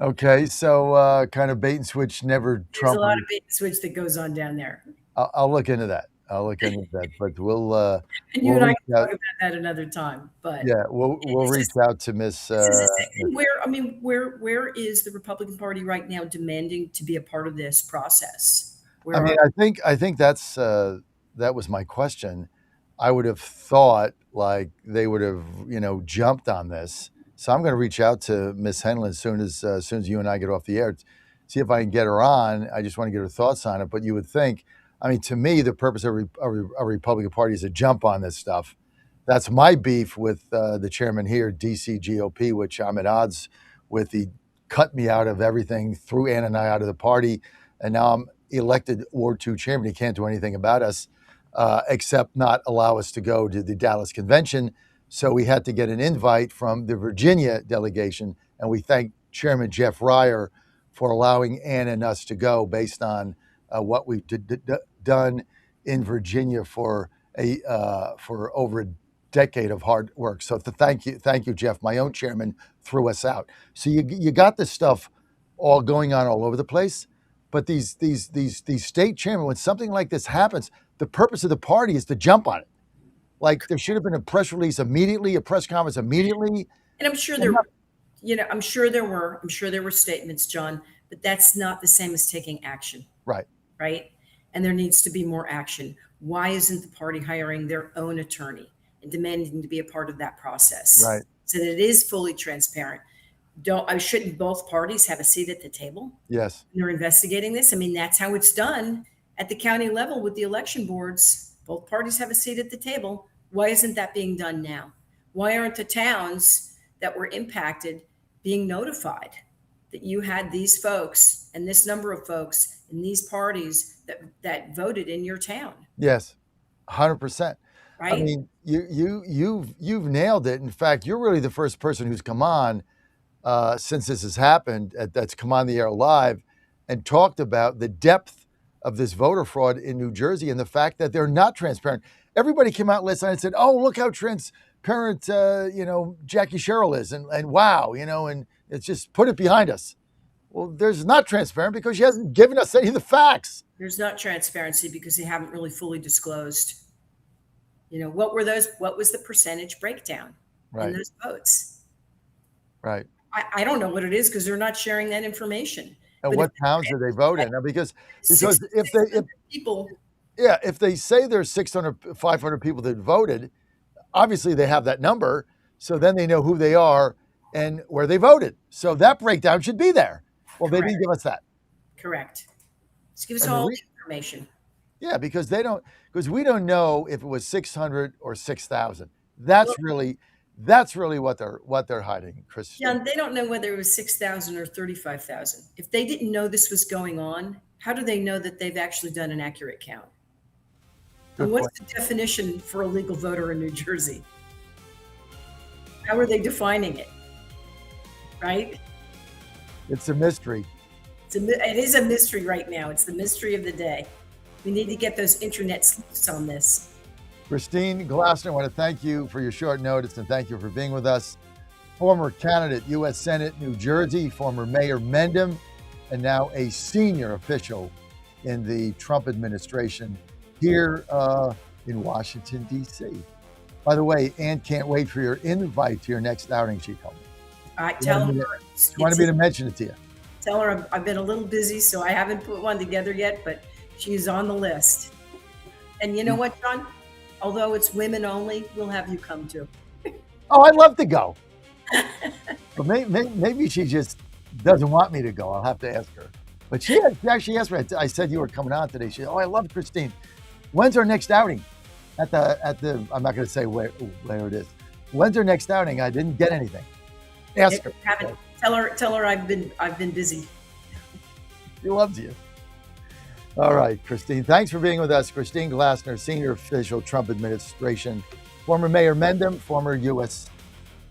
S18: Okay, so kind of bait and switch, never Trump.
S2: There's a lot of bait and switch that goes on down there.
S18: I'll look into that. But we'll.
S2: And you and I can talk about that another time. But
S18: yeah, we'll reach out to Miss.
S2: Where is the Republican Party right now demanding to be a part of this process?
S18: I think that's that was my question. I would have thought like they would have jumped on this. So I'm going to reach out to Miss Henley as soon as you and I get off the air, see if I can get her on. I just want to get her thoughts on it. But you would think, to me, the purpose of a Republican Party is to jump on this stuff. That's my beef with the chairman here, DC GOP, which I'm at odds with. He cut me out of everything, threw Ann and I out of the party, and now I'm elected Ward 2 chairman. He can't do anything about us except not allow us to go to the Dallas convention. So we had to get an invite from the Virginia delegation, and we thank Chairman Jeff Ryer for allowing Ann and us to go based on what we've done in Virginia for over a decade of hard work. So thank you, Jeff. My own chairman threw us out. So you got this stuff all going on all over the place, but these state chairmen, when something like this happens, the purpose of the party is to jump on it. Like there should have been a press release immediately, a press conference immediately.
S2: And I'm sure there were statements, John, but that's not the same as taking action.
S18: Right.
S2: Right. And there needs to be more action. Why isn't the party hiring their own attorney and demanding to be a part of that process?
S18: Right.
S2: So that it is fully transparent. Shouldn't both parties have a seat at the table?
S18: Yes.
S2: When they're investigating this. That's how it's done at the county level with the election boards. Both parties have a seat at the table. Why isn't that being done now? Why aren't the towns that were impacted being notified that you had these folks and this number of folks and these parties that voted in your town?
S18: Yes, 100%.
S2: Right.
S18: You've nailed it. In fact, you're really the first person who's come on since this has happened, that's come on the air live and talked about the depth of this voter fraud in New Jersey and the fact that they're not transparent. Everybody came out last night and said, "Oh, look how transparent, Jackie Sherrill is," and wow, and it's just put it behind us. Well, there's not transparent because she hasn't given us any of the facts.
S2: There's not transparency because they haven't really fully disclosed. What was the percentage breakdown in those votes?
S18: Right.
S2: I don't know what it is because they're not sharing that information.
S18: And what towns do they vote in? Because if they say there's 600, 500 people that voted, obviously they have that number. So then they know who they are and where they voted. So that breakdown should be there. Well, they didn't give us that.
S2: Correct. Just give us all the information.
S18: Yeah, because we don't know if it was 600 or 6,000. That's really That's really what they're hiding, Christian.
S2: John, they don't know whether it was 6,000 or 35,000. If they didn't know this was going on, how do they know that they've actually done an accurate count? And what's the definition for a legal voter in New Jersey? How are they defining it? Right?
S18: It's a mystery.
S2: It is a mystery right now. It's the mystery of the day. We need to get those internet sleuths on this.
S18: Christine Glassner, I want to thank you for your short notice and thank you for being with us. Former candidate, U.S. Senate, New Jersey, former Mayor Mendham, and now a senior official in the Trump administration here in Washington, D.C. By the way, Ann can't wait for your invite to your next outing, she told me.
S2: I tell her.
S18: She wanted me to mention it to you.
S2: Tell her I've been a little busy, so I haven't put one together yet, but she's on the list. And you know what, John? Although it's women only, we'll have you come too.
S18: Oh, I'd love to go. But maybe she just doesn't want me to go. I'll have to ask her. But she actually asked me. I said you were coming on today. She said, "Oh, I love Christine. When's our next outing?" At the I'm not going to say where it is. When's our next outing? I didn't get anything. Ask her.
S2: Tell her I've been busy.
S18: She loves you. All right, Christine. Thanks for being with us. Christine Glassner, senior official, Trump administration, former Mayor Mendham, former U.S.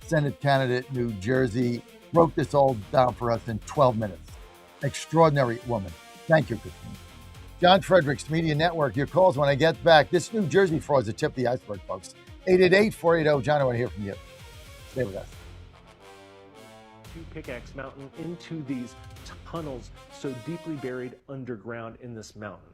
S18: Senate candidate, New Jersey, broke this all down for us in 12 minutes. Extraordinary woman. Thank you, Christine. John Fredericks, Media Network. Your calls when I get back. This New Jersey fraud is a tip of the iceberg, folks. 888-480. John, I want to hear from you. Stay with us.
S1: Pickaxe Mountain into these tunnels so deeply buried underground in this mountain.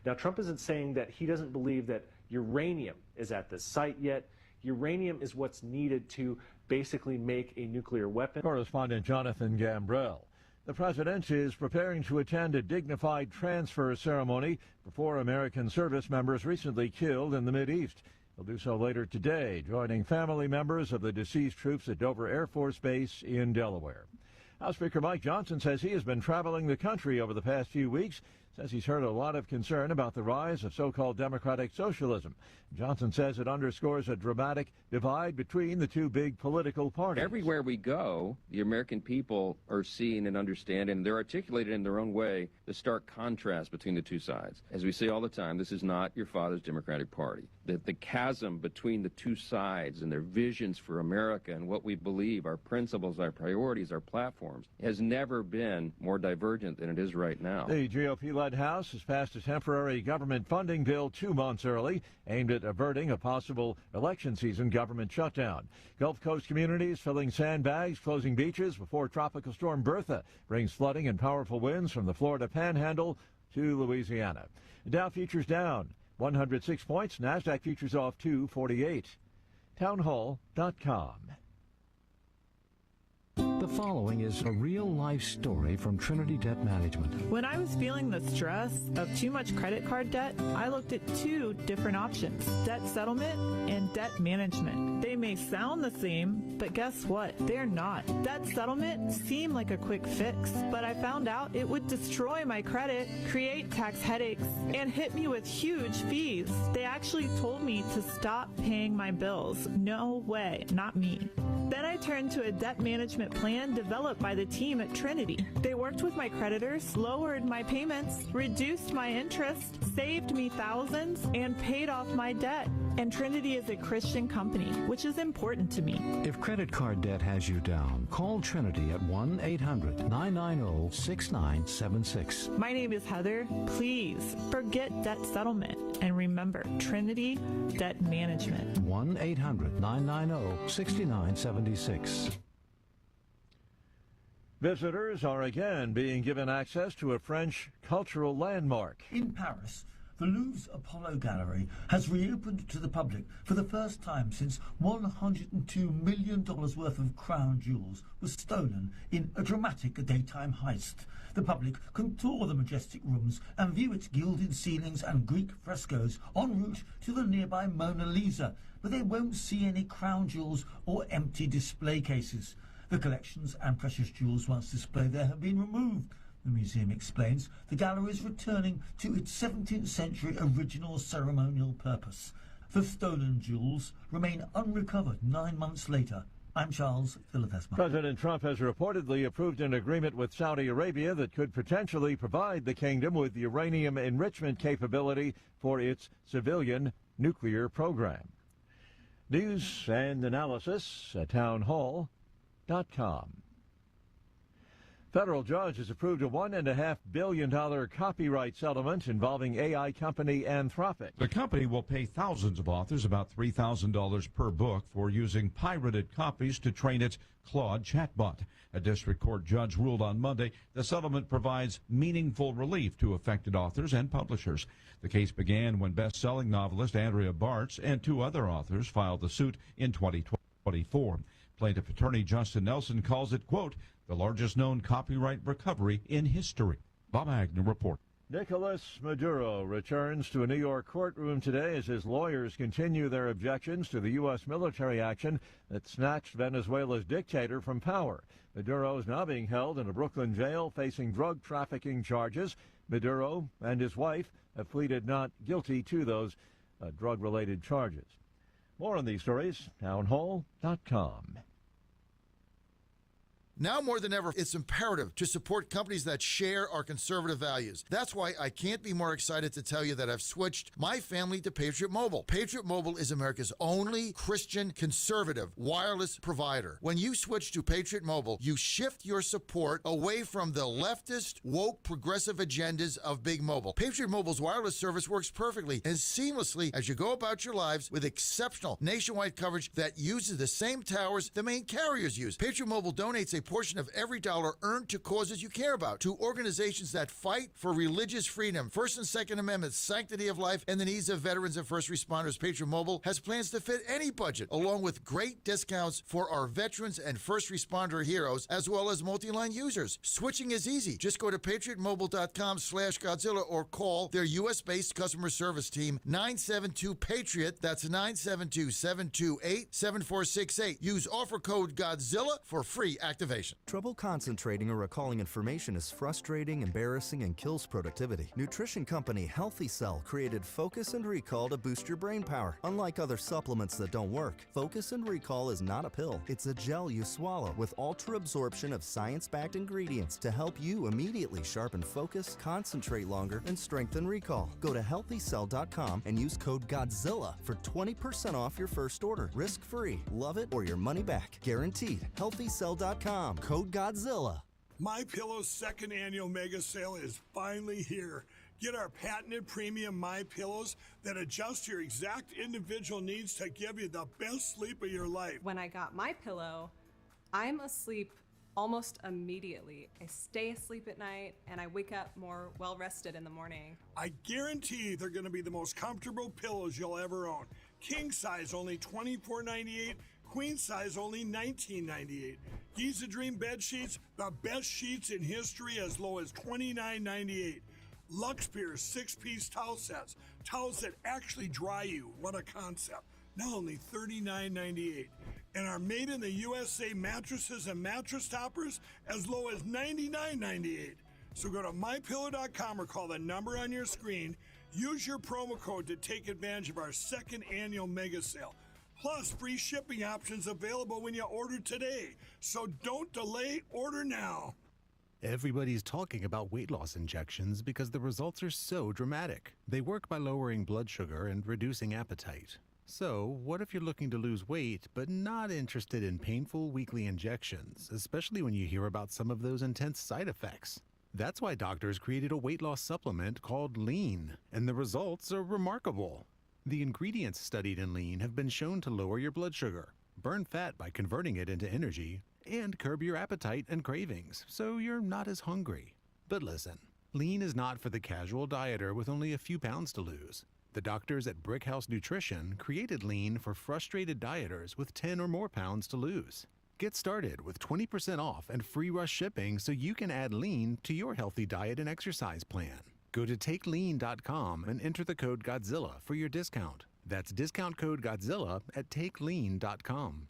S1: Now, Trump isn't saying that he doesn't believe that uranium is at this site yet. Uranium is what's needed to basically make a nuclear weapon.
S3: Correspondent Jonathan Gambrell. The president is preparing to attend a dignified transfer ceremony for 4 American service members recently killed in the Mideast. He'll do so later today, joining family members of the deceased troops at Dover Air Force Base in Delaware. House Speaker Mike Johnson says he has been traveling the country over the past few weeks, says he's heard a lot of concern about the rise of so-called democratic socialism. Johnson says it underscores a dramatic divide between the two big political parties.
S4: Everywhere we go, the American people are seeing and understanding, and they're articulated in their own way, the stark contrast between the two sides. As we say all the time, this is not your father's Democratic Party. The chasm between the two sides and their visions for America and what we believe, our principles, our priorities, our platforms, has never been more divergent than it is right now.
S3: The GOP-led House has passed a temporary government funding bill 2 months early, aimed at averting a possible election season government shutdown. Gulf Coast communities filling sandbags, closing beaches before Tropical Storm Bertha brings flooding and powerful winds from the Florida Panhandle to Louisiana. Dow futures down 106 points. NASDAQ futures off 248. Townhall.com.
S10: The following is a real-life story from Trinity Debt Management.
S12: When I was feeling the stress of too much credit card debt, I looked at 2 different options, debt settlement and debt management. They may sound the same, but guess what? They're not. Debt settlement seemed like a quick fix, but I found out it would destroy my credit, create tax headaches, and hit me with huge fees. They actually told me to stop paying my bills. No way, not me. Then I turned to a debt management plan developed by the team at Trinity. They worked with my creditors, lowered my payments, reduced my interest, saved me thousands, and paid off my debt. And Trinity is a Christian company, which is important to me.
S10: If credit card debt has you down, call Trinity at 1-800-990-6976.
S12: My name is Heather. Please forget debt settlement and remember Trinity Debt Management.
S10: 1-800-990-6976.
S3: Visitors are again being given access to a French cultural landmark.
S14: In Paris, the Louvre's Apollo Gallery has reopened to the public for the first time since $102 million worth of crown jewels was stolen in a dramatic daytime heist. The public can tour the majestic rooms and view its gilded ceilings and Greek frescoes en route to the nearby Mona Lisa, but they won't see any crown jewels or empty display cases. The collections and precious jewels once displayed there have been removed. The museum explains the gallery is returning to its 17th century original ceremonial purpose. The stolen jewels remain unrecovered 9 months later. I'm Charles Philippesma.
S3: President Trump has reportedly approved an agreement with Saudi Arabia that could potentially provide the kingdom with uranium enrichment capability for its civilian nuclear program. News and analysis at townhall.com. Federal judge has approved a $1.5 billion copyright settlement involving AI company Anthropic.
S5: The company will pay thousands of authors about $3,000 per book for using pirated copies to train its Claude chatbot. A district court judge ruled on Monday the settlement provides meaningful relief to affected authors and publishers. The case began when best-selling novelist Andrea Bartz and 2 other authors filed the suit in 2024. Plaintiff attorney Justin Nelson calls it, quote, the largest known copyright recovery in history. Bob Agnew reports.
S3: Nicolas Maduro returns to a New York courtroom today as his lawyers continue their objections to the U.S. military action that snatched Venezuela's dictator from power. Maduro is now being held in a Brooklyn jail facing drug trafficking charges. Maduro and his wife have pleaded not guilty to those drug-related charges. More on these stories, townhall.com.
S18: Now more than ever, it's imperative to support companies that share our conservative values. That's why I can't be more excited to tell you that I've switched my family to Patriot Mobile. Patriot Mobile is America's only Christian conservative wireless provider. When you switch to Patriot Mobile, you shift your support away from the leftist, woke, progressive agendas of Big Mobile. Patriot Mobile's wireless service works perfectly and seamlessly as you go about your lives with exceptional nationwide coverage that uses the same towers the main carriers use. Patriot Mobile donates a portion of every dollar earned to causes you care about, to organizations that fight for religious freedom, First and Second Amendments, sanctity of life, and the needs of veterans and first responders. Patriot Mobile has plans to fit any budget, along with great discounts for our veterans and first responder heroes, as well as multi-line users. Switching is easy. Just go to patriotmobile.com/Godzilla or call their U.S.-based customer service team, 972-PATRIOT. That's 972-728-7468. Use offer code Godzilla for free activation.
S6: Trouble concentrating or recalling information is frustrating, embarrassing, and kills productivity. Nutrition company Healthy Cell created Focus and Recall to boost your brain power. Unlike other supplements that don't work, Focus and Recall is not a pill. It's a gel you swallow with ultra-absorption of science-backed ingredients to help you immediately sharpen focus, concentrate longer, and strengthen recall. Go to healthycell.com and use code Godzilla for 20% off your first order. Risk-free. Love it or your money back. Guaranteed. Healthycell.com. Code Godzilla.
S11: MyPillow's second annual mega sale is finally here. Get our patented premium MyPillows that adjust your exact individual needs to give you the best sleep of your life.
S7: When I got MyPillow, I'm asleep almost immediately. I stay asleep at night and I wake up more well-rested in the morning.
S11: I guarantee they're going to be the most comfortable pillows you'll ever own. King size only $24.98. Queen size only $19.98. Giza Dream bed sheets, the best sheets in history, as low as $29.98. Lux Pierce 6-piece towel sets, towels that actually dry you. What a concept. Now only $39.98. And our made in the USA mattresses and mattress toppers as low as $99.98. So go to mypillow.com or call the number on your screen. Use your promo code to take advantage of our second annual mega sale. Plus, free shipping options available when you order today. So don't delay, order now.
S15: Everybody's talking about weight loss injections because the results are so dramatic. They work by lowering blood sugar and reducing appetite. So, what if you're looking to lose weight but not interested in painful weekly injections, especially when you hear about some of those intense side effects? That's why doctors created a weight loss supplement called Lean, and the results are remarkable. The ingredients studied in Lean have been shown to lower your blood sugar, burn fat by converting it into energy, and curb your appetite and cravings, so you're not as hungry. But listen, Lean is not for the casual dieter with only a few pounds to lose. The doctors at Brickhouse Nutrition created Lean for frustrated dieters with 10 or more pounds to lose. Get started with 20% off and free rush shipping so you can add Lean to your healthy diet and exercise plan. Go to takelean.com and enter the code Godzilla for your discount. That's discount code Godzilla at takelean.com.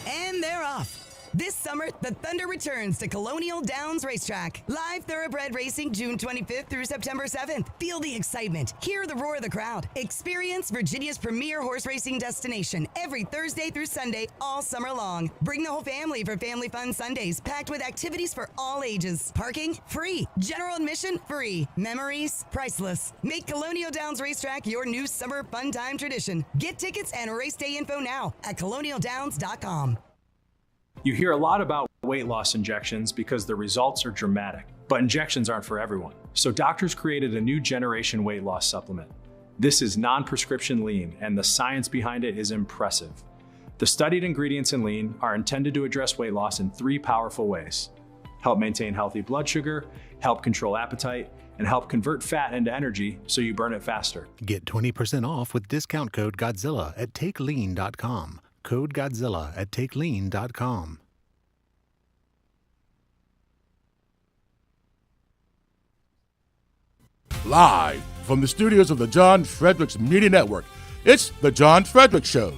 S16: And
S8: And they're off. This summer, the Thunder returns to Colonial Downs Racetrack. Live thoroughbred racing June 25th through September 7th. Feel the excitement. Hear the roar of the crowd. Experience Virginia's premier horse racing destination every Thursday through Sunday all summer long. Bring the whole family for Family Fun Sundays, packed with activities for all ages. Parking? Free. General admission? Free. Memories? Priceless. Make Colonial Downs Racetrack your new summer fun time tradition. Get tickets and race day info now at colonialdowns.com.
S9: You hear a lot about weight loss injections because the results are dramatic, but injections aren't for everyone. So doctors created a new generation weight loss supplement. This is non-prescription lean, and the science behind it is impressive. The studied ingredients in lean are intended to address weight loss in 3 powerful ways: help maintain healthy blood sugar, help control appetite, and help convert fat into energy so you burn it faster.
S15: Get 20% off with discount code Godzilla at takelean.com. Code Godzilla at takelean.com.
S13: Live from the studios of the John Fredericks Media Network, it's The John Fredericks Show.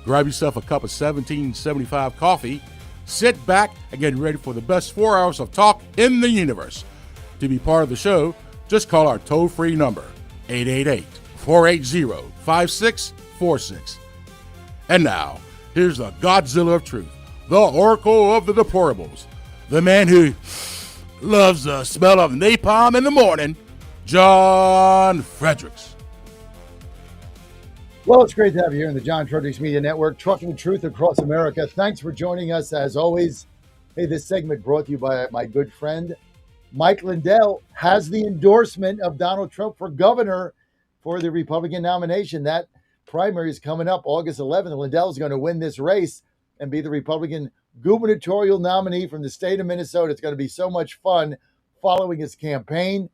S13: Grab yourself a cup of 1775 coffee, sit back, and get ready for the best 4 hours of talk in the universe. To be part of the show, just call our toll-free number, 888-480-5646. And now, here's the Godzilla of Truth, the Oracle of the Deplorables, the man who loves the smell of napalm in the morning, John Fredericks.
S18: Well, it's great to have you here in the John Fredericks Media Network, trucking truth across America. Thanks for joining us, as always. Hey, this segment brought to you by my good friend, Mike Lindell, has the endorsement of Donald Trump for governor for the Republican nomination. That primary is coming up August 11th. Lindell is going to win this race and be the Republican gubernatorial nominee from the state of Minnesota. It's going to be so much fun following his campaign.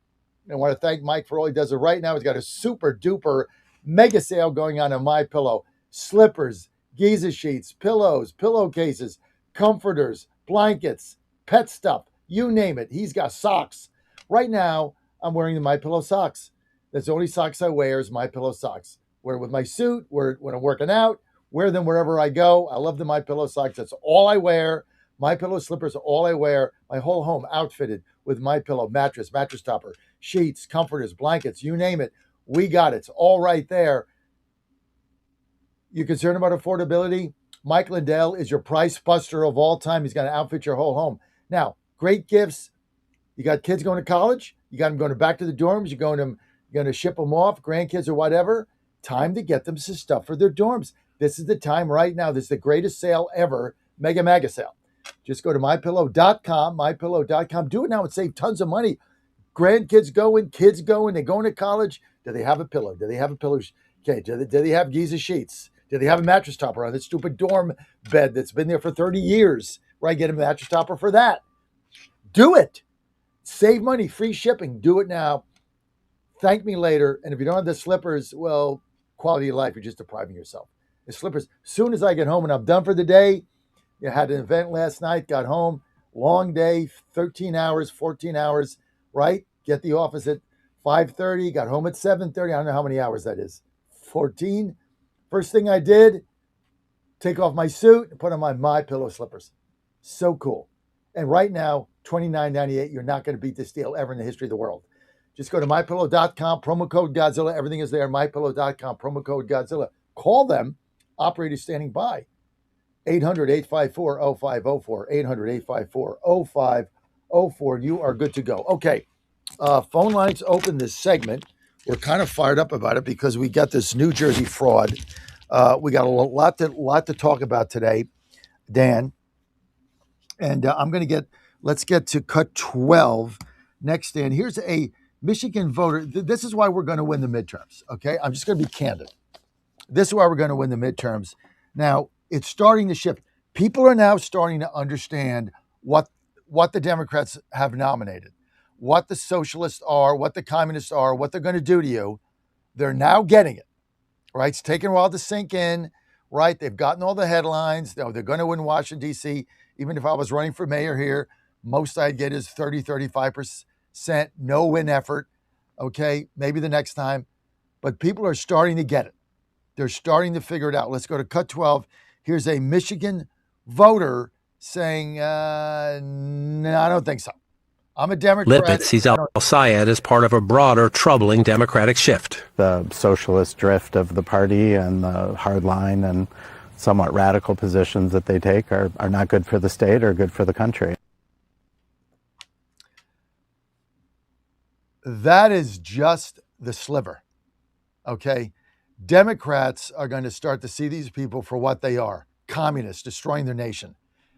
S18: I want to thank Mike for all he does. Right now, he's got a super duper mega sale going on MyPillow. Slippers, Giza sheets, pillows, pillowcases, comforters, blankets, pet stuff, you name it. He's got socks. Right now, I'm wearing the MyPillow socks. That's the only socks I wear is MyPillow socks. Wear it with my suit, wear it when I'm working out, wear them wherever I go. I love the MyPillow socks. That's all I wear. MyPillow slippers are all I wear. My whole home outfitted with MyPillow mattress topper, sheets, comforters, blankets, you name it. We got it. It's all right there. You concerned about affordability? Mike Lindell is your price buster of all time. He's going to outfit your whole home. Now, great gifts. You got kids going to college. You got them going back to the dorms. You're going to ship them off, grandkids or whatever. Time to get them some stuff for their dorms. This is the time right now. This is the greatest sale ever. Mega sale. Just go to mypillow.com, mypillow.com. Do it now and save tons of money. Grandkids going, kids going, they're going to college. Do they have a pillow? Do they have a pillow? Okay, do they have Giza sheets? Do they have a mattress topper on this stupid dorm bed that's been there for 30 years? Right, get a mattress topper for that. Do it. Save money, free shipping. Do it now. Thank me later. And if you don't have the slippers, well, quality of life, you're just depriving yourself. The slippers, as soon as I get home and I'm done for the day, you had an event last night, got home, long day, 13 hours, 14 hours, right? Get the office at 5:30, got home at 7:30. I don't know how many hours that is. 14. First thing I did, take off my suit and put on my MyPillow slippers. So cool. And right now, $29.98. You're not going to beat this deal ever in the history of the world. Just go to mypillow.com, promo code Godzilla. Everything is there. Mypillow.com, promo code Godzilla. Call them. Operator standing by. 800-854-0504. 800-854-0504. You are good to go. Okay. Phone lines open this segment. We're kind of fired up about it because we got this New Jersey fraud. We got a lot to talk about today, Dan. And let's get to cut 12 next, Dan. Here's a Michigan voter. This is why we're going to win the midterms, okay? I'm just going to be candid. This is why we're going to win the midterms. Now, it's starting to shift. People are now starting to understand what the Democrats have nominated, what the socialists are, what the communists are, what they're going to do to you. They're now getting it, right? It's taken a while to sink in, right? They've gotten all the headlines. They're going to win Washington, D.C. Even if I was running for mayor here, most I'd get is 35%, no win effort. Okay, maybe the next time. But people are starting to get it. They're starting to figure it out. Let's go to cut 12. Here's a Michigan voter saying, no, I don't think so. I'm a Democrat.
S16: Lippitt sees al-Sayed as part of a broader, troubling Democratic shift.
S17: The socialist drift of the party and the hardline and somewhat radical positions that they take are not good for the state or good for the country.
S18: That is just the sliver, okay? Democrats are going to start to see these people for what they are, communists destroying their nation.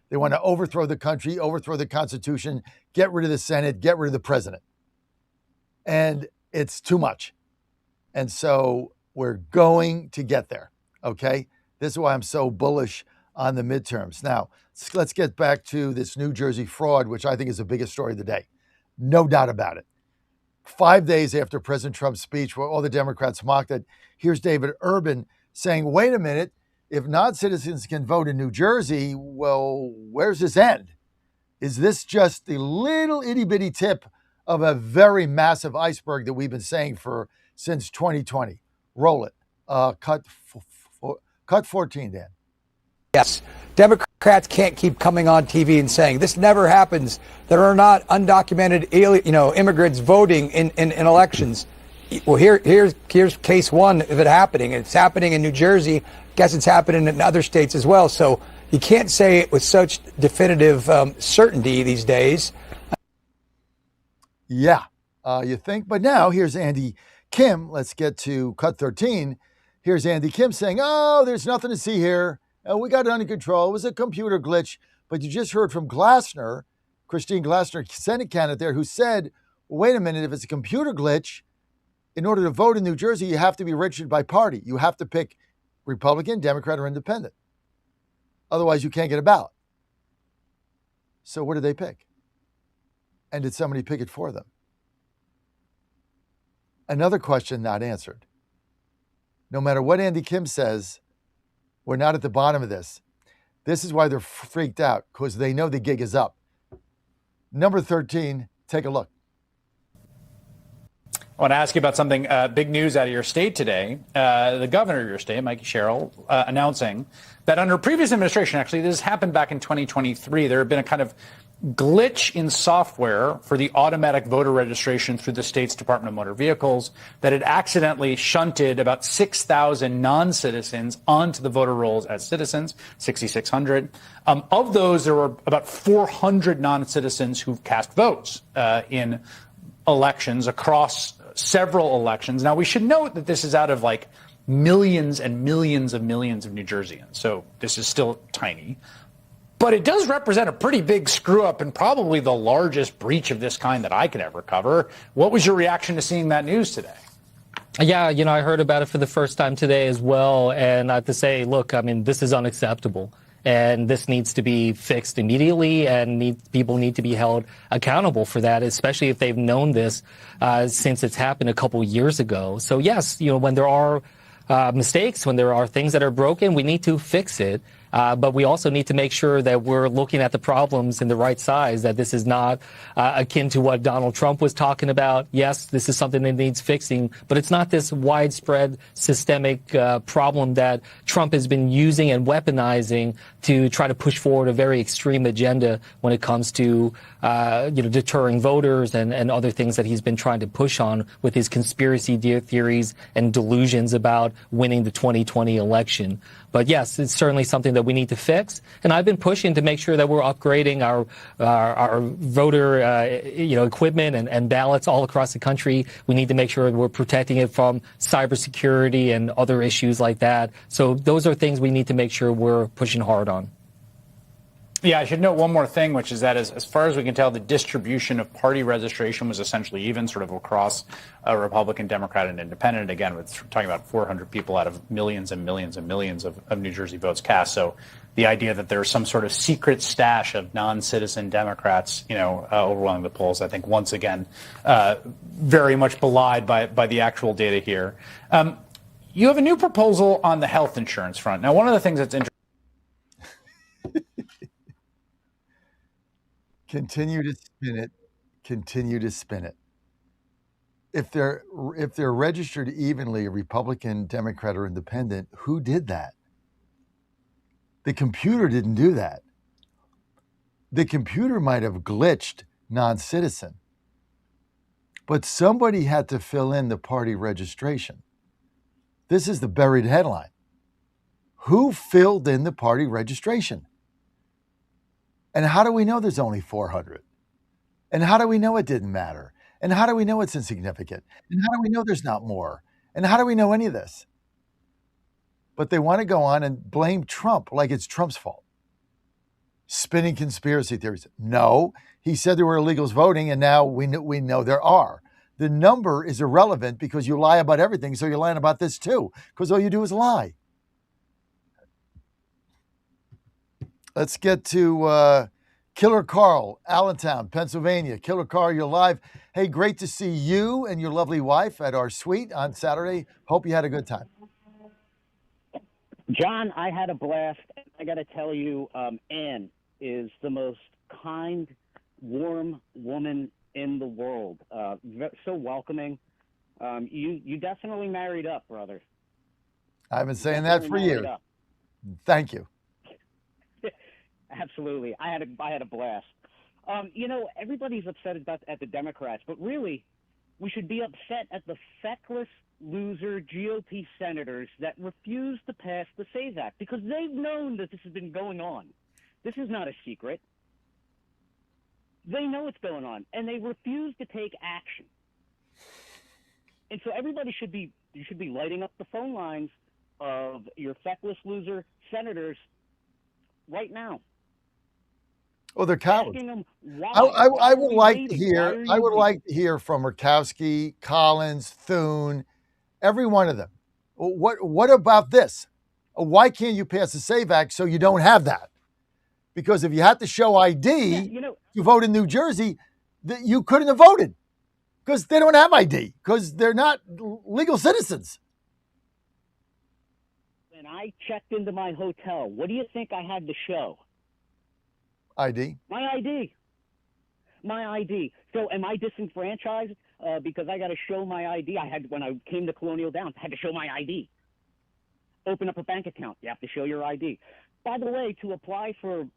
S18: They want to overthrow the country, overthrow the Constitution, get rid of the Senate, get rid of the president. And it's too much. And so we're going to get there, okay? This is why I'm so bullish on the midterms. Now, let's get back to this New Jersey fraud, which I think is the biggest story of the day. No doubt about it. 5 days after President Trump's speech, where all the Democrats mocked it, here's David Urban saying, wait a minute, if non-citizens can vote in New Jersey, well, where's this end? Is this just the little itty-bitty tip of a very massive iceberg that we've been saying since 2020? Roll it. Cut 14, Dan.
S19: Yes. Democrats can't keep coming on TV and saying this never happens. There are not undocumented immigrants voting in elections. Well, here's case one of it happening. It's happening in New Jersey. Guess it's happening in other states as well. So you can't say it with such definitive certainty these days.
S18: Yeah, you think. But now here's Andy Kim. Let's get to cut 13. Here's Andy Kim saying, oh, there's nothing to see here. We got it under control. It was a computer glitch. But you just heard from Glassner, Christine Glassner, Senate candidate there, who said, wait a minute, if it's a computer glitch, in order to vote in New Jersey, you have to be registered by party. You have to pick Republican, Democrat, or Independent. Otherwise, you can't get a ballot. So what did they pick? And did somebody pick it for them? Another question not answered. No matter what Andy Kim says, we're not at the bottom of this. This is why they're freaked out, because they know the gig is up. Number 13, take a look.
S20: I want to ask you about something, big news out of your state today. The governor of your state, Mikey Sherrill, announcing that under previous administration, actually, this happened back in 2023, there had been a kind of glitch in software for the automatic voter registration through the state's Department of Motor Vehicles that had accidentally shunted about 6,000 non-citizens onto the voter rolls as citizens, 6,600. Of those, there were about 400 non-citizens who've cast votes in elections across several elections. Now, we should note that this is out of like millions and millions of millions of New Jerseyans. So this is still tiny. But it does represent a pretty big screw up and probably the largest breach of this kind that I could ever cover. What was your reaction to seeing that news today?
S21: Yeah, I heard about it for the first time today as well. And I have to say, look, I mean, this is unacceptable. And this needs to be fixed immediately, and people need to be held accountable for that, especially if they've known this since it's happened a couple years ago. So, yes, when there are mistakes, when there are things that are broken, we need to fix it. But we also need to make sure that we're looking at the problems in the right size, that this is not akin to what Donald Trump was talking about. Yes, this is something that needs fixing, but it's not this widespread systemic problem that Trump has been using and weaponizing to try to push forward a very extreme agenda when it comes to deterring voters and other things that he's been trying to push on with his conspiracy theories and delusions about winning the 2020 election. But yes, it's certainly something that we need to fix. And I've been pushing to make sure that we're upgrading our voter equipment and ballots all across the country. We need to make sure we're protecting it from cybersecurity and other issues like that. So those are things we need to make sure we're pushing hard on.
S20: Yeah, I should note one more thing, which is that as far as we can tell, the distribution of party registration was essentially even sort of across Republican, Democrat, and Independent. Again, we're talking about 400 people out of millions and millions and millions of New Jersey votes cast. So the idea that there's some sort of secret stash of non-citizen Democrats, overwhelming the polls, I think once again, very much belied by the actual data here. You have a new proposal on the health insurance front. Now, one of the things that's interesting.
S18: Continue to spin it. Continue to spin it. If they're registered evenly, Republican, Democrat, or Independent, who did that? The computer didn't do that. The computer might have glitched non-citizen, but somebody had to fill in the party registration. This is the buried headline. Who filled in the party registration? And how do we know there's only 400? And how do we know it didn't matter? And how do we know it's insignificant? And how do we know there's not more? And how do we know any of this? But they want to go on and blame Trump like it's Trump's fault. Spinning conspiracy theories. No, he said there were illegals voting, and now we know there are. The number is irrelevant because you lie about everything, so you're lying about this too, because all you do is lie. Let's get to Killer Carl, Allentown, Pennsylvania. Killer Carl, you're live. Hey, great to see you and your lovely wife at our suite on Saturday. Hope you had a good time.
S2: John, I had a blast. I got to tell you, Ann is the most kind, warm woman in the world. So welcoming. You definitely married up, brother.
S18: I've been saying that for years. Thank you.
S2: Absolutely. I had a blast. Everybody's upset at the Democrats, but really, we should be upset at the feckless loser GOP senators that refuse to pass the SAVE Act because they've known that this has been going on. This is not a secret. They know what's going on, and they refuse to take action. And so everybody should be lighting up the phone lines of your feckless loser senators right now.
S18: Oh, they're cowards.
S2: Them,
S18: I would like to hear from Murkowski, Collins, Thune, every one of them. What about this? Why can't you pass the SAVE Act so you don't have that? Because if you had to show ID to vote in New Jersey, you couldn't have voted because they don't have ID because they're not legal citizens.
S2: When I checked into my hotel, what do you think I had to show?
S18: ID.
S2: My ID. So am I disenfranchised because I got to show my ID? When I came to Colonial Downs, I had to show my ID. Open up a bank account. You have to show your ID. By the way, to apply for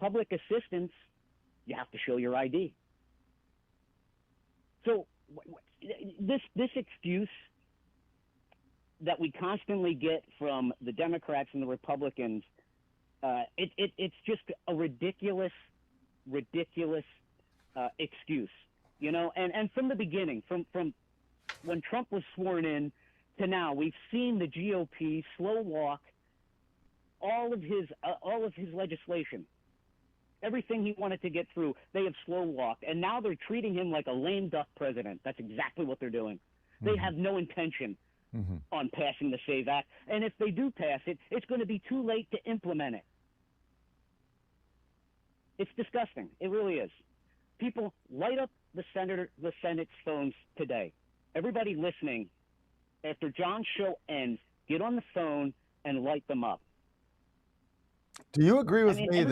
S2: public assistance, you have to show your ID. So this excuse that we constantly get from the Democrats and the Republicans, it's just a ridiculous excuse, And from the beginning, from when Trump was sworn in to now, we've seen the GOP slow walk all of his legislation. Everything he wanted to get through, they have slow walked, and now they're treating him like a lame duck president. That's exactly what they're doing. They have no intention on passing the SAVE Act, and if they do pass it, it's going to be too late to implement it. It's disgusting. It really is. People, light up the Senate's phones today. Everybody listening, after John's show ends, get on the phone and light them up.
S18: Do you agree with me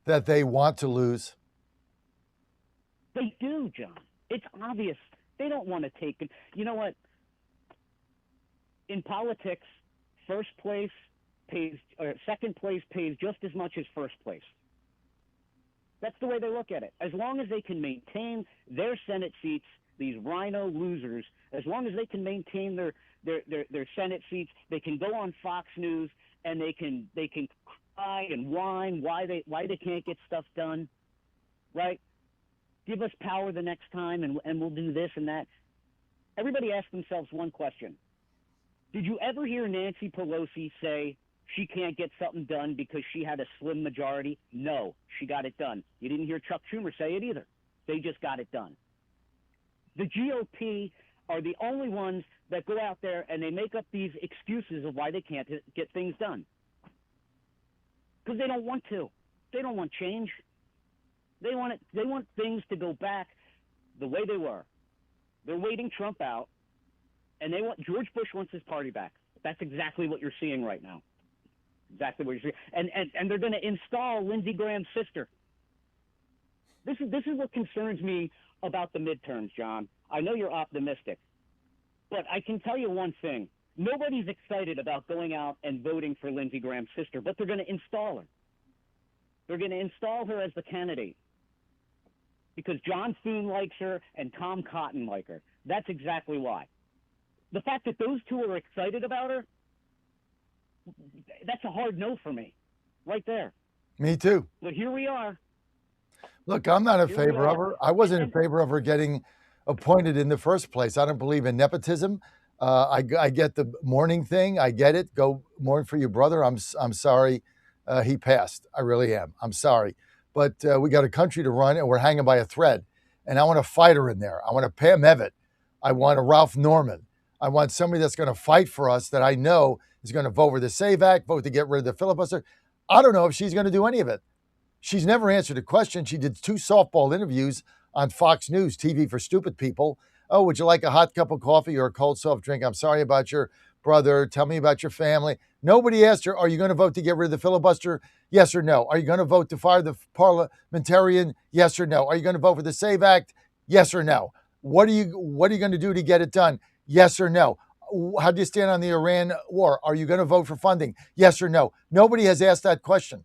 S18: that they want to lose?
S2: They do, John. It's obvious. They don't want to take it. You know what? In politics, second place pays just as much as first place. That's the way they look at it. As long as they can maintain their Senate seats, these rhino losers, as long as they can maintain their Senate seats, they can go on Fox News and they can cry and whine why they can't get stuff done, right? Give us power the next time and we'll do this and that. Everybody asks themselves one question. Did you ever hear Nancy Pelosi say she can't get something done because she had a slim majority? No, she got it done. You didn't hear Chuck Schumer say it either. They just got it done. The GOP are the only ones that go out there and they make up these excuses of why they can't get things done. Because they don't want to. They don't want change. They want things to go back the way they were. They're waiting Trump out, and George Bush wants his party back. That's exactly what you're seeing right now. Exactly what you're seeing. And they're going to install Lindsey Graham's sister. This is what concerns me about the midterms, John. I know you're optimistic, but I can tell you one thing. Nobody's excited about going out and voting for Lindsey Graham's sister, but they're going to install her. They're going to install her as the candidate because John Thune likes her and Tom Cotton like her. That's exactly why. The fact that those two are excited about her, that's a hard no for me, right there.
S18: Me too.
S2: But here we are.
S18: Look, I'm not in favor of her. I wasn't in favor of her getting appointed in the first place. I don't believe in nepotism. I get the mourning thing. I get it. Go mourn for your brother. I'm sorry he passed. I really am. I'm sorry. But we got a country to run, and we're hanging by a thread. And I want a fighter in there. I want a Pam Evitt. I want a Ralph Norman. I want somebody that's going to fight for us that I know is going to vote for the SAVE Act, vote to get rid of the filibuster. I don't know if she's going to do any of it. She's never answered a question. She did 2 softball interviews on Fox News, TV for stupid people. Oh, would you like a hot cup of coffee or a cold soft drink? I'm sorry about your brother. Tell me about your family. Nobody asked her, are you going to vote to get rid of the filibuster? Yes or no? Are you going to vote to fire the parliamentarian? Yes or no? Are you going to vote for the SAVE Act? Yes or no? What are you going to do to get it done? Yes or no? How do you stand on the Iran war? Are you going to vote for funding? Yes or no? Nobody has asked that question.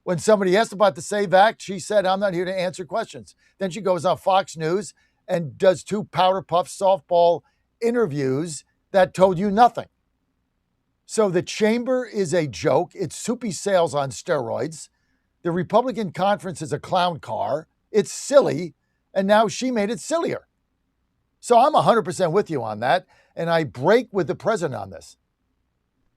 S18: When somebody asked about the SAVE Act, she said, I'm not here to answer questions. Then she goes on Fox News and does 2 powder puff softball interviews that told you nothing. So the chamber is a joke. It's soupy sales on steroids. The Republican conference is a clown car. It's silly. And now she made it sillier. So I'm 100% with you on that. And I break with the president on this.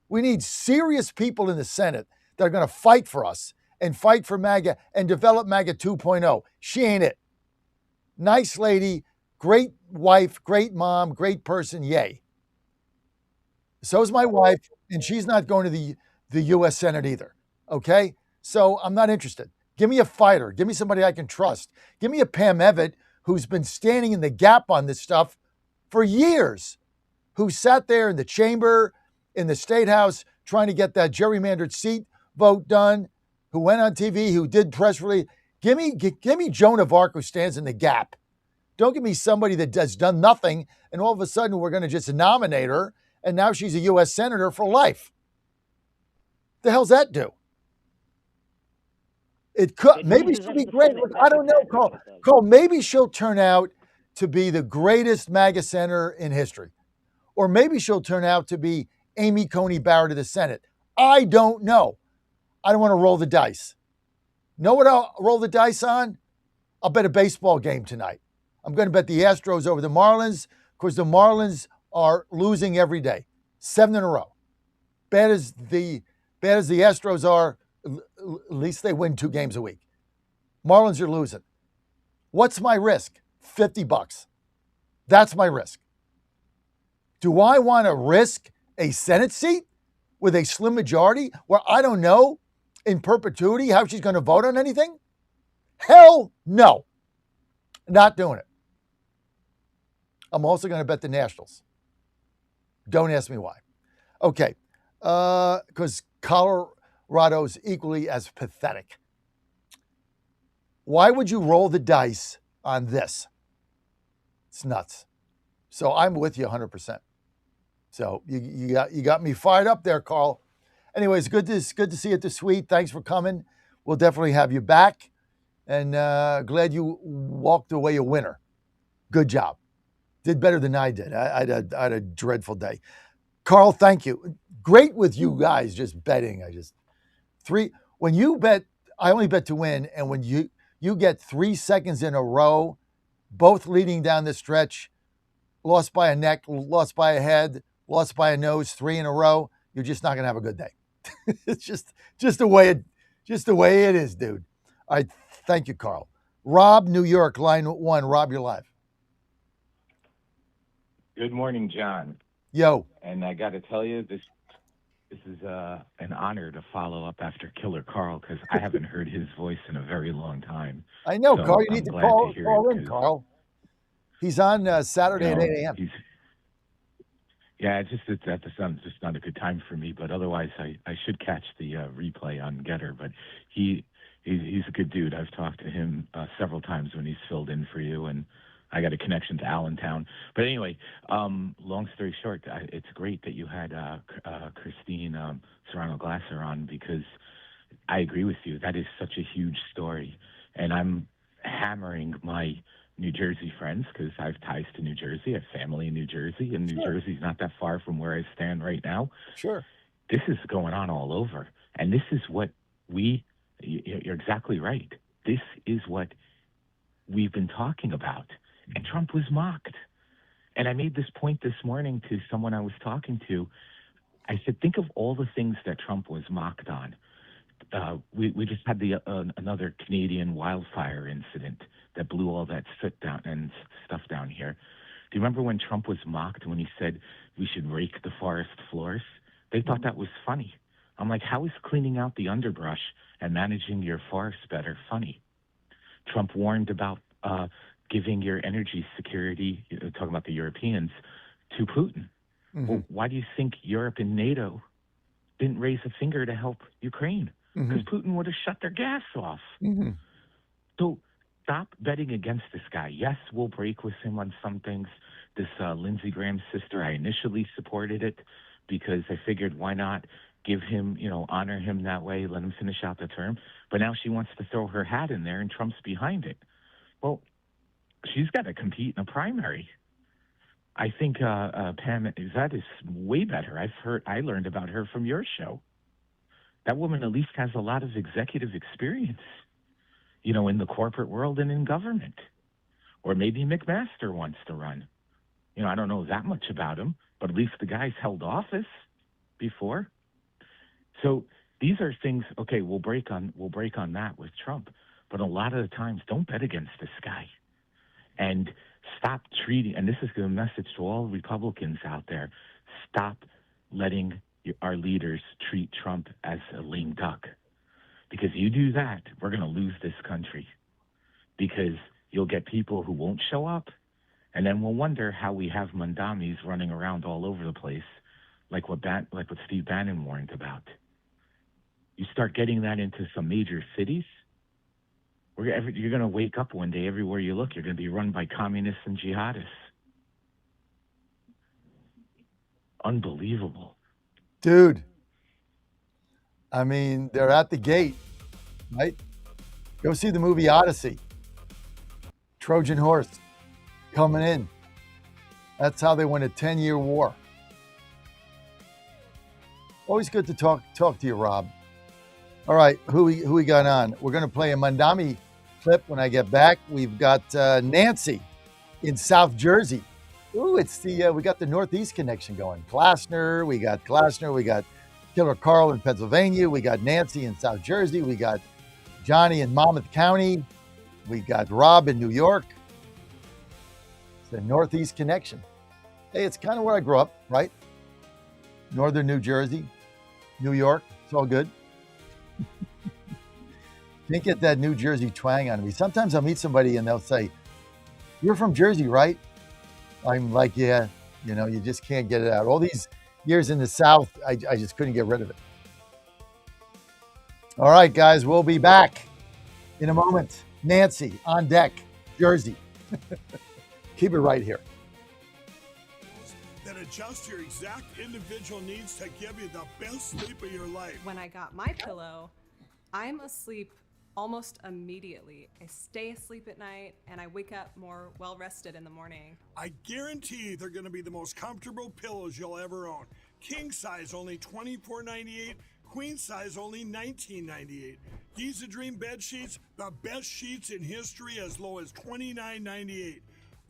S18: We need serious people in the Senate that are going to fight for us and fight for MAGA and develop MAGA 2.0. She ain't it. Nice lady, great wife, great mom, great person, yay. So's my wife, and she's not going to the U.S. Senate either, okay? So I'm not interested. Give me a fighter. Give me somebody I can trust. Give me a Pam Evitt who's been standing in the gap on this stuff for years, who sat there in the chamber, in the State House, trying to get that gerrymandered seat vote done, who went on TV, who did press release. Give me Joan of Arc who stands in the gap. Don't give me somebody that has done nothing, and all of a sudden we're going to just nominate her, and now she's a U.S. Senator for life. The hell's that do? It could, maybe she'll be great. Look, I don't know, Cole. Maybe she'll turn out to be the greatest MAGA senator in history. Or maybe she'll turn out to be Amy Coney Barrett of the Senate. I don't know. I don't want to roll the dice. Know what I'll roll the dice on? I'll bet a baseball game tonight. I'm going to bet the Astros over the Marlins because the Marlins are losing every day. 7 in a row. Bad as the Astros are, at least they win 2 games a week. Marlins are losing. What's my risk? $50. That's my risk. Do I want to risk a Senate seat with a slim majority where I don't know in perpetuity how she's going to vote on anything? Hell no. Not doing it. I'm also going to bet the Nationals. Don't ask me why. Okay. Because Colorado's equally as pathetic. Why would you roll the dice on this? It's nuts. So I'm with you 100%. So you got me fired up there, Carl. Anyways, good to see you at the suite. Thanks for coming. We'll definitely have you back. And glad you walked away a winner. Good job. Did better than I did. I had a dreadful day. Carl, thank you. Great with you guys just betting. When you bet, I only bet to win. And when you get 3 seconds in a row, both leading down the stretch, lost by a neck, lost by a head, lost by a nose, 3 in a row, you're just not going to have a good day. It's just the way it is, dude. All right. Thank you, Carl. Rob, New York, line 1. Rob, you're live.
S1: Good morning, John.
S18: Yo.
S1: And I got to tell you, this is an honor to follow up after Killer Carl because I haven't heard his voice in a very long time.
S18: I know,
S1: so
S18: Carl. You need to call in, Carl. He's on Saturday at 8 a.m.
S1: Yeah, it's just not a good time for me. But otherwise, I should catch the replay on Getter. But he's a good dude. I've talked to him several times when he's filled in for you, and I got a connection to Allentown. But anyway, long story short, it's great that you had Christine Serrano Glasser on, because I agree with you. That is such a huge story. And I'm hammering my New Jersey friends, because I have ties to New Jersey. I have family in New Jersey, and New Jersey's not that far from where I stand right now.
S18: Sure.
S1: This is going on all over. And this is what you're exactly right. This is what we've been talking about. And Trump was mocked. And I made this point this morning to someone I was talking to. I said, think of all the things that Trump was mocked on. We just had another Canadian wildfire incident that blew all that soot down and stuff down here. Do you remember when Trump was mocked when he said we should rake the forest floors? They thought that was funny. I'm like, how is cleaning out the underbrush and managing your forests better funny? Trump warned about giving your energy security, talking about the Europeans, to Putin. Mm-hmm. Well, why do you think Europe and NATO didn't raise a finger to help Ukraine? Because Putin would have shut their gas off. So stop betting against this guy. Yes, we'll break with him on some things. This Lindsey Graham's sister, I initially supported it because I figured, why not give him, honor him that way, let him finish out the term. But now she wants to throw her hat in there, and Trump's behind it. Well, she's got to compete in a primary. I think Pam, that is way better. I learned about her from your show. That woman at least has a lot of executive experience, in the corporate world and in government. Or maybe McMaster wants to run. I don't know that much about him, but at least the guy's held office before. So these are things, okay, we'll break on that with Trump. But a lot of the times, don't bet against this guy. And stop treating, and this is the message to all Republicans out there, stop letting our leaders treat Trump as a lame duck. Because you do that, we're going to lose this country. Because you'll get people who won't show up, and then we'll wonder how we have Mandamis running around all over the place, like what Steve Bannon warned about. You start getting that into some major cities, you're going to wake up one day, everywhere you look, you're going to be run by communists and jihadists. Unbelievable.
S18: Dude, I mean, they're at the gate, right? Go see the movie Odyssey. Trojan horse coming in. That's how they win a 10-year war. Always good to talk to you, Rob. All right, who we got on? We're going to play a Mandami clip when I get back. We've got Nancy in South Jersey. Ooh, we got the Northeast connection going. We got Killer Carl in Pennsylvania. We got Nancy in South Jersey. We got Johnny in Monmouth County. We got Rob in New York. It's the Northeast connection. Hey, it's kind of where I grew up, right? Northern New Jersey, New York. It's all good. Can't get that New Jersey twang on me. Sometimes I'll meet somebody and they'll say, "You're from Jersey, right?" I'm like, "Yeah." You just can't get it out. All these years in the South, I just couldn't get rid of it. All right, guys, we'll be back in a moment. Nancy on deck, Jersey. Keep it right here.
S11: That adjust your exact individual needs to give you the best sleep of your life.
S7: When I got my pillow, I'm asleep almost immediately. I stay asleep at night and I wake up more well rested in the morning.
S11: I guarantee they're going to be the most comfortable pillows you'll ever own. King size only $24.98, queen size only $19.98. Giza Dream bed sheets, the best sheets in history, as low as $29.98.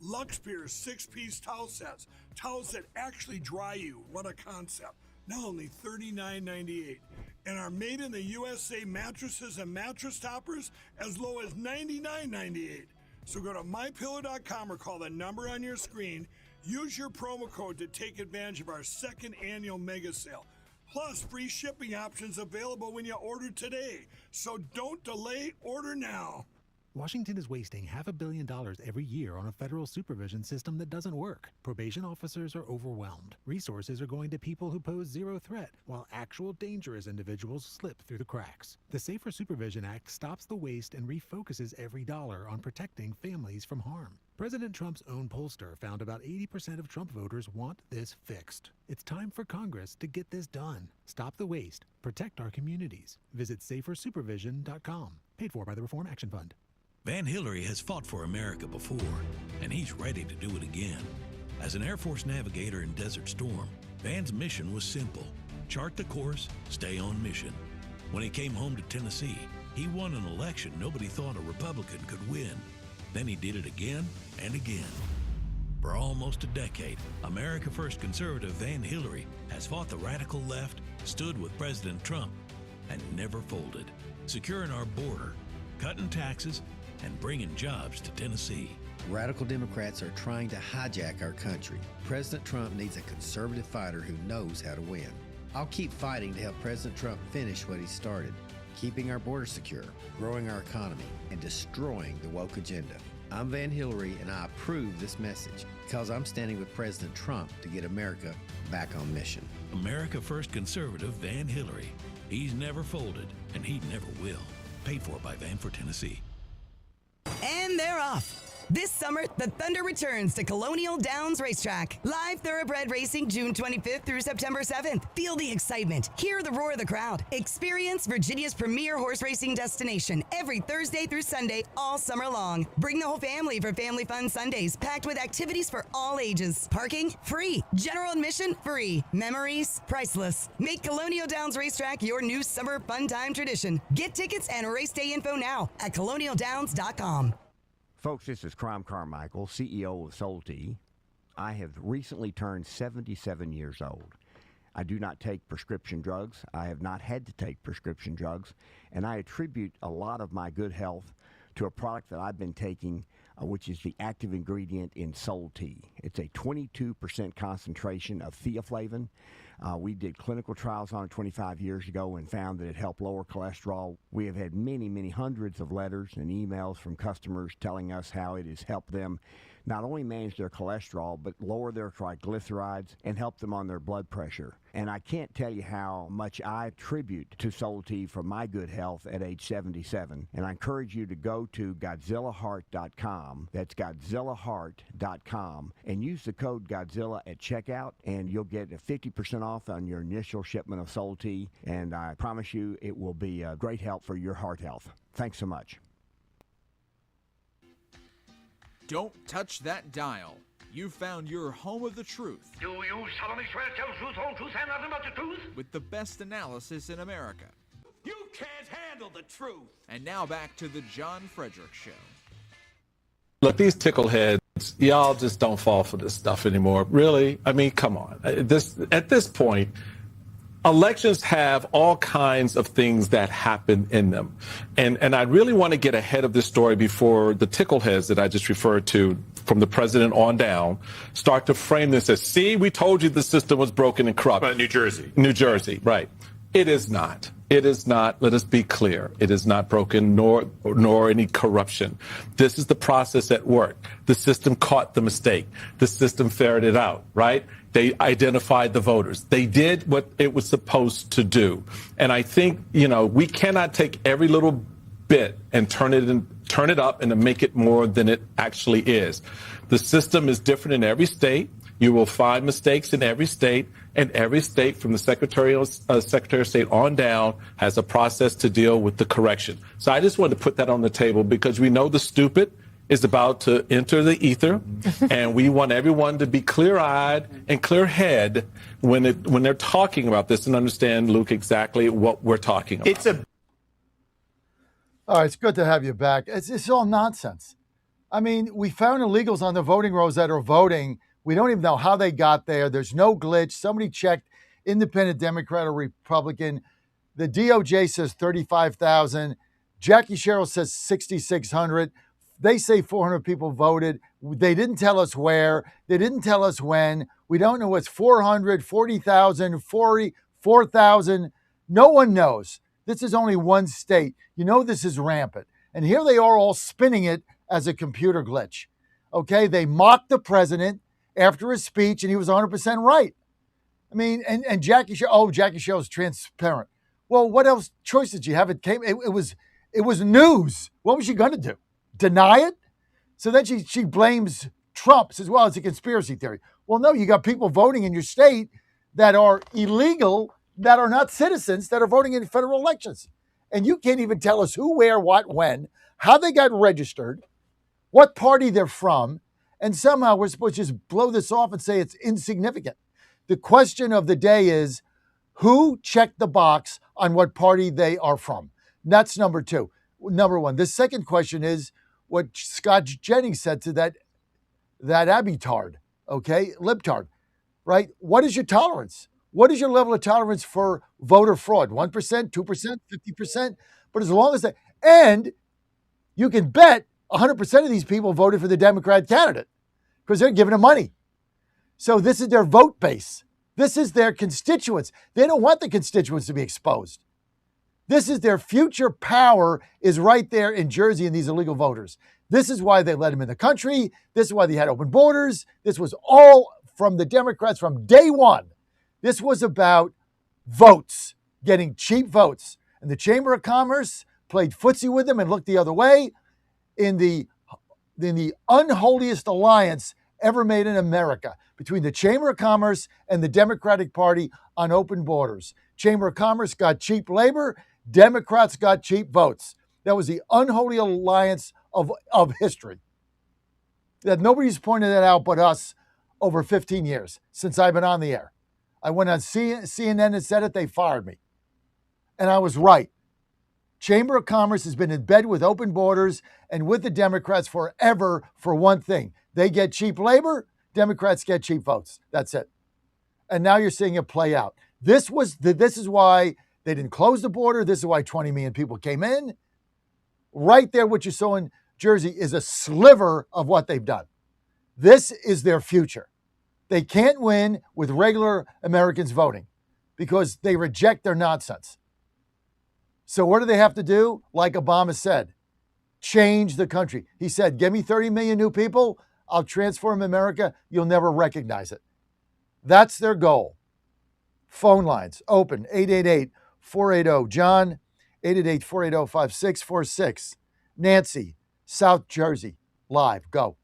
S11: Lux Pierce 6-piece towel sets, towels that actually dry you. What a concept. Now only $39.98. And our made in the USA mattresses and mattress toppers as low as $99.98. So go to mypillow.com or call the number on your screen. Use your promo code to take advantage of our second annual mega sale. Plus free shipping options available when you order today. So don't delay, order now.
S15: Washington is wasting $500 million every year on a federal supervision system that doesn't work. Probation officers are overwhelmed. Resources are going to people who pose zero threat, while actual dangerous individuals slip through the cracks. The Safer Supervision Act stops the waste and refocuses every dollar on protecting families from harm. President Trump's own pollster found about 80% of Trump voters want this fixed. It's time for Congress to get this done. Stop the waste. Protect our communities. Visit safersupervision.com. Paid for by the Reform Action Fund.
S4: Van Hillary has fought for America before, and he's ready to do it again. As an Air Force navigator in Desert Storm, Van's mission was simple: chart the course, stay on mission. When he came home to Tennessee, he won an election nobody thought a Republican could win. Then he did it again and again. For almost a decade, America First conservative Van Hillary has fought the radical left, stood with President Trump, and never folded, securing our border, cutting taxes, and bringing jobs to Tennessee.
S22: Radical Democrats are trying to hijack our country. President Trump needs a conservative fighter who knows how to win. I'll keep fighting to help President Trump finish what he started, keeping our border secure, growing our economy, and destroying the woke agenda. I'm Van Hillary, and I approve this message because I'm standing with President Trump to get America back on mission.
S4: America First conservative Van Hillary. He's never folded, and he never will. Paid for by Van for Tennessee.
S8: And they're off. This summer, the Thunder returns to Colonial Downs Racetrack. Live thoroughbred racing June 25th through September 7th. Feel the excitement. Hear the roar of the crowd. Experience Virginia's premier horse racing destination every Thursday through Sunday all summer long. Bring the whole family for Family Fun Sundays, packed with activities for all ages. Parking, free. General admission, free. Memories, priceless. Make Colonial Downs Racetrack your new summer fun time tradition. Get tickets and race day info now at colonialdowns.com.
S23: Folks, this is Crom Carmichael, CEO of Solti. I have recently turned 77 years old. I do not take prescription drugs. I have not had to take prescription drugs, and I attribute a lot of my good health to a product that I've been taking, which is the active ingredient in Solti. It's a 22% concentration of theaflavin. We did clinical trials on it 25 years ago and found that it helped lower cholesterol. We have had many, many hundreds of letters and emails from customers telling us how it has helped them not only manage their cholesterol, but lower their triglycerides and help them on their blood pressure. And I can't tell you how much I attribute to Solti for my good health at age 77. And I encourage you to go to GodzillaHeart.com. That's GodzillaHeart.com. And use the code Godzilla at checkout, and you'll get a 50% off on your initial shipment of Solti. And I promise you it will be a great help for your heart health. Thanks so much.
S24: Don't touch that dial. You've found your home of the truth.
S25: Do you solemnly swear to tell the truth, whole truth, and nothing but the truth?
S24: With the best analysis in America.
S25: You can't handle the truth.
S24: And now back to the John Fredericks Show.
S26: Look, these tickleheads, y'all just don't fall for this stuff anymore. Really? I mean, come on. At this point, elections have all kinds of things that happen in them. And I really want to get ahead of this story before the tickleheads that I just referred to from the president on down start to frame this as, see, we told you the system was broken and corrupt.
S27: But New Jersey.
S26: New Jersey, right. It is not. It is not. Let us be clear. It is not broken, nor any corruption. This is the process at work. The system caught the mistake. The system ferreted out, right? They identified the voters. They did what it was supposed to do. And I think, we cannot take every little bit and turn it up and to make it more than it actually is. The system is different in every state. You will find mistakes in every state, and every state from the Secretary of State on down has a process to deal with the correction. So I just wanted to put that on the table because we know the stupid is about to enter the ether, and we want everyone to be clear-eyed and clear-head when they're talking about this and understand, Luke, exactly what we're talking about.
S18: All right, it's good to have you back. It's all nonsense. I mean, we found illegals on the voting rolls that are voting. We don't even know how they got there. There's no glitch. Somebody checked independent Democrat or Republican. The DOJ says 35,000. Jackie Sherrill says 6,600. They say 400 people voted. They didn't tell us where. They didn't tell us when. We don't know what's 400, 40,000, 4,000. No one knows. This is only one state. This is rampant. And here they are all spinning it as a computer glitch. Okay, they mocked the president after his speech, and he was 100% right. I mean, and Jackie Shell's transparent. Well, what else choice did you have? It was news. What was she going to do? Deny it? So then she blames Trump, says, well, it's a conspiracy theory. Well, no, you got people voting in your state that are illegal, that are not citizens, that are voting in federal elections. And you can't even tell us who, where, what, when, how they got registered, what party they're from, and somehow we're supposed to just blow this off and say it's insignificant. The question of the day is, who checked the box on what party they are from? That's number two. Number one. The second question is what Scott Jennings said to that abitard, okay, libtard, right? What is your tolerance? What is your level of tolerance for voter fraud? 1%, 2%, 50%? But as long as that, and you can bet 100% of these people voted for the Democrat candidate because they're giving them money. So this is their vote base. This is their constituents. They don't want the constituents to be exposed. This is their future power is right there in Jersey in these illegal voters. This is why they let them in the country. This is why they had open borders. This was all from the Democrats from day one. This was about votes, getting cheap votes. And the Chamber of Commerce played footsie with them and looked the other way in the unholiest alliance ever made in America between the Chamber of Commerce and the Democratic Party on open borders. Chamber of Commerce got cheap labor. Democrats got cheap votes. That was the unholy alliance of history. That nobody's pointed that out but us over 15 years since I've been on the air. I went on CNN and said it, they fired me. And I was right. Chamber of Commerce has been in bed with open borders and with the Democrats forever for one thing. They get cheap labor, Democrats get cheap votes. That's it. And now you're seeing it play out. This is why they didn't close the border. This is why 20 million people came in. Right there, what you saw in Jersey is a sliver of what they've done. This is their future. They can't win with regular Americans voting because they reject their nonsense. So what do they have to do? Like Obama said, change the country. He said, give me 30 million new people, I'll transform America. You'll never recognize it. That's their goal. Phone lines open, 888-480-JOHN, 888-480-5646. Nancy, South Jersey, live. Go.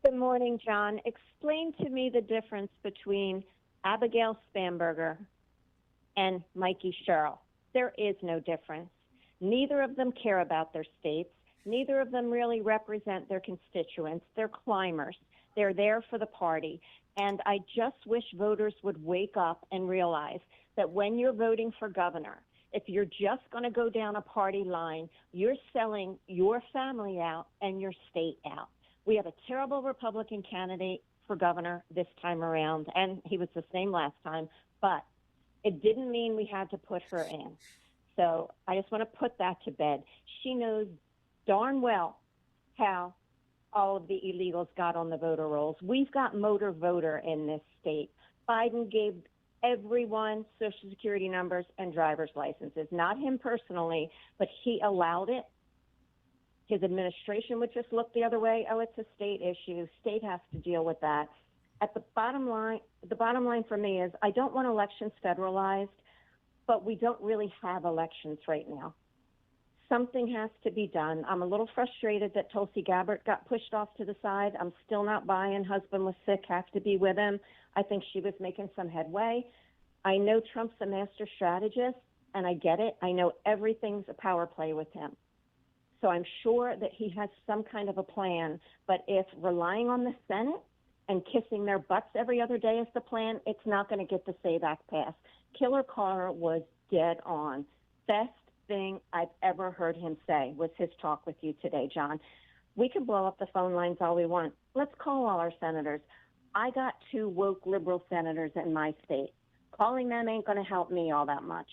S3: Good morning, John. Explain to me the difference between Abigail Spanberger and Mikey Sherrill. There is no difference. Neither of them care about their states. Neither of them really represent their constituents. They're climbers. They're there for the party. And I just wish voters would wake up and realize that when you're voting for governor, if you're just going to go down a party line, you're selling your family out and your state out. We have a terrible Republican candidate for governor this time around, and he was the same last time, but it didn't mean we had to put her in. So I just want to put that to bed. She knows darn well how all of the illegals got on the voter rolls. We've got motor voter in this state. Biden gave everyone Social Security numbers and driver's licenses, not him personally, but he allowed it. His administration would just look the other way. Oh, it's a state issue. State has to deal with that. At the bottom line for me is I don't want elections federalized, but we don't really have elections right now. Something has to be done. I'm a little frustrated that Tulsi Gabbard got pushed off to the side. I'm still not buying husband was sick, have to be with him. I think she was making some headway. I know Trump's a master strategist, and I get it. I know everything's a power play with him. So I'm sure that he has some kind of a plan. But if relying on the Senate and kissing their butts every other day is the plan, it's not going to get the SAVE Act passed. Killer Carr was dead on. Best thing I've ever heard him say was his talk with you today, John. We can blow up the phone lines all we want. Let's call all our senators. I got 2 woke liberal senators in my state. Calling them ain't going to help me all that much.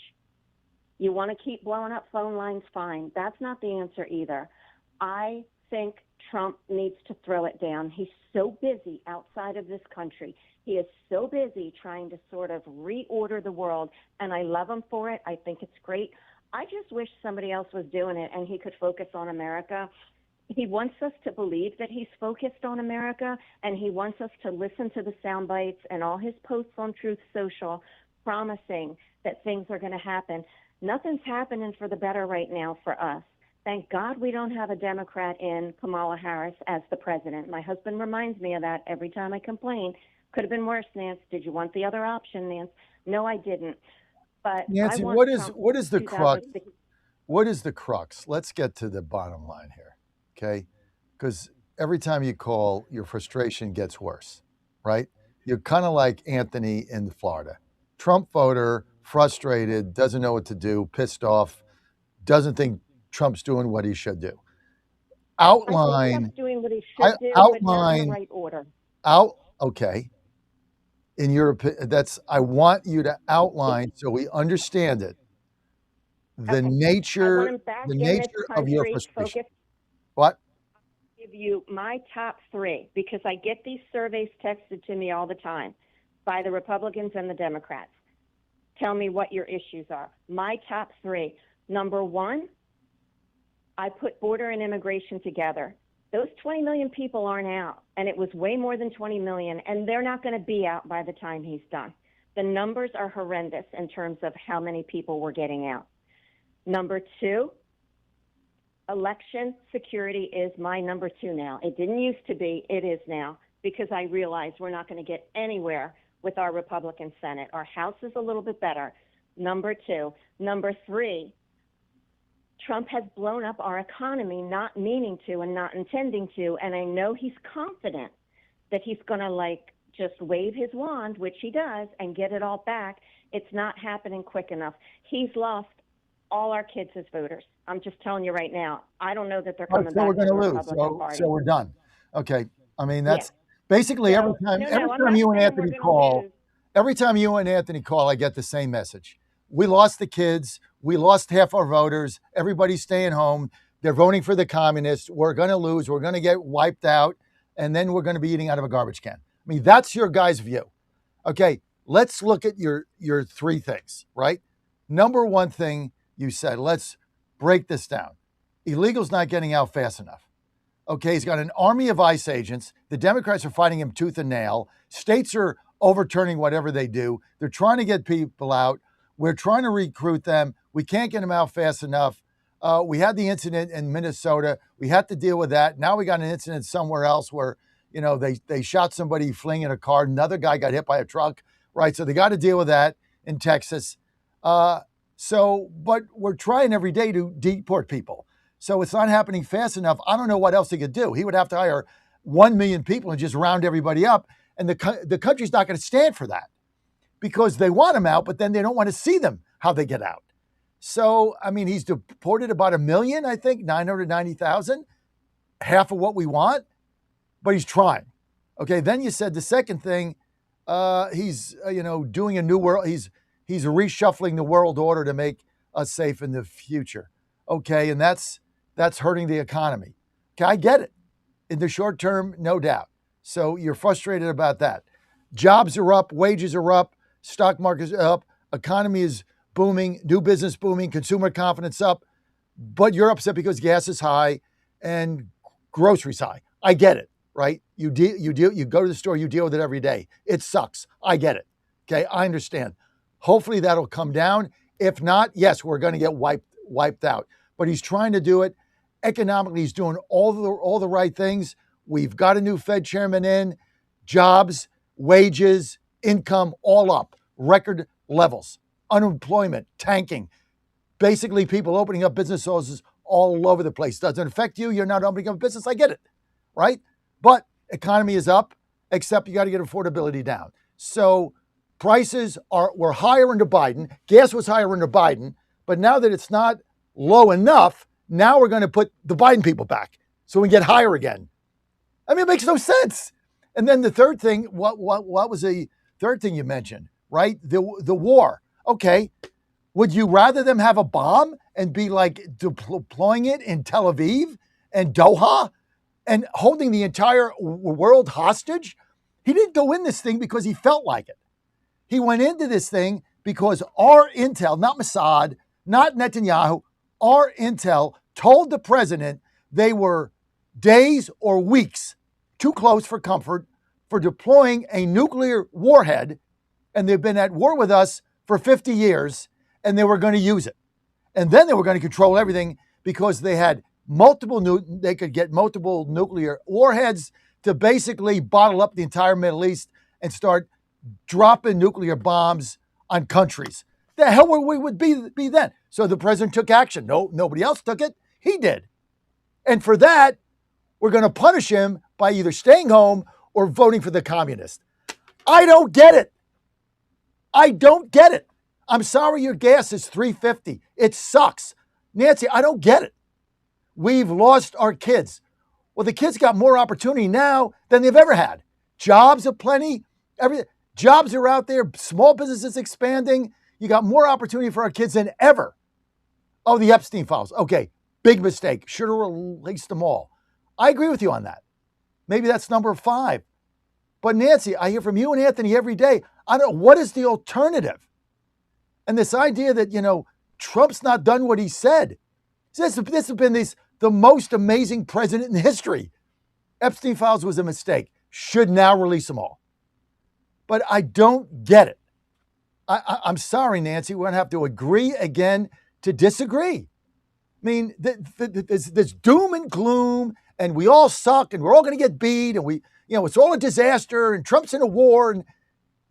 S3: You want to keep blowing up phone lines, fine. That's not the answer either. I think Trump needs to throw it down. He's so busy outside of this country. He is so busy trying to sort of reorder the world, and I love him for it. I think it's great. I just wish somebody else was doing it and he could focus on America. He wants us to believe that he's focused on America, and he wants us to listen to the sound bites and all his posts on Truth Social promising that things are going to happen. Nothing's happening for the better right now for us. Thank God we don't have a Democrat in Kamala Harris as the president. My husband reminds me of that every time I complain. Could have been worse, Nance. Did you want the other option, Nance? No, I didn't. But
S18: Nancy,
S3: I want
S18: what is the crux?
S3: 2006.
S18: What is the crux? Let's get to the bottom line here, okay? Because every time you call, your frustration gets worse, right? You're kind of like Anthony in Florida. Trump voter, frustrated, doesn't know what to do, pissed off, doesn't think Trump's doing what he should do.
S3: I think
S18: Outline,
S3: Trump's doing what he should do, but not in the right order.
S18: okay. In your opinion, I want you to outline so we understand it. The nature,
S3: I want him back
S18: the
S3: in
S18: nature
S3: this
S18: of your
S3: country,
S18: frustration.
S3: focused.
S18: What?
S3: Give you my top three because I get these surveys texted to me all the time by the Republicans and the Democrats. Tell me what your issues are. My top three. Number one, I put border and immigration together. Those 20 million people aren't out, and it was way more than 20 million, and they're not going to be out by the time he's done. The numbers are horrendous in terms of how many people we're getting out. Number two, election security is my number two now. It didn't used to be, it is now, because I realize we're not going to get anywhere with our Republican Senate. Our House is a little bit better. Number two. Number three, Trump has blown up our economy, not meaning to and not intending to, and I know he's confident that he's going to just wave his wand, which he does, and get it all back. It's not happening quick enough. He's lost all our kids as voters. I'm just telling you right now. I don't know that they're coming
S18: So
S3: back
S18: we're
S3: to
S18: going
S3: the
S18: to lose.
S3: Republican Party.
S18: So we're done. Okay. I mean, that's basically every time.
S3: No,
S18: every
S3: I'm
S18: time
S3: not
S18: you and
S3: saying
S18: Anthony
S3: we're gonna
S18: call,
S3: lose.
S18: every time you and Anthony call, I get the same message. We lost the kids. We lost half our voters. Everybody's staying home. They're voting for the communists. We're going to lose. We're going to get wiped out, and then we're going to be eating out of a garbage can. I mean, that's your guys' view. Okay. Let's look at your three things. Right. Number one thing you said. Let's break this down. Illegal's not getting out fast enough. Okay, he's got an army of ICE agents. The Democrats are fighting him tooth and nail. States are overturning whatever they do. They're trying to get people out. We're trying to recruit them. We can't get them out fast enough. We had the incident in Minnesota. We had to deal with that. Now we got an incident somewhere else where, they shot somebody fleeing in a car. Another guy got hit by a truck, right? So they got to deal with that in Texas. But we're trying every day to deport people. So it's not happening fast enough. I don't know what else he could do. He would have to hire 1 million people and just round everybody up. And the country's not going to stand for that because they want them out, but then they don't want to see them, how they get out. So, I mean, he's deported about 1 million, I think, 990,000, half of what we want, but he's trying. Okay, then you said the second thing, he's, doing a new world. He's reshuffling the world order to make us safe in the future. Okay, and that's hurting the economy. Okay, I get it. In the short term, no doubt. So you're frustrated about that. Jobs are up, wages are up, stock market's up, economy is booming, new business booming, consumer confidence up, but you're upset because gas is high and groceries high. I get it, right? You go to the store, you deal with it every day. It sucks. I get it. Okay, I understand. Hopefully that'll come down. If not, yes, we're going to get wiped out. But he's trying to do it. Economically, he's doing all the right things. We've got a new Fed chairman in, jobs, wages, income, all up, record levels, unemployment, tanking, basically people opening up businesses all over the place. Doesn't affect you. You're not opening up a business. I get it, right? But economy is up, except you got to get affordability down. So prices were higher under Biden. Gas was higher under Biden. But now that it's not low enough, now we're going to put the Biden people back so we can get higher again. I mean, it makes no sense. And then the third thing, what was the third thing you mentioned, right? The war. Okay. Would you rather them have a bomb and be deploying it in Tel Aviv and Doha and holding the entire world hostage? He didn't go in this thing because he felt like it. He went into this thing because our intel, not Mossad, not Netanyahu, our intel told the president they were days or weeks too close for comfort for deploying a nuclear warhead, and they've been at war with us for 50 years, and they were going to use it. And then they were going to control everything because they had they could get multiple nuclear warheads to basically bottle up the entire Middle East and start dropping nuclear bombs on countries. The hell we would be then? So the president took action. No, nobody else took it. He did. And for that, we're going to punish him by either staying home or voting for the communist. I don't get it. I don't get it. I'm sorry your gas is $3.50. It sucks. Nancy, I don't get it. We've lost our kids. Well, the kids got more opportunity now than they've ever had. Jobs are plenty. Jobs are out there. Small businesses expanding. You got more opportunity for our kids than ever. Oh, the Epstein files. Okay, big mistake. Should have released them all. I agree with you on that. Maybe that's number 5. But Nancy, I hear from you and Anthony every day. I don't know, what is the alternative? And this idea that, Trump's not done what he said. This has been the most amazing president in history. Epstein files was a mistake. Should now release them all. But I don't get it. I'm sorry, Nancy. We're going to have to agree again to disagree. I mean, there's doom and gloom, and we all suck, and we're all going to get beat, and it's all a disaster, and Trump's in a war, and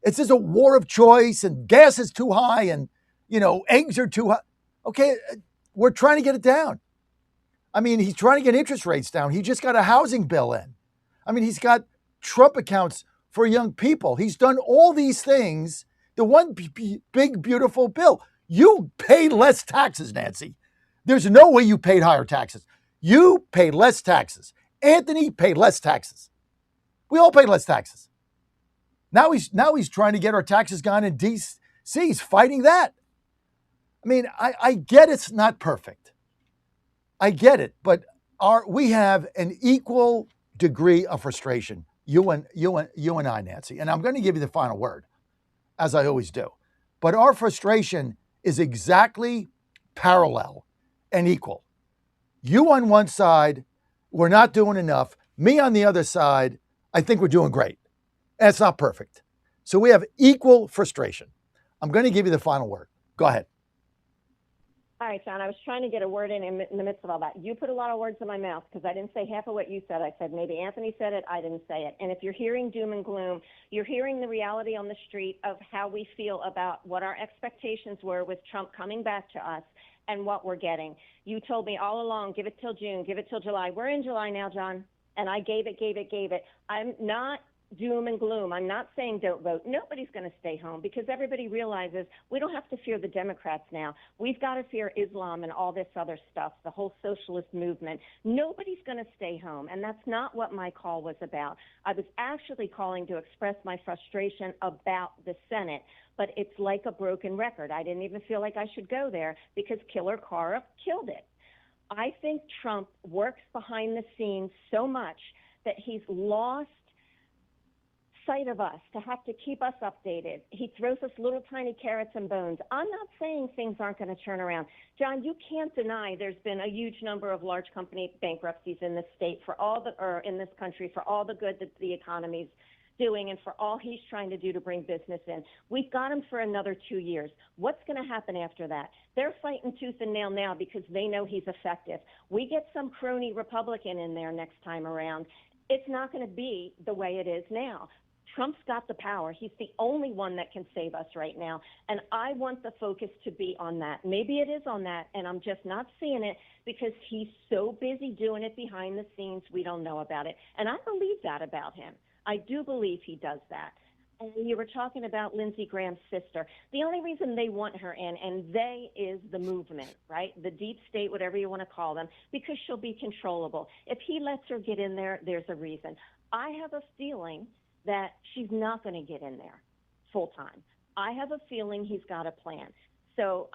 S18: it's just a war of choice, and gas is too high, and, eggs are too high. Okay, we're trying to get it down. I mean, he's trying to get interest rates down. He just got a housing bill in. I mean, he's got Trump accounts for young people. He's done all these things. The one big, beautiful bill. You paid less taxes, Nancy. There's no way you paid higher taxes. You paid less taxes. Anthony paid less taxes. We all paid less taxes. Now he's trying to get our taxes gone in D.C. He's fighting that. I mean, I get it's not perfect. I get it, but we have an equal degree of frustration. You and I, Nancy. And I'm going to give you the final word, as I always do. But our frustration is exactly parallel and equal. You on one side, we're not doing enough. Me on the other side, I think we're doing great. And it's not perfect. So we have equal frustration. I'm going to give you the final word. Go ahead.
S3: All right, John, I was trying to get a word in the midst of all that. You put a lot of words in my mouth because I didn't say half of what you said. I said maybe Anthony said it, I didn't say it. And if you're hearing doom and gloom, you're hearing the reality on the street of how we feel about what our expectations were with Trump coming back to us and what we're getting. You told me all along, give it till June, give it till July. We're in July now, John, and I gave it. I'm not doom and gloom. I'm not saying don't vote. Nobody's going to stay home because everybody realizes we don't have to fear the Democrats now. We've got to fear Islam and all this other stuff, the whole socialist movement. Nobody's going to stay home, and that's not what my call was about. I was actually calling to express my frustration about the Senate, but it's like a broken record. I didn't even feel like I should go there because Killer Cara killed it. I think Trump works behind the scenes so much that he's lost sight of us to have to keep us updated. He throws us little tiny carrots and bones. I'm not saying things aren't going to turn around. John, you can't deny there's been a huge number of large company bankruptcies in this state or in this country for all the good that the economy's doing and for all he's trying to do to bring business in. We've got him for another 2 years. What's going to happen after that? They're fighting tooth and nail now because they know he's effective. We get some crony Republican in there next time around. It's not going to be the way it is now. Trump's got the power. He's the only one that can save us right now. And I want the focus to be on that. Maybe it is on that, and I'm just not seeing it because he's so busy doing it behind the scenes, we don't know about it. And I believe that about him. I do believe he does that. And you were talking about Lindsey Graham's sister. The only reason they want her in, and they is the movement, right? The deep state, whatever you want to call them, because she'll be controllable. If he lets her get in there, there's a reason. I have a feeling that she's not going to get in there full time. I have a feeling he's got a plan. So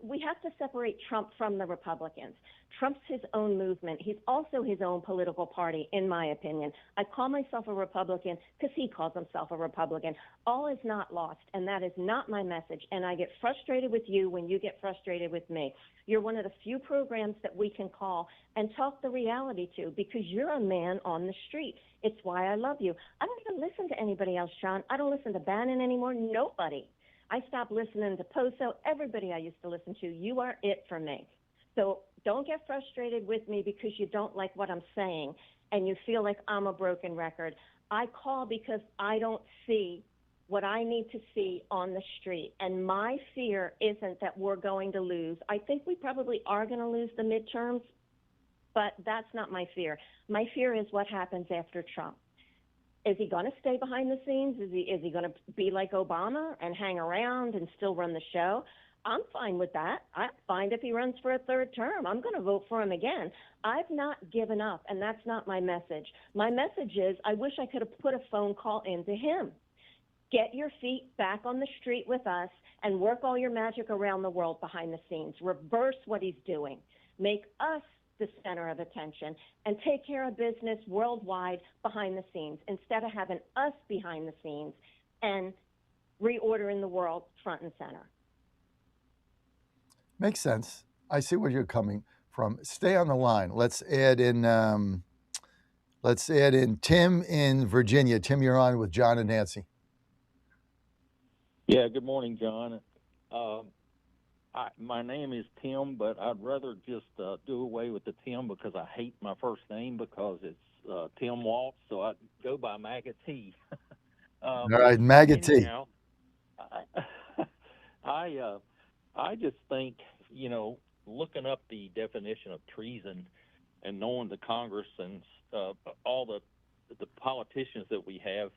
S3: we have to separate Trump from the Republicans. Trump's his own movement. He's also his own political party, in my opinion. I call myself a Republican because he calls himself a Republican. All is not lost, and that is not my message. And I get frustrated with you when you get frustrated with me. You're one of the few programs that we can call and talk the reality to because you're a man on the street. It's why I love you. I don't even listen to anybody else, Sean. I don't listen to Bannon anymore. Nobody. I stopped listening to Poso. Everybody I used to listen to. You are it for me. So don't get frustrated with me because you don't like what I'm saying and you feel like I'm a broken record. I call because I don't see what I need to see on the street. And my fear isn't that we're going to lose. I think we probably are going to lose the midterms, but that's not my fear. My fear is what happens after Trump. Is he going to stay behind the scenes? Is he going to be like Obama and hang around and still run the show? I'm fine with that. I'm fine if he runs for a third term. I'm going to vote for him again. I've not given up, and that's not my message. My message is I wish I could have put a phone call into him. Get your feet back on the street with us and work all your magic around the world behind the scenes. Reverse what he's doing. Make us the center of attention and take care of business worldwide behind the scenes instead of having us behind the scenes and reordering the world front and center.
S18: Makes sense. I see where you're coming from. Stay on the line. Let's add in Tim in Virginia. Tim, you're on with John and Nancy.
S5: Yeah, good morning, John. My name is Tim, but I'd rather just do away with the Tim because I hate my first name because it's Tim Waltz, so I go by MAGA T.
S18: All right, MAGA T.
S5: Anyhow, I just think, looking up the definition of treason and knowing the Congress and all the politicians that we have,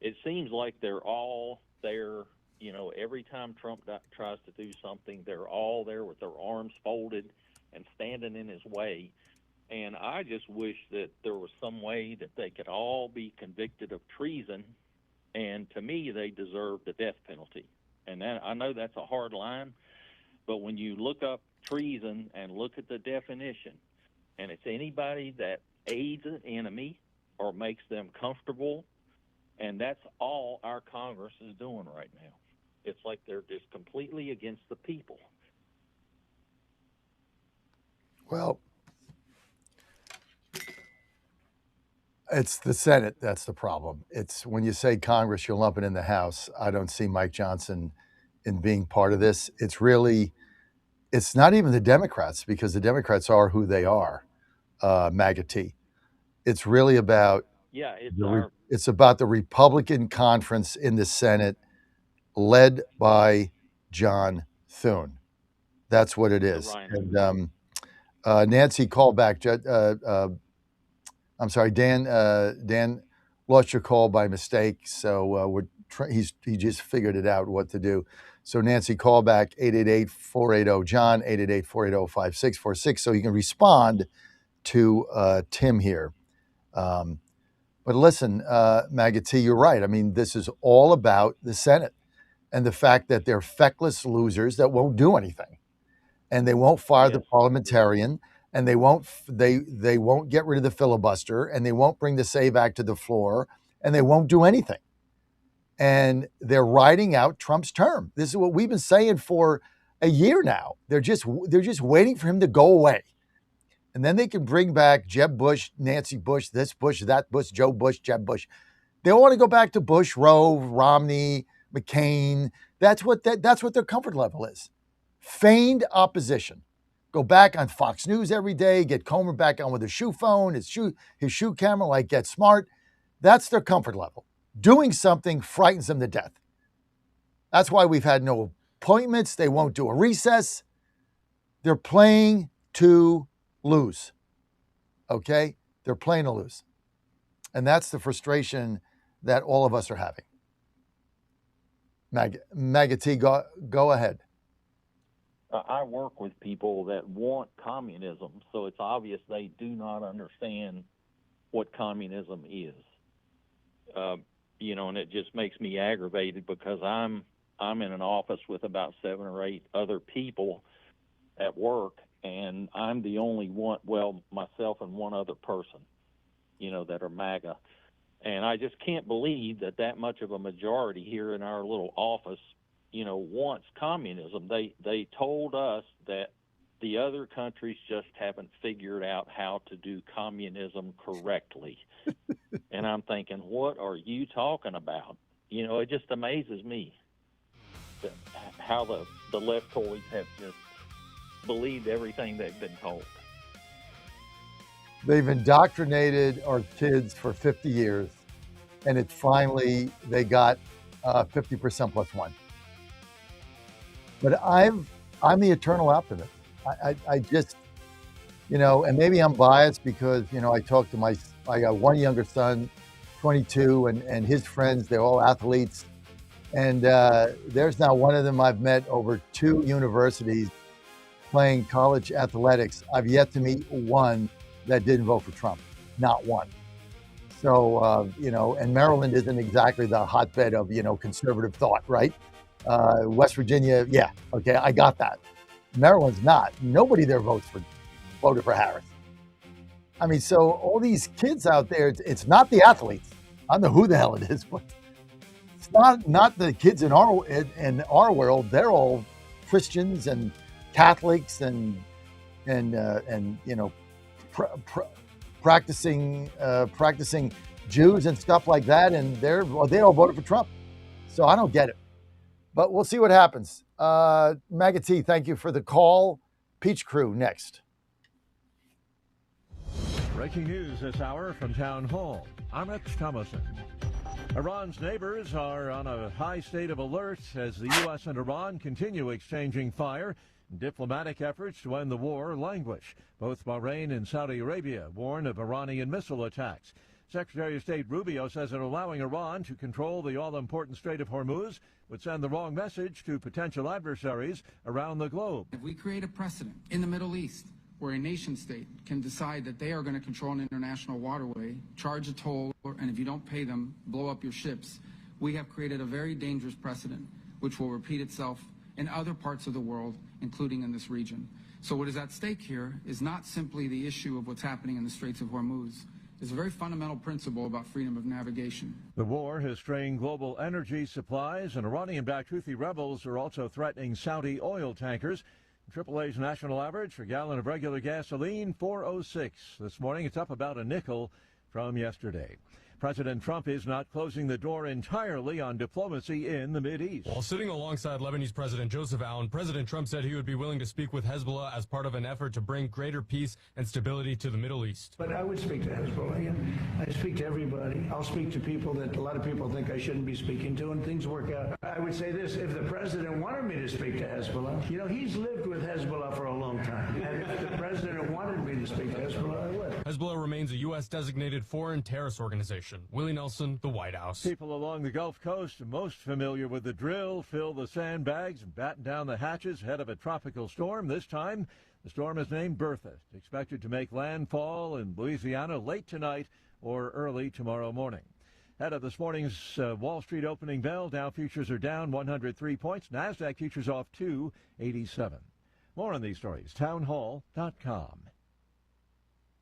S5: it seems like they're all there. Every time Trump tries to do something, they're all there with their arms folded and standing in his way. And I just wish that there was some way that they could all be convicted of treason. And to me, they deserve the death penalty. And I know that's a hard line, but when you look up treason and look at the definition, and it's anybody that aids an enemy or makes them comfortable, and that's all our Congress is doing right now. It's like they're just completely against the people.
S18: Well, it's the Senate that's the problem. It's when you say Congress, you're lumping in the House. I don't see Mike Johnson in being part of this. It's not even the Democrats because the Democrats are who they are, MAGA T. It's really about it's about the Republican conference in the Senate led by John Thune. That's what it is. And Nancy called back. I'm sorry, Dan. Dan lost your call by mistake, so he just figured it out what to do. So Nancy, call back 888-480-JOHN, 888-480-5646, so you can respond to Tim here. But listen, MAGA T, you're right. I mean, this is all about the Senate and the fact that they're feckless losers that won't do anything, and they won't fire the parliamentarian, and they won't get rid of the filibuster, and they won't bring the SAVE Act to the floor, and they won't do anything. And they're riding out Trump's term. This is what we've been saying for a year now. They're just waiting for him to go away. And then they can bring back Jeb Bush, Nancy Bush, this Bush, that Bush, Joe Bush, Jeb Bush. They all want to go back to Bush, Roe, Romney, McCain. That's what their comfort level is. Feigned opposition. Go back on Fox News every day, get Comer back on with his shoe phone, his shoe camera, like Get Smart. That's their comfort level. Doing something frightens them to death. That's why we've had no appointments. They won't do a recess. They're playing to lose. Okay? They're playing to lose. And that's the frustration that all of us are having. MAGA T, go ahead.
S5: I work with people that want communism, so it's obvious they do not understand what communism is. And it just makes me aggravated because I'm I'm in an office with about 7 or 8 other people at work, and I'm the only one, well, myself and one other person, that are MAGA. And I just can't believe that much of a majority here in our little office, wants communism. They told us that the other countries just haven't figured out how to do communism correctly. And I'm thinking, what are you talking about? It just amazes me how the leftoids have just believed everything they've been told.
S18: They've indoctrinated our kids for 50 years, and it finally, they got 50% plus one. But I'm the eternal optimist. I just, and maybe I'm biased because, I talk to I got one younger son, 22, and his friends, they're all athletes. And there's not one of them I've met over 2 universities playing college athletics. I've yet to meet one that didn't vote for Trump, not one. So, and Maryland isn't exactly the hotbed of, conservative thought, right? West Virginia, yeah, okay, I got that. Maryland's not. Nobody there voted for Harris. I mean, so all these kids out there, it's not the athletes. I don't know who the hell it is, but it's not the kids in our world. They're all Christians and Catholics and practicing Jews and stuff like that, and they all voted for Trump. So I don't get it, but we'll see what happens. MAGA T, thank you for the call. Peach Crew next.
S6: Breaking news this hour from Town Hall. I'm Rich Thomason. Iran's neighbors are on a high state of alert as the U.S. and Iran continue exchanging fire. Diplomatic efforts to end the war languish. Both Bahrain and Saudi Arabia warn of Iranian missile attacks. Secretary of State Rubio says that allowing Iran to control the all-important Strait of Hormuz would send the wrong message to potential adversaries around the globe.
S9: If we create a precedent in the Middle East where a nation state can decide that they are going to control an international waterway, charge a toll, and if you don't pay them, blow up your ships, we have created a very dangerous precedent which will repeat itself in other parts of the world, including in this region. So what is at stake here is not simply the issue of what's happening in the Straits of Hormuz. It's a very fundamental principle about freedom of navigation.
S6: The war has strained global energy supplies, and Iranian-backed Houthi rebels are also threatening Saudi oil tankers. AAA's national average for a gallon of regular gasoline, $4.06. This morning, it's up about a nickel from yesterday. President Trump is not closing the door entirely on diplomacy in the Mideast.
S10: While sitting alongside Lebanese President Joseph Aoun, President Trump said he would be willing to speak with Hezbollah as part of an effort to bring greater peace and stability to the Middle East.
S12: But I would speak to Hezbollah, and I speak to everybody. I'll speak to people that a lot of people think I shouldn't be speaking to, and things work out. I would say this, if the president wanted me to speak to Hezbollah, he's lived with Hezbollah for a long time. And if the president wanted me to speak to Hezbollah, I would.
S10: Hezbollah remains a U.S.-designated foreign terrorist organization. Willie Nelson, the White House.
S6: People along the Gulf Coast most familiar with the drill: fill the sandbags and batten down the hatches ahead of a tropical storm. This time, the storm is named Bertha. It's expected to make landfall in Louisiana late tonight or early tomorrow morning. Ahead of this morning's Wall Street opening bell, Dow futures are down 103 points. NASDAQ futures off 287. More on these stories, townhall.com.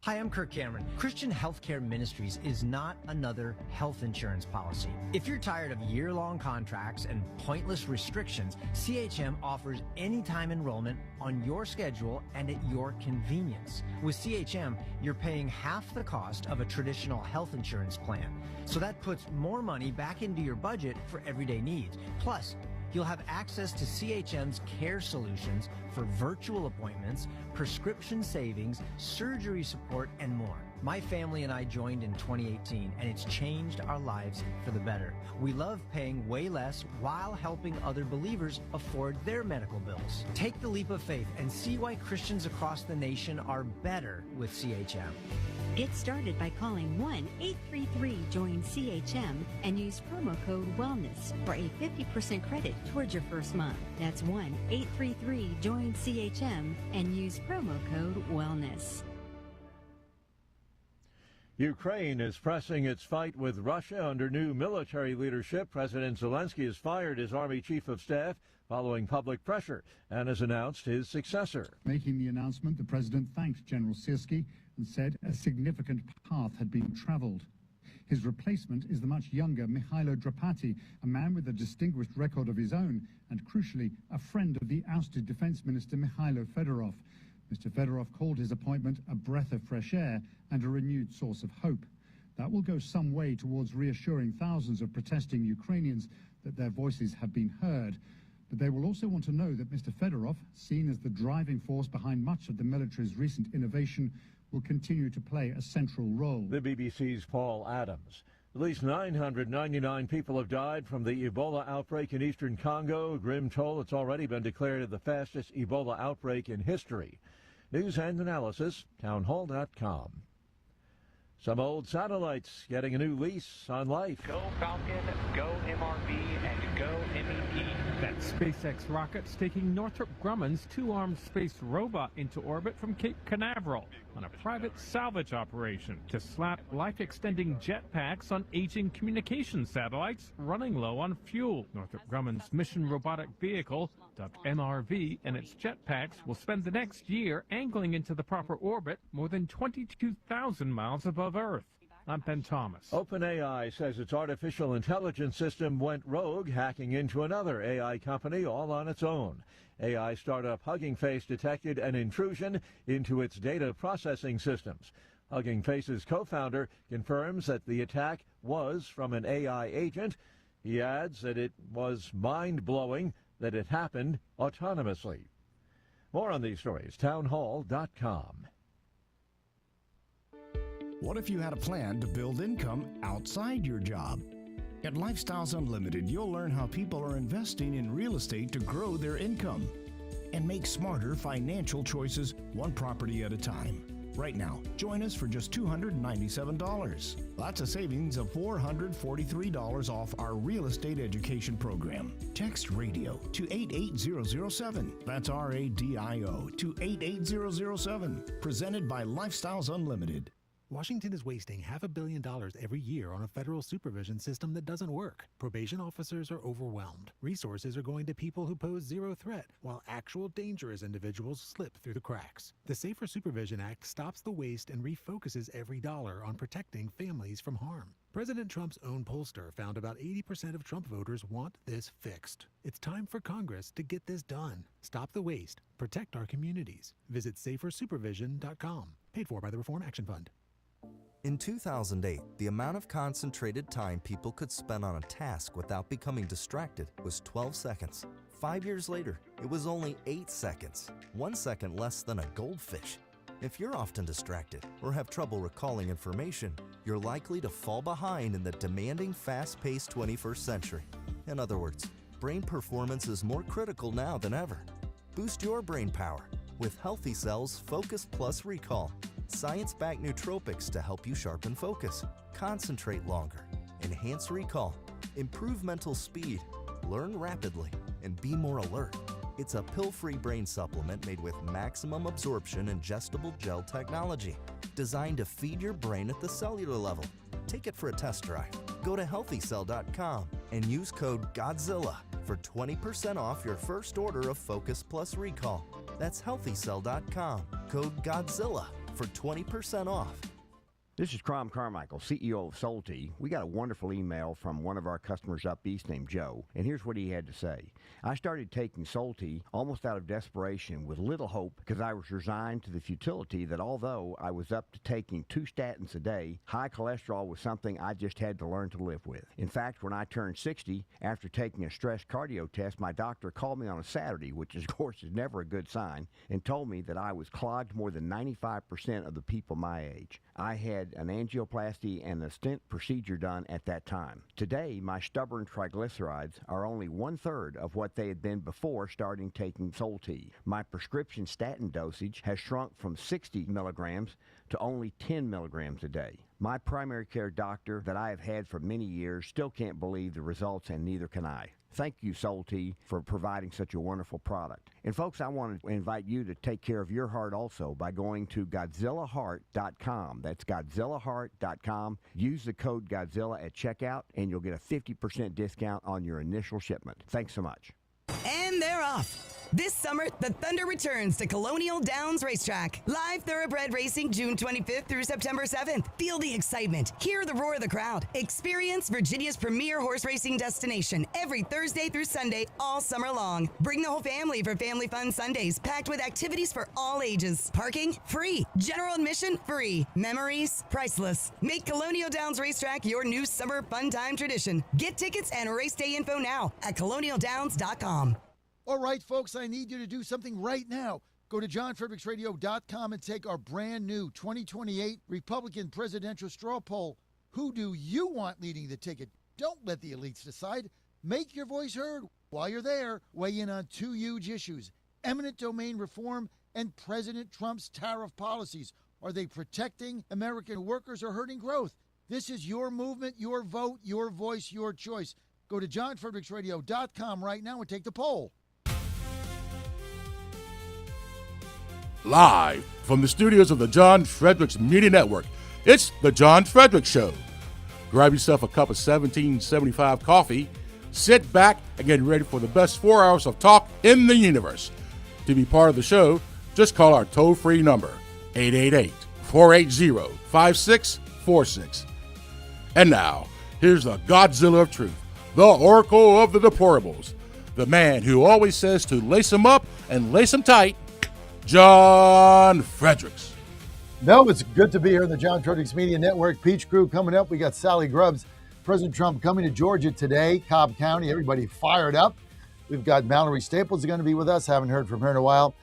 S13: Hi, I'm Kirk Cameron. Christian Healthcare Ministries is not another health insurance policy. If you're tired of year-long contracts and pointless restrictions, CHM offers anytime enrollment on your schedule and at your convenience. With CHM, you're paying half the cost of a traditional health insurance plan. So that puts more money back into your budget for everyday needs. Plus, you'll have access to CHM's care solutions for virtual appointments, prescription savings, surgery support, and more. My family and I joined in 2018, and it's changed our lives for the better. We love paying way less while helping other believers afford their medical bills. Take the leap of faith and see why Christians across the nation are better with CHM.
S14: Get started by calling 1-833-JOIN-CHM and use promo code WELLNESS for a 50% credit towards your first month. That's 1-833-JOIN-CHM and use promo code WELLNESS.
S6: Ukraine is pressing its fight with Russia under new military leadership. President Zelensky has fired his army chief of staff following public pressure and has announced his successor.
S2: Making the announcement, the president thanked General Sirski and said a significant path had been traveled. His replacement is the much younger Mihailo Drapati, a man with a distinguished record of his own and, crucially, a friend of the ousted defense minister Mikhailo Fedorov. Mr. Fedorov called his appointment a breath of fresh air and a renewed source of hope. That will go some way towards reassuring thousands of protesting Ukrainians that their voices have been heard. But they will also want to know that Mr. Fedorov, seen as the driving force behind much of the military's recent innovation, will continue to play a central role.
S6: The BBC's Paul Adams. At least 999 people have died from the Ebola outbreak in eastern Congo. A grim toll. It's already been declared the fastest Ebola outbreak in history. News and analysis, townhall.com. Some old satellites getting a new lease on life.
S16: Go Falcon, go MRV, and go MEP.
S17: That's SpaceX rockets taking Northrop Grumman's two-armed space robot into orbit from Cape Canaveral on a private salvage operation to slap life-extending jetpacks on aging communication satellites running low on fuel. Northrop Grumman's mission robotic vehicle, dubbed MRV, and its jetpacks will spend the next year angling into the proper orbit more than 22,000 miles above Earth. I'm Ben Thomas.
S6: OpenAI says its artificial intelligence system went rogue, hacking into another AI company all on its own. AI startup Hugging Face detected an intrusion into its data processing systems. Hugging Face's co-founder confirms that the attack was from an AI agent. He adds that it was mind-blowing that it happened autonomously. More on these stories, townhall.com.
S19: What if you had a plan to build income outside your job? At Lifestyles Unlimited, you'll learn how people are investing in real estate to grow their income and make smarter financial choices one property at a time. Right now, join us for just $297. That's a savings of $443 off our real estate education program. Text RADIO to 88007. That's RADIO to 88007. Presented by Lifestyles Unlimited.
S15: Washington is wasting $500 million every year on a federal supervision system that doesn't work. Probation officers are overwhelmed. Resources are going to people who pose zero threat, while actual dangerous individuals slip through the cracks. The Safer Supervision Act stops the waste and refocuses every dollar on protecting families from harm. President Trump's own pollster found about 80% of Trump voters want this fixed. It's time for Congress to get this done. Stop the waste. Protect our communities. Visit safersupervision.com. Paid for by the Reform Action Fund.
S20: In 2008, the amount of concentrated time people could spend on a task without becoming distracted was 12 seconds. 5 years later, it was only 8 seconds, 1 second less than a goldfish. If you're often distracted or have trouble recalling information, you're likely to fall behind in the demanding, fast-paced 21st century. In other words, brain performance is more critical now than ever. Boost your brain power with Healthy Cells Focus Plus Recall. Science-backed nootropics to help you sharpen focus, concentrate longer, enhance recall, improve mental speed, learn rapidly, and be more alert. It's a pill-free brain supplement made with maximum absorption ingestible gel technology, designed to feed your brain at the cellular level. Take it for a test drive. Go to healthycell.com and use code GODZILLA for 20% off your first order of Focus Plus Recall. That's healthycell.com, code GODZILLA for 20% off.
S23: This is Crom Carmichael, CEO of Solti. We got a wonderful email from one of our customers up east named Joe, and here's what he had to say. I started taking Solti almost out of desperation with little hope because I was resigned to the futility that although I was up to taking 2 statins a day, high cholesterol was something I just had to learn to live with. In fact, when I turned 60, after taking a stress cardio test, my doctor called me on a Saturday, which of course is never a good sign, and told me that I was clogged more than 95% of the people my age. I had an angioplasty and a stent procedure done at that time. Today, my stubborn triglycerides are only 1/3 of what they had been before starting taking Solti. My prescription statin dosage has shrunk from 60 milligrams to only 10 milligrams a day. My primary care doctor that I have had for many years still can't believe the results, and neither can I. Thank you, Solti, for providing such a wonderful product. And folks, I want to invite you to take care of your heart also by going to GodzillaHeart.com. That's GodzillaHeart.com. Use the code Godzilla at checkout, and you'll get a 50% discount on your initial shipment. Thanks so much.
S8: And they're off. This summer, the Thunder returns to Colonial Downs Racetrack. Live thoroughbred racing June 25th through September 7th. Feel the excitement. Hear the roar of the crowd. Experience Virginia's premier horse racing destination every Thursday through Sunday all summer long. Bring the whole family for Family Fun Sundays, packed with activities for all ages. Parking? Free. General admission? Free. Memories? Priceless. Make Colonial Downs Racetrack your new summer fun time tradition. Get tickets and race day info now at colonialdowns.com.
S18: All right, folks, I need you to do something right now. Go to johnfredericksradio.com and take our brand new 2028 Republican presidential straw poll. Who do you want leading the ticket? Don't let the elites decide. Make your voice heard. While you're there, weigh in on two huge issues: eminent domain reform and President Trump's tariff policies. Are they protecting American workers or hurting growth? This is your movement, your vote, your voice, your choice. Go to johnfredericksradio.com right now and take the poll.
S1: Live from the studios of the John Fredericks Media Network, it's The John Fredericks Show. Grab yourself a cup of 1775 coffee, sit back, and get ready for the best 4 hours of talk in the universe. To be part of the show, just call our toll-free number, 888-480-5646. And now, here's the Godzilla of Truth, the Oracle of the Deplorables, the man who always says to lace him up and lace him tight, John Fredericks.
S18: No, it's good to be here in the John Fredericks Media Network. Peach Crew coming up. We got Sally Grubbs. President Trump coming to Georgia today, Cobb County. Everybody fired up. We've got Mallory Staples going to be with us. Haven't heard from her in a while.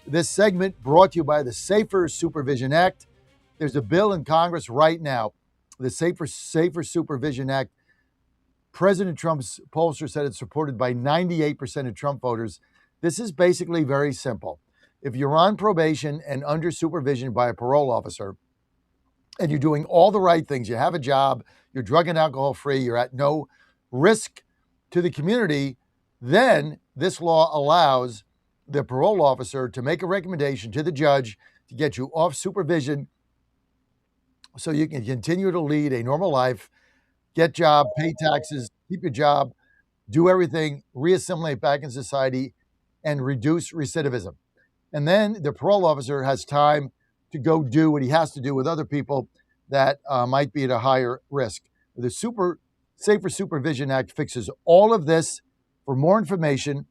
S18: This segment brought to you by the Safer Supervision Act. There's a bill in Congress right now, the Safer Supervision Act. President Trump's pollster said it's supported by 98% of Trump voters. This is basically very simple. If you're on probation and under supervision by a parole officer, and you're doing all the right things, you have a job, you're drug and alcohol free, you're at no risk to the community, then this law allows the parole officer to make a recommendation to the judge to get you off supervision so you can continue to lead a normal life, get job, pay taxes, keep your job, do everything, reassimilate back in society, and reduce recidivism. And then the parole officer has time to go do what he has to do with other people that might be at a higher risk. The Safer Supervision Act fixes all of this. For more information,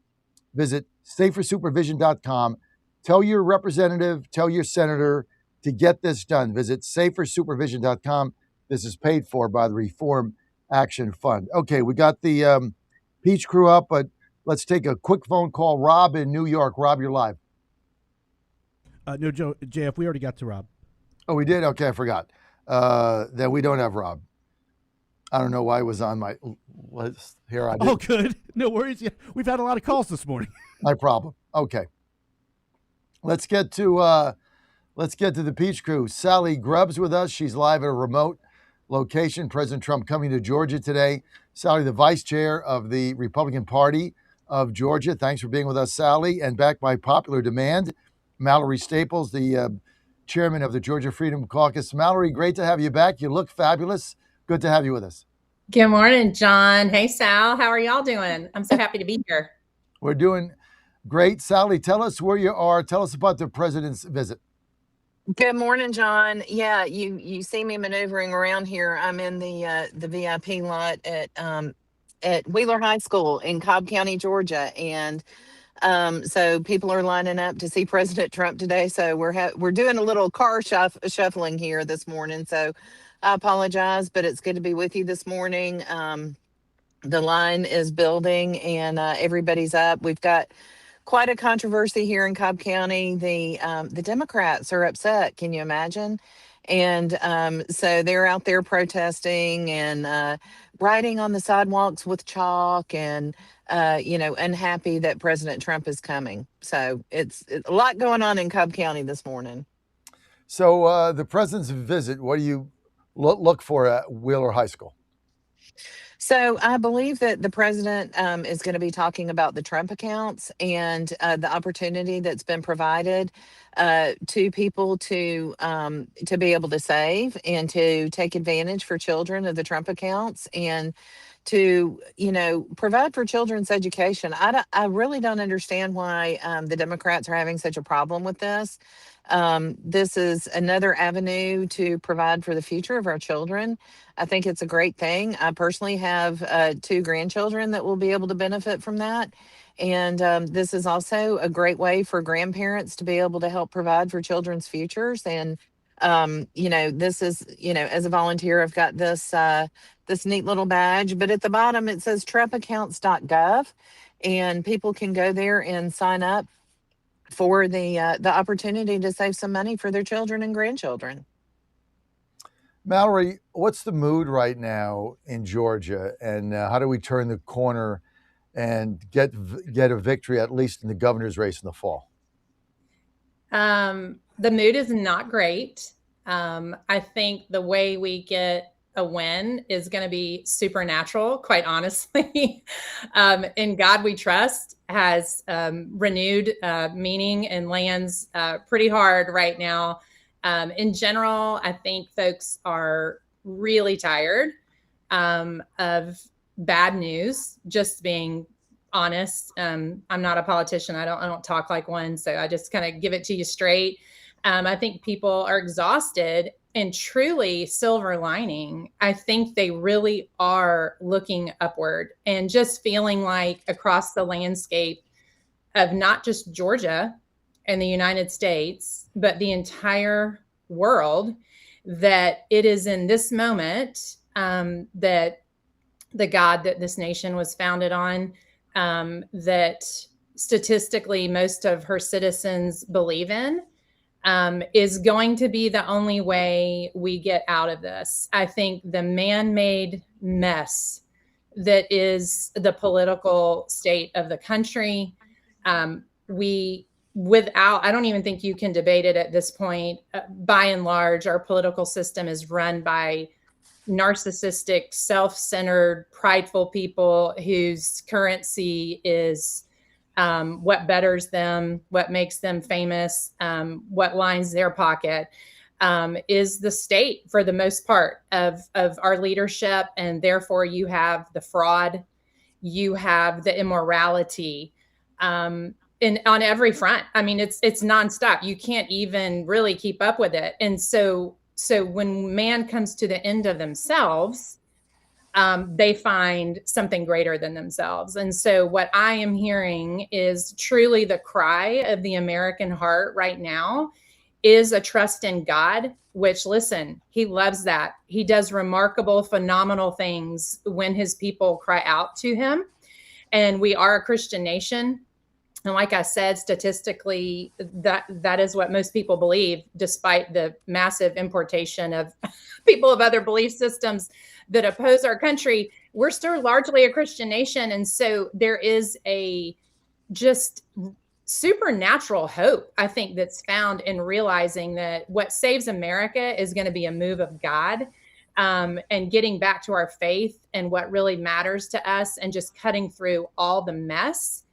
S18: visit safersupervision.com. Tell your representative, tell your senator to get this done. Visit safersupervision.com. This is paid for by the Reform Action Fund. Okay, we got the Peach Crew up, but let's take a quick phone call. Rob in New York. Rob, you're live.
S4: No, JF, we already got to Rob.
S18: Oh, we did? Okay, I forgot. Then we don't have Rob. I don't know why it was on my list here. I did.
S4: Oh, good. No worries. Yeah, we've had a lot of calls this morning.
S18: My problem. Okay. Let's get to the Peach Crew. Sally Grubbs with us. She's live at a remote location. President Trump coming to Georgia today. Sally, the vice chair of the Republican Party of Georgia. Thanks for being with us, Sally. And back by popular demand, Mallory Staples, the chairman of the Georgia Freedom Caucus. Mallory, great to have you back. You look fabulous. Good to have you with us.
S7: Good morning, John. Hey, Sal. How are y'all doing? I'm so happy to be here.
S18: We're doing great. Sally, tell us where you are. Tell us about the president's visit.
S11: Good morning, John. Yeah, you see me maneuvering around here. I'm in the VIP lot at Wheeler High School in Cobb County, Georgia, and so people are lining up to see President Trump today. So we're doing a little car shuffling here this morning. So I apologize, but it's good to be with you this morning. The line is building and everybody's up. We've got quite a controversy here in Cobb County. The Democrats are upset. Can you imagine? And so they're out there protesting and riding on the sidewalks with chalk and unhappy that President Trump is coming. So it's a lot going on in Cobb County this morning.
S18: So the president's visit, what do you look for at Wheeler High School?
S11: So I believe that the president is going to be talking about the Trump accounts and the opportunity that's been provided to people to be able to save and to take advantage for children of the Trump accounts and to provide for children's education. I really don't understand why the Democrats are having such a problem with this. This is another avenue to provide for the future of our children. I think it's a great thing. I personally have 2 grandchildren that will be able to benefit from that. And this is also a great way for grandparents to be able to help provide for children's futures. And, this is, as a volunteer, I've got this neat little badge, but at the bottom it says trepaccounts.gov, and people can go there and sign up for the opportunity to save some money for their children and grandchildren.
S18: Mallory, what's the mood right now in Georgia, and how do we turn the corner and get a victory, at least in the governor's race in the fall?
S7: The mood is not great. I think the way we get a win is going to be supernatural, quite honestly. In God We Trust has renewed meaning and lands pretty hard right now. In general, I think folks are really tired of bad news, just being honest. I'm not a politician. I don't talk like one. So I just kind of give it to you straight. I think people are exhausted, and truly silver lining. I think they really are looking upward and just feeling like across the landscape of not just Georgia and the United States, but the entire world, that it is in this moment that the God that this nation was founded on, that statistically most of her citizens believe in, is going to be the only way we get out of this. I think the man-made mess that is the political state of the country, I don't even think you can debate it at this point. By and large, our political system is run by narcissistic, self-centered, prideful people whose currency is what betters them, what makes them famous, what lines their pocket, is the state for the most part of our leadership. And therefore you have the fraud, you have the immorality, on every front. I mean, it's nonstop. You can't even really keep up with it. And so when man comes to the end of themselves, they find something greater than themselves. And so what I am hearing is truly the cry of the American heart right now is a trust in God, which, listen, he loves that. He does remarkable, phenomenal things when his people cry out to him. And we are a Christian nation. And like I said, statistically, that is what most people believe, despite the massive importation of people of other belief systems that oppose our country. We're still largely a Christian nation. And so there is a just supernatural hope, I think, that's found in realizing that what saves America is going to be a move of God, and getting back to our faith and what really matters to us, and just cutting through all the mess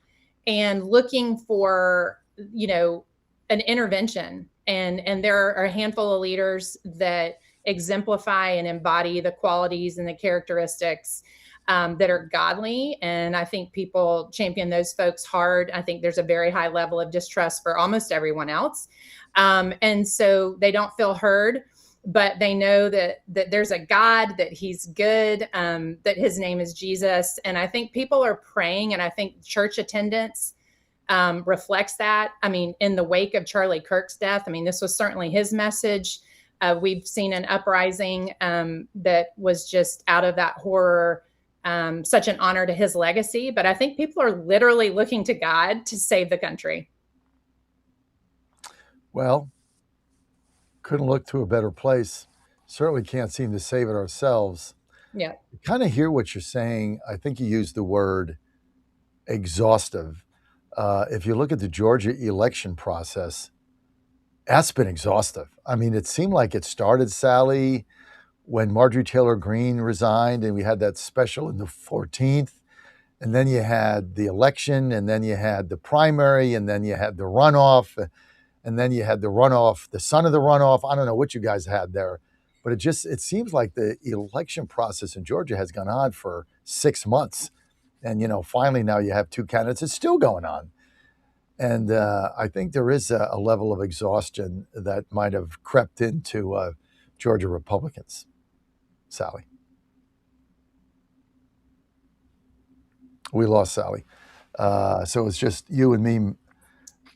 S7: and looking for, an intervention. And there are a handful of leaders that exemplify and embody the qualities and the characteristics that are godly. And I think people champion those folks hard. I think there's a very high level of distrust for almost everyone else. And so they don't feel heard, but they know that there's a God, that he's good, that his name is Jesus. And I think people are praying, and I think church attendance reflects that. I mean, in the wake of Charlie Kirk's death, I mean, this was certainly his message. We've seen an uprising that was just out of that horror, such an honor to his legacy. But I think people are literally looking to God to save the country.
S18: Well, couldn't look to a better place. Certainly can't seem to save it ourselves.
S7: Yeah.
S18: I kind of hear what you're saying. I think you used the word exhaustive. If you look at the Georgia election process, that's been exhaustive. I mean, it seemed like it started, Sally, when Marjorie Taylor Greene resigned, and we had that special in the 14th. And then you had the election, and then you had the primary, and then you had the runoff, and then you had the runoff, the son of the runoff. I don't know what you guys had there, but it seems like the election process in Georgia has gone on for 6 months. And, finally now you have two candidates. It's still going on. And I think there is a level of exhaustion that might have crept into Georgia Republicans. Sally. We lost Sally. So it's just you and me.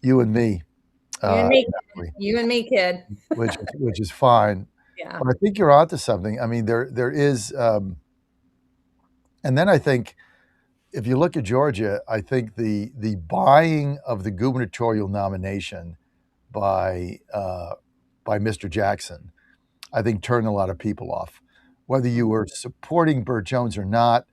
S7: You and me. You and me, kid.
S18: which is fine.
S7: Yeah.
S18: But I think you're onto something. I mean, there is, and then I think if you look at Georgia, I think the buying of the gubernatorial nomination by Mr. Jackson, I think turned a lot of people off. Whether you were supporting Burt Jones or not,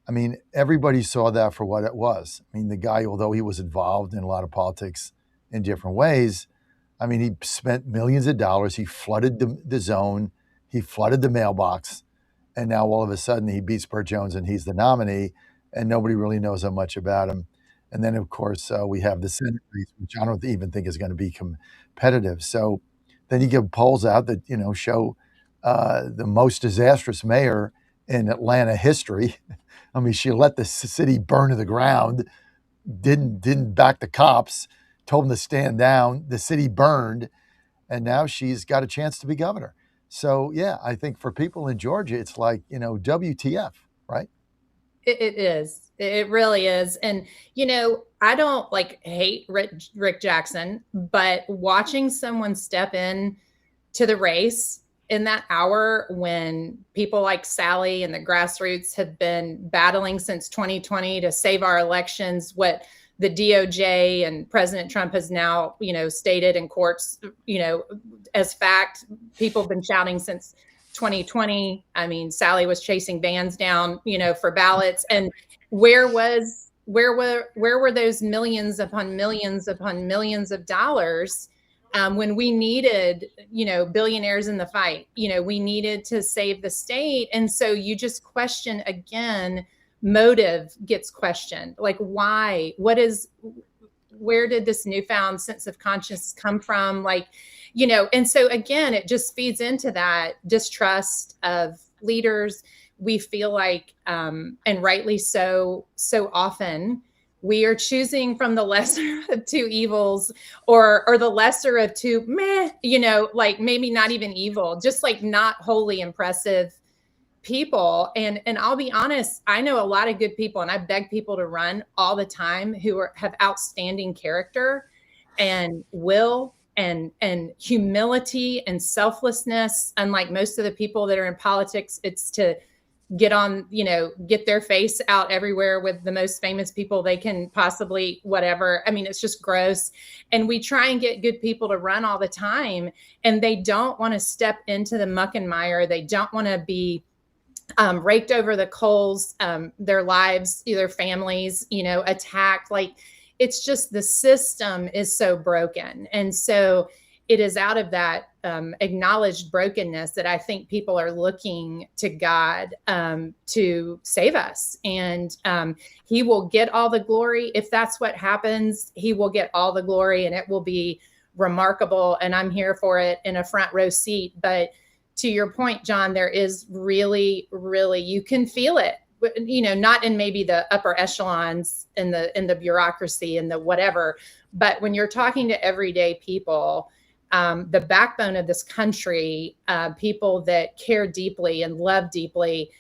S18: I mean, everybody saw that for what it was. I mean, the guy, although he was involved in a lot of politics in different ways, I mean, he spent millions of dollars. He flooded the zone. He flooded the mailbox. And now all of a sudden he beats Burt Jones and he's the nominee, and nobody really knows how much about him. And then, of course, we have the Senate race, which I don't even think is going to be competitive. So then you get polls out that, show the most disastrous mayor in Atlanta history. I mean, she let the city burn to the ground, didn't back the cops, told them to stand down. The city burned, and now she's got a chance to be governor. So, yeah, I think for people in Georgia, it's like, WTF, right?
S7: It is. It really is. And, I don't hate Rick Jackson, but watching someone step in to the race in that hour when people like Sally and the grassroots have been battling since 2020 to save our elections, what the DOJ and President Trump has now, stated in courts, as fact, people have been shouting since 2020. I mean, Sally was chasing vans down, for ballots. And where were those millions upon millions upon millions of dollars when we needed, billionaires in the fight? We needed to save the state. And so you just question again, motive gets questioned. Like, why? Where did this newfound sense of conscience come from? And so again, it just feeds into that distrust of leaders. We feel like, and rightly so often, we are choosing from the lesser of two evils, or the lesser of two, maybe not even evil, just not wholly impressive people. And I'll be honest, I know a lot of good people, and I beg people to run all the time who have outstanding character and will and humility and selflessness. Unlike most of the people that are in politics, it's to get their face out everywhere with the most famous people they can possibly, whatever. I mean, it's just gross. And we try and get good people to run all the time, and they don't want to step into the muck and mire. They don't want to be raked over the coals, their lives, their families, attacked. It's just the system is so broken. And so it is out of that acknowledged brokenness that I think people are looking to God to save us. And he will get all the glory. If that's what happens, he will get all the glory, and it will be remarkable. And I'm here for it in a front row seat. But to your point, John, there is really, you can feel it, not in maybe the upper echelons in the bureaucracy and the whatever, but when you're talking to everyday people, the backbone of this country, people that care deeply and love deeply,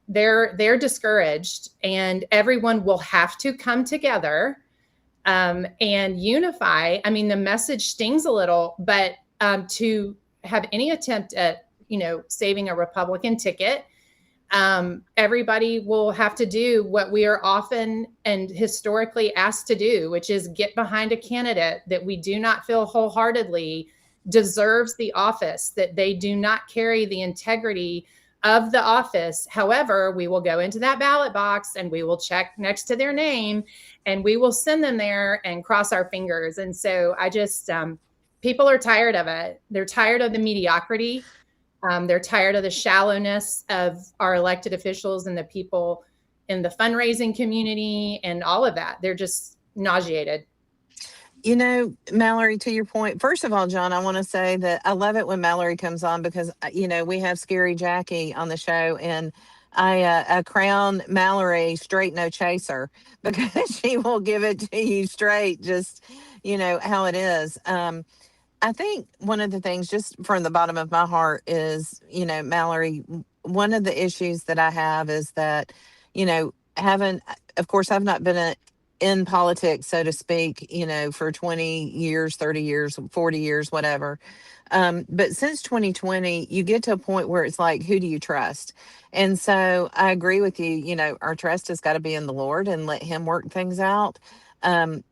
S7: they're discouraged, and everyone will have to come together and unify. I mean, the message stings a little, but to have any attempt at, saving a Republican ticket, everybody will have to do what we are often and historically asked to do, which is get behind a candidate that we do not feel wholeheartedly deserves the office, that they do not carry the integrity of the office. However, we will go into that ballot box and we will check next to their name, and we will send them there and cross our fingers. And so I just, people are tired of it. They're tired of the mediocrity. They're tired of the shallowness of our elected officials and the people in the fundraising community and all of that. They're just nauseated.
S11: You know, Mallory, to your point, first of all, John, I want to say that I love it when Mallory comes on because, we have Scary Jackie on the show, and I crown Mallory straight no chaser because she will give it to you straight, just, how it is. I think one of the things, just from the bottom of my heart, is, Mallory, one of the issues that I have is that, having, of course, I've not been in politics, so to speak, for 20 years, 30 years, 40 years, whatever. But since 2020, you get to a point where it's like, who do you trust? And so I agree with you. Our trust has got to be in the Lord and let Him work things out.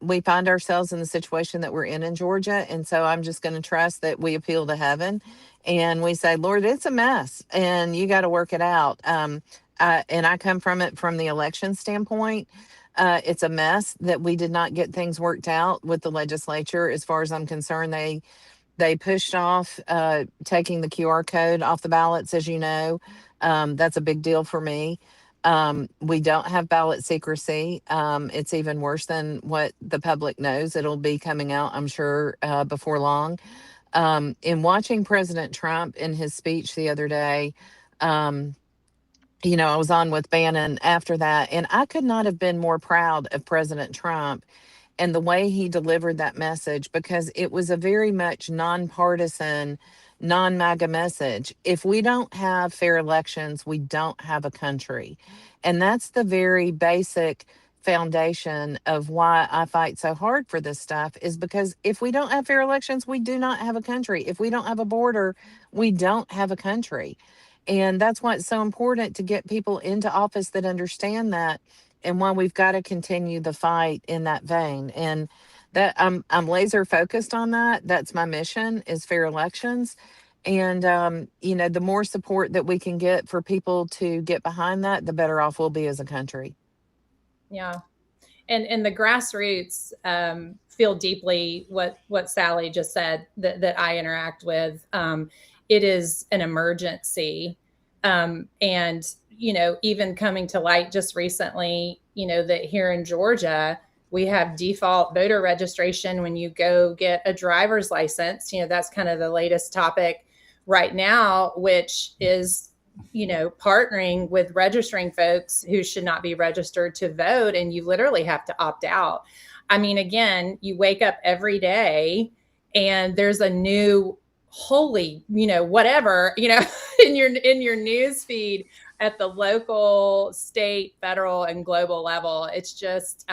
S11: We find ourselves in the situation that we're in Georgia. And so I'm just going to trust that we appeal to heaven and we say, Lord, it's a mess and you got to work it out. And I come from it from the election standpoint. It's a mess that we did not get things worked out with the legislature. As far as I'm concerned, they pushed off taking the QR code off the ballots, as you know. That's a big deal for me. We don't have ballot secrecy. It's even worse than what the public knows. It'll be coming out, I'm sure, before long. In watching President Trump in his speech the other day, I was on with Bannon after that, and I could not have been more proud of President Trump and the way he delivered that message because it was a very much nonpartisan, non-MAGA message. If we don't have fair elections, we don't have a country. And that's the very basic foundation of why I fight so hard for this stuff is because if we don't have fair elections, we do not have a country. If we don't have a border, we don't have a country. And that's why it's so important to get people into office that understand that and why we've got to continue the fight in that vein. And that I'm laser focused on that. That's my mission is fair elections. And the more support that we can get for people to get behind that, the better off we'll be as a country.
S7: Yeah. And the grassroots feel deeply what Sally just said that I interact with. It is an emergency. And, even coming to light just recently, that here in Georgia, we have default voter registration when you go get a driver's license. That's kind of the latest topic right now, which is, partnering with registering folks who should not be registered to vote. And you literally have to opt out. I mean, again, you wake up every day and there's a new holy, whatever, in your news feed at the local, state, federal, and global level. It's just,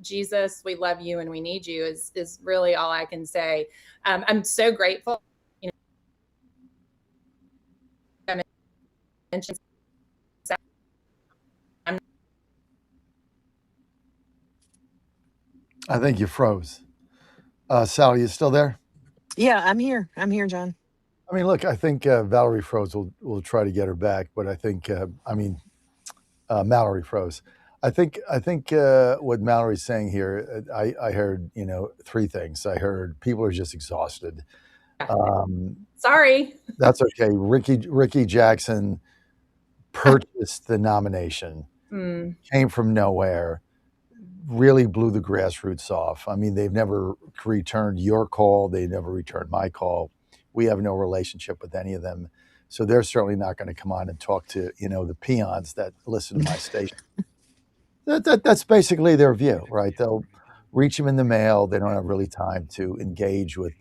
S7: Jesus, we love you and we need you is really all I can say. I'm so grateful. I mentioned
S18: I think you froze. Sally, you still there?
S11: Yeah, I'm here. I'm here, John.
S18: I mean, look, I think Valerie froze. We'll try to get her back, but I think, Mallory froze. I think what Mallory's saying here, I heard, three things. I heard people are just exhausted.
S7: Sorry.
S18: That's okay. Ricky Jackson purchased the nomination, came from nowhere, really blew the grassroots off. I mean, they've never returned your call. They never returned my call. We have no relationship with any of them. So they're certainly not going to come on and talk to, the peons that listen to my station. That's basically their view, right? They'll reach them in the mail. They don't have really time to engage with,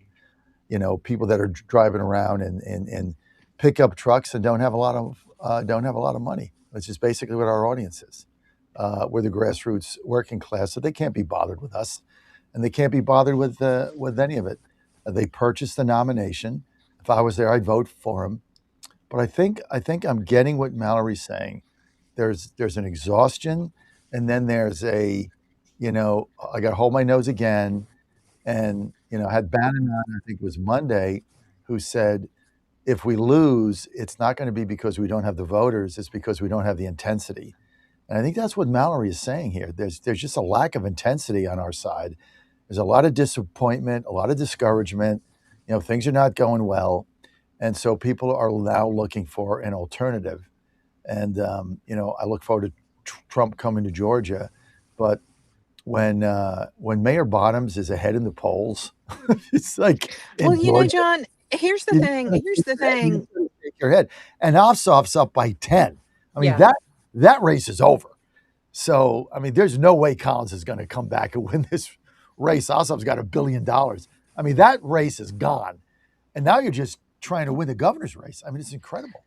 S18: people that are driving around and pick up trucks and don't have a lot of money, which is basically what our audience is. We're the grassroots working class, so they can't be bothered with us, and they can't be bothered with any of it. They purchased the nomination. If I was there, I'd vote for him. But I think I'm getting what Mallory's saying. There's an exhaustion, and then there's I got to hold my nose again. And I had Bannon on, I think it was Monday, who said, if we lose, it's not going to be because we don't have the voters, it's because we don't have the intensity. And I think that's what Mallory is saying here. There's just a lack of intensity on our side. There's a lot of disappointment, a lot of discouragement. things are not going well. And so people are now looking for an alternative. And, I look forward to Trump coming to Georgia. But when Mayor Bottoms is ahead in the polls, it's like
S11: Well,
S18: in Georgia,
S11: John, here's the
S18: you
S11: thing.
S18: gotta
S11: Here's the thing.
S18: shake your head. And Ossoff's up by 10. I mean,
S7: Yeah.
S18: that race is over. So, I mean, there's no way Collins is going to come back and win this race. Ossoff's got $1 billion. I mean, that race is gone. And now you're just trying to win the governor's race. I mean, it's incredible.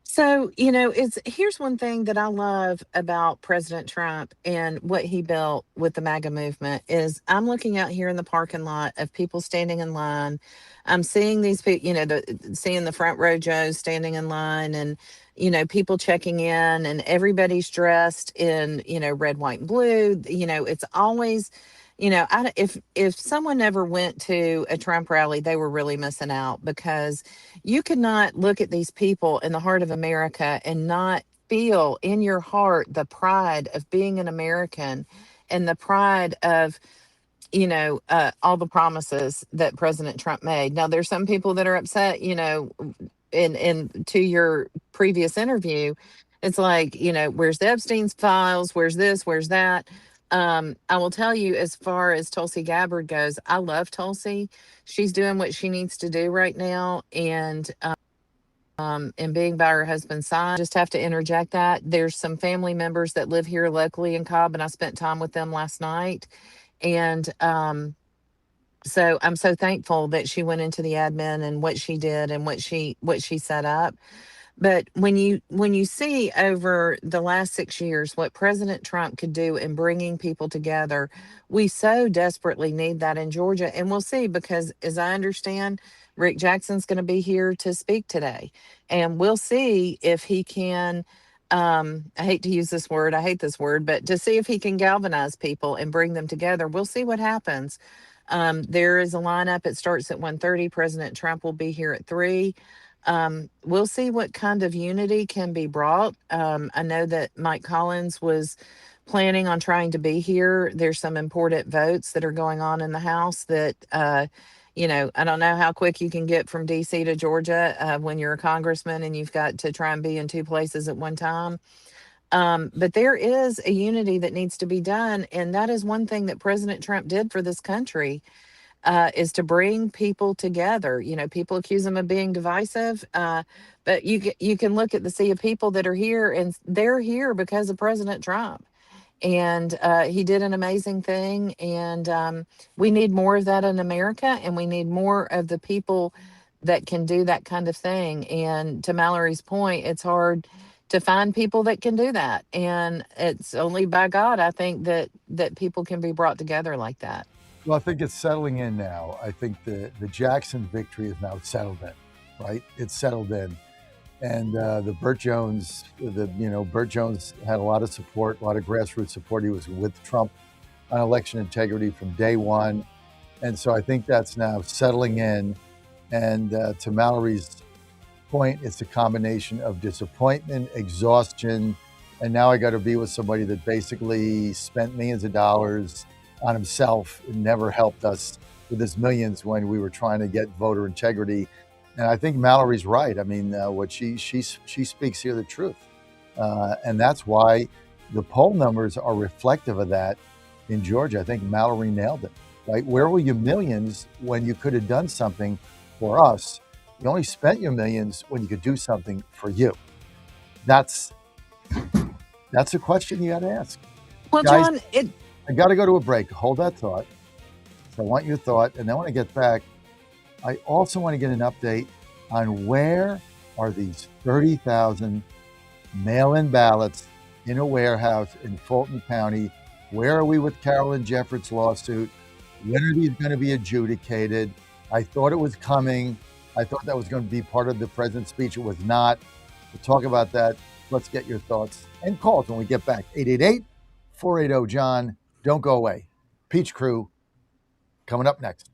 S11: So, here's one thing that I love about President Trump and what he built with the MAGA movement is I'm looking out here in the parking lot of people standing in line. I'm seeing these people, seeing the front row Joes standing in line and, people checking in and everybody's dressed in, red, white, and blue. It's always, if someone never went to a Trump rally, they were really missing out because you could not look at these people in the heart of America and not feel in your heart the pride of being an American and the pride of all the promises that President Trump made. Now, there's some people that are upset, in to your previous interview, it's like, where's the Epstein's files? Where's this? Where's that? I will tell you, as far as Tulsi Gabbard goes, I love Tulsi. She's doing what she needs to do right now, and being by her husband's side. Just have to interject that there's some family members that live here locally in Cobb, and I spent time with them last night, and so I'm so thankful that she went into the admin and what she did and what she set up. But when you see over the last 6 years what President Trump could do in bringing people together, we so desperately need that in Georgia. And we'll see, because as I understand, Rick Jackson's going to be here to speak today, and we'll see if he can. I hate to use this word. I hate this word, but to see if he can galvanize people and bring them together. We'll see what happens. There is a lineup. It starts at 1:30. President Trump will be here at 3. We'll see what kind of unity can be brought. I know that Mike Collins was planning on trying to be here. There's some important votes that are going on in the House that, I don't know how quick you can get from DC to Georgia when you're a congressman and you've got to try and be in 2 places at one time. But there is a unity that needs to be done. And that is one thing that President Trump did for this country. Is to bring people together. People accuse him of being divisive, but you can look at the sea of people that are here, and they're here because of President Trump. And he did an amazing thing, and we need more of that in America, and we need more of the people that can do that kind of thing. And to Mallory's point, it's hard to find people that can do that, and it's only by God, I think, that people can be brought together like that.
S18: Well, I think it's settling in now. I think the Jackson victory is now settled in, right? It's settled in. And the Burt Jones, Burt Jones had a lot of support, a lot of grassroots support. He was with Trump on election integrity from day one. And so I think that's now settling in. And to Mallory's point, it's a combination of disappointment, exhaustion, and now I got to be with somebody that basically spent millions of dollars on himself and never helped us with his millions when we were trying to get voter integrity. And I think Mallory's right. I mean, what she speaks here the truth, and that's why the poll numbers are reflective of that in Georgia. I think Mallory nailed it. Right? Where were your millions when you could have done something for us? You only spent your millions when you could do something for you. That's a question you got to ask.
S11: Well,
S18: Guys,
S11: John,
S18: I got to go to a break. Hold that thought. So I want your thought. And then when I get back, I also want to get an update on where are these 30,000 mail-in ballots in a warehouse in Fulton County? Where are we with Carolyn Jeffords' lawsuit? When are these going to be adjudicated? I thought it was coming. I thought that was going to be part of the president's speech. It was not. We'll talk about that. Let's get your thoughts and calls when we get back. 888-480-JOHN. Don't go away. Peach Crew coming up next.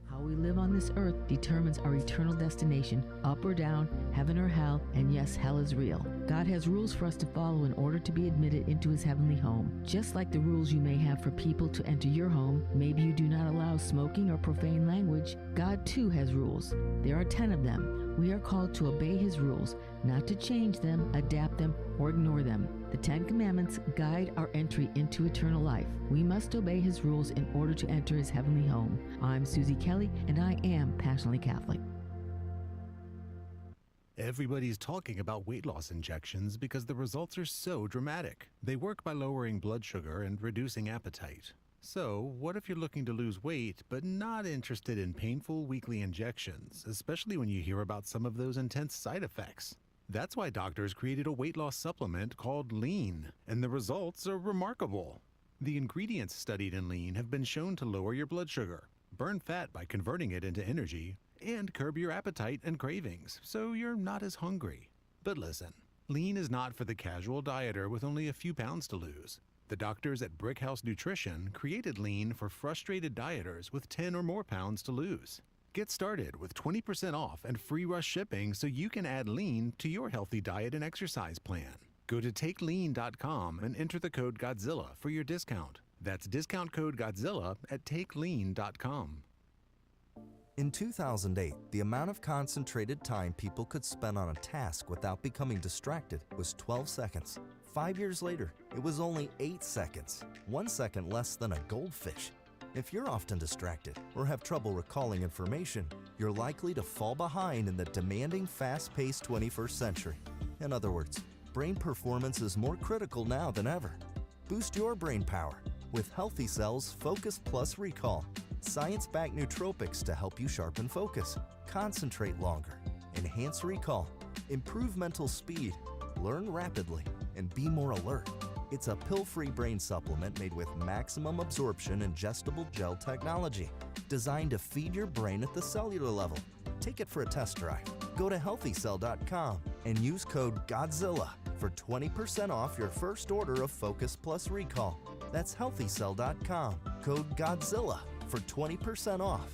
S14: How
S3: we live on this earth determines our eternal destination, up or down, heaven or hell, and yes, hell is real. God has rules for us to follow in order to be admitted into his heavenly home. Just like the rules you may have for people to enter your home, maybe you do not allow smoking or profane language, God too has rules. There are 10 of them. We are called to obey his rules, not to change them, adapt them, or ignore them. The 10 Commandments guide our entry into eternal life. We must obey his rules in order to enter his heavenly home. I'm Susie Kelly, and I am passionately Catholic.
S15: Everybody's talking about weight loss injections because the results are so dramatic. They work by lowering blood sugar and reducing appetite. So, what if you're looking to lose weight but not interested in painful weekly injections, especially when you hear about some of those intense side effects? That's why doctors created a weight loss supplement called Lean, and the results are remarkable. The ingredients studied in Lean have been shown to lower your blood sugar, burn fat by converting it into energy, and curb your appetite and cravings, so you're not as hungry. But listen, Lean is not for the casual dieter with only a few pounds to lose. The doctors at Brickhouse Nutrition created Lean for frustrated dieters with 10 or more pounds to lose. Get started with 20% off and free rush shipping so you can add Lean to your healthy diet and exercise plan. Go to takelean.com and enter the code Godzilla for your discount. That's discount code Godzilla at takelean.com.
S20: In 2008, the amount of concentrated time people could spend on a task without becoming distracted was 12 seconds. 5 years later, it was only 8 seconds, 1 second less than a goldfish. If you're often distracted or have trouble recalling information, you're likely to fall behind in the demanding, fast-paced 21st century. In other words, brain performance is more critical now than ever. Boost your brain power with Healthy Cells Focus Plus Recall. Science-backed nootropics to help you sharpen focus, concentrate longer, enhance recall, improve mental speed, learn rapidly, and be more alert. It's a pill-free brain supplement made with maximum absorption ingestible gel technology, designed to feed your brain at the cellular level. Take it for a test drive. Go to healthycell.com and use code GODZILLA for 20% off your first order of Focus Plus Recall. That's healthycell.com, code GODZILLA for 20% off.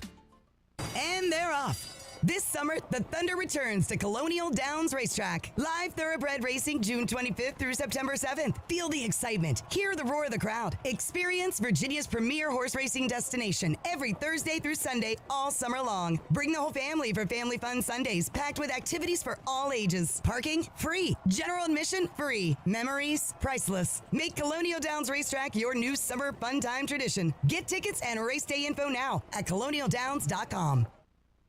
S8: And they're off. This summer, the Thunder returns to Colonial Downs Racetrack. Live thoroughbred racing June 25th through September 7th. Feel the excitement. Hear the roar of the crowd. Experience Virginia's premier horse racing destination every Thursday through Sunday all summer long. Bring the whole family for Family Fun Sundays, packed with activities for all ages. Parking? Free. General admission? Free. Memories? Priceless. Make Colonial Downs Racetrack your new summer fun time tradition. Get tickets and race day info now at colonialdowns.com.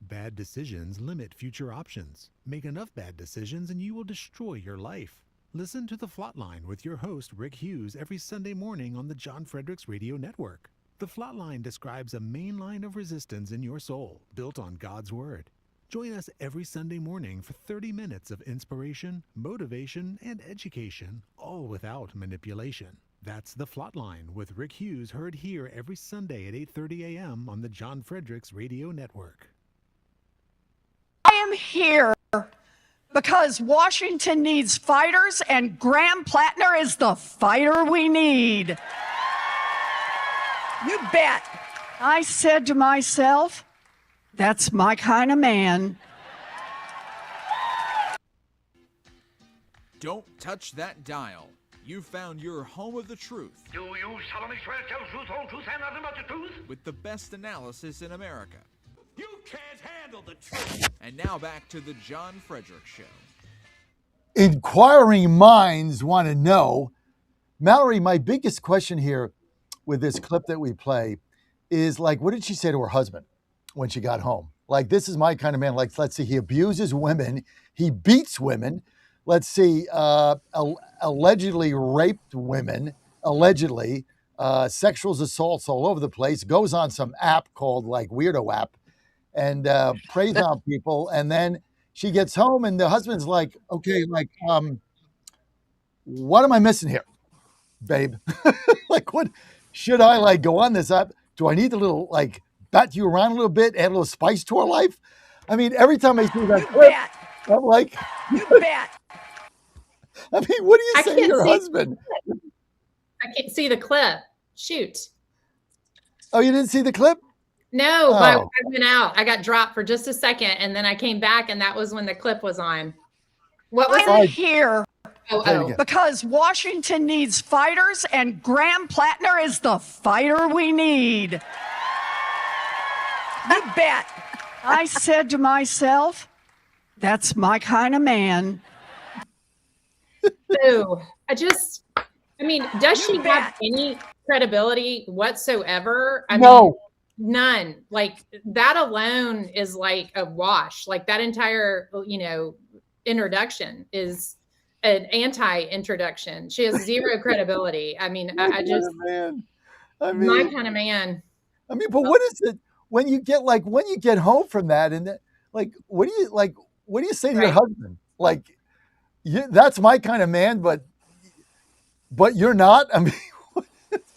S15: Bad decisions limit future options. Make enough bad decisions and you will destroy your life. Listen to The Flatline with your host, Rick Hughes, every Sunday morning on the John Fredericks Radio Network. The Flatline describes a main line of resistance in your soul, built on God's Word. Join us every Sunday morning for 30 minutes of inspiration, motivation, and education, all without manipulation. That's The Flatline with Rick Hughes, heard here every Sunday at 8:30 a.m. on the John Fredericks Radio Network.
S21: I am here because Washington needs fighters, and Graham Plattner is the fighter we need. You bet. I said to myself, that's my kind of man.
S22: Don't touch that dial. You found your home of the truth.
S24: Do you solemnly swear to tell the truth, whole truth, and nothing but the truth?
S22: With the best analysis in America.
S24: You can't handle the truth.
S22: And now back to the John Fredericks Show.
S18: Inquiring minds want to know. Mallory, my biggest question here with this clip that we play is, like, what did she say to her husband when she got home? Like, this is my kind of man. Like, let's see, he abuses women. He beats women. Let's see, allegedly raped women, allegedly, sexual assaults all over the place, goes on some app called, like, Weirdo app, and preys on people. And then she gets home and the husband's like, okay, like, what am I missing here, babe? Like, what should I, like, go on this app? Do I need to little, like, bat you around a little bit, add a little spice to our life? I mean, every time I see that clip, I'm like,
S21: you bet.
S18: I mean, what do you say to your husband?
S7: I can't see the clip. Shoot.
S18: Oh, you didn't see the clip?
S7: No, I
S18: Oh,
S7: went out. I got dropped for just a second, and then I came back, and that was when the clip was on. What was
S21: I'm
S7: it?
S21: here
S18: play it again.
S21: because Washington needs fighters, and Graham Plattner is the fighter we need. You bet. I said to myself, that's my kind of man.
S7: So I mean, does she have any credibility whatsoever? I mean,
S18: No.
S7: none. Like that alone is like a wash. Like that entire, introduction is an anti-introduction. She has zero credibility. I mean, I just
S18: Man.
S7: my kind of man.
S18: I mean, but what is it when you get home from that and what do you say to your husband? Like, that's my kind of man, but you're not. I mean, what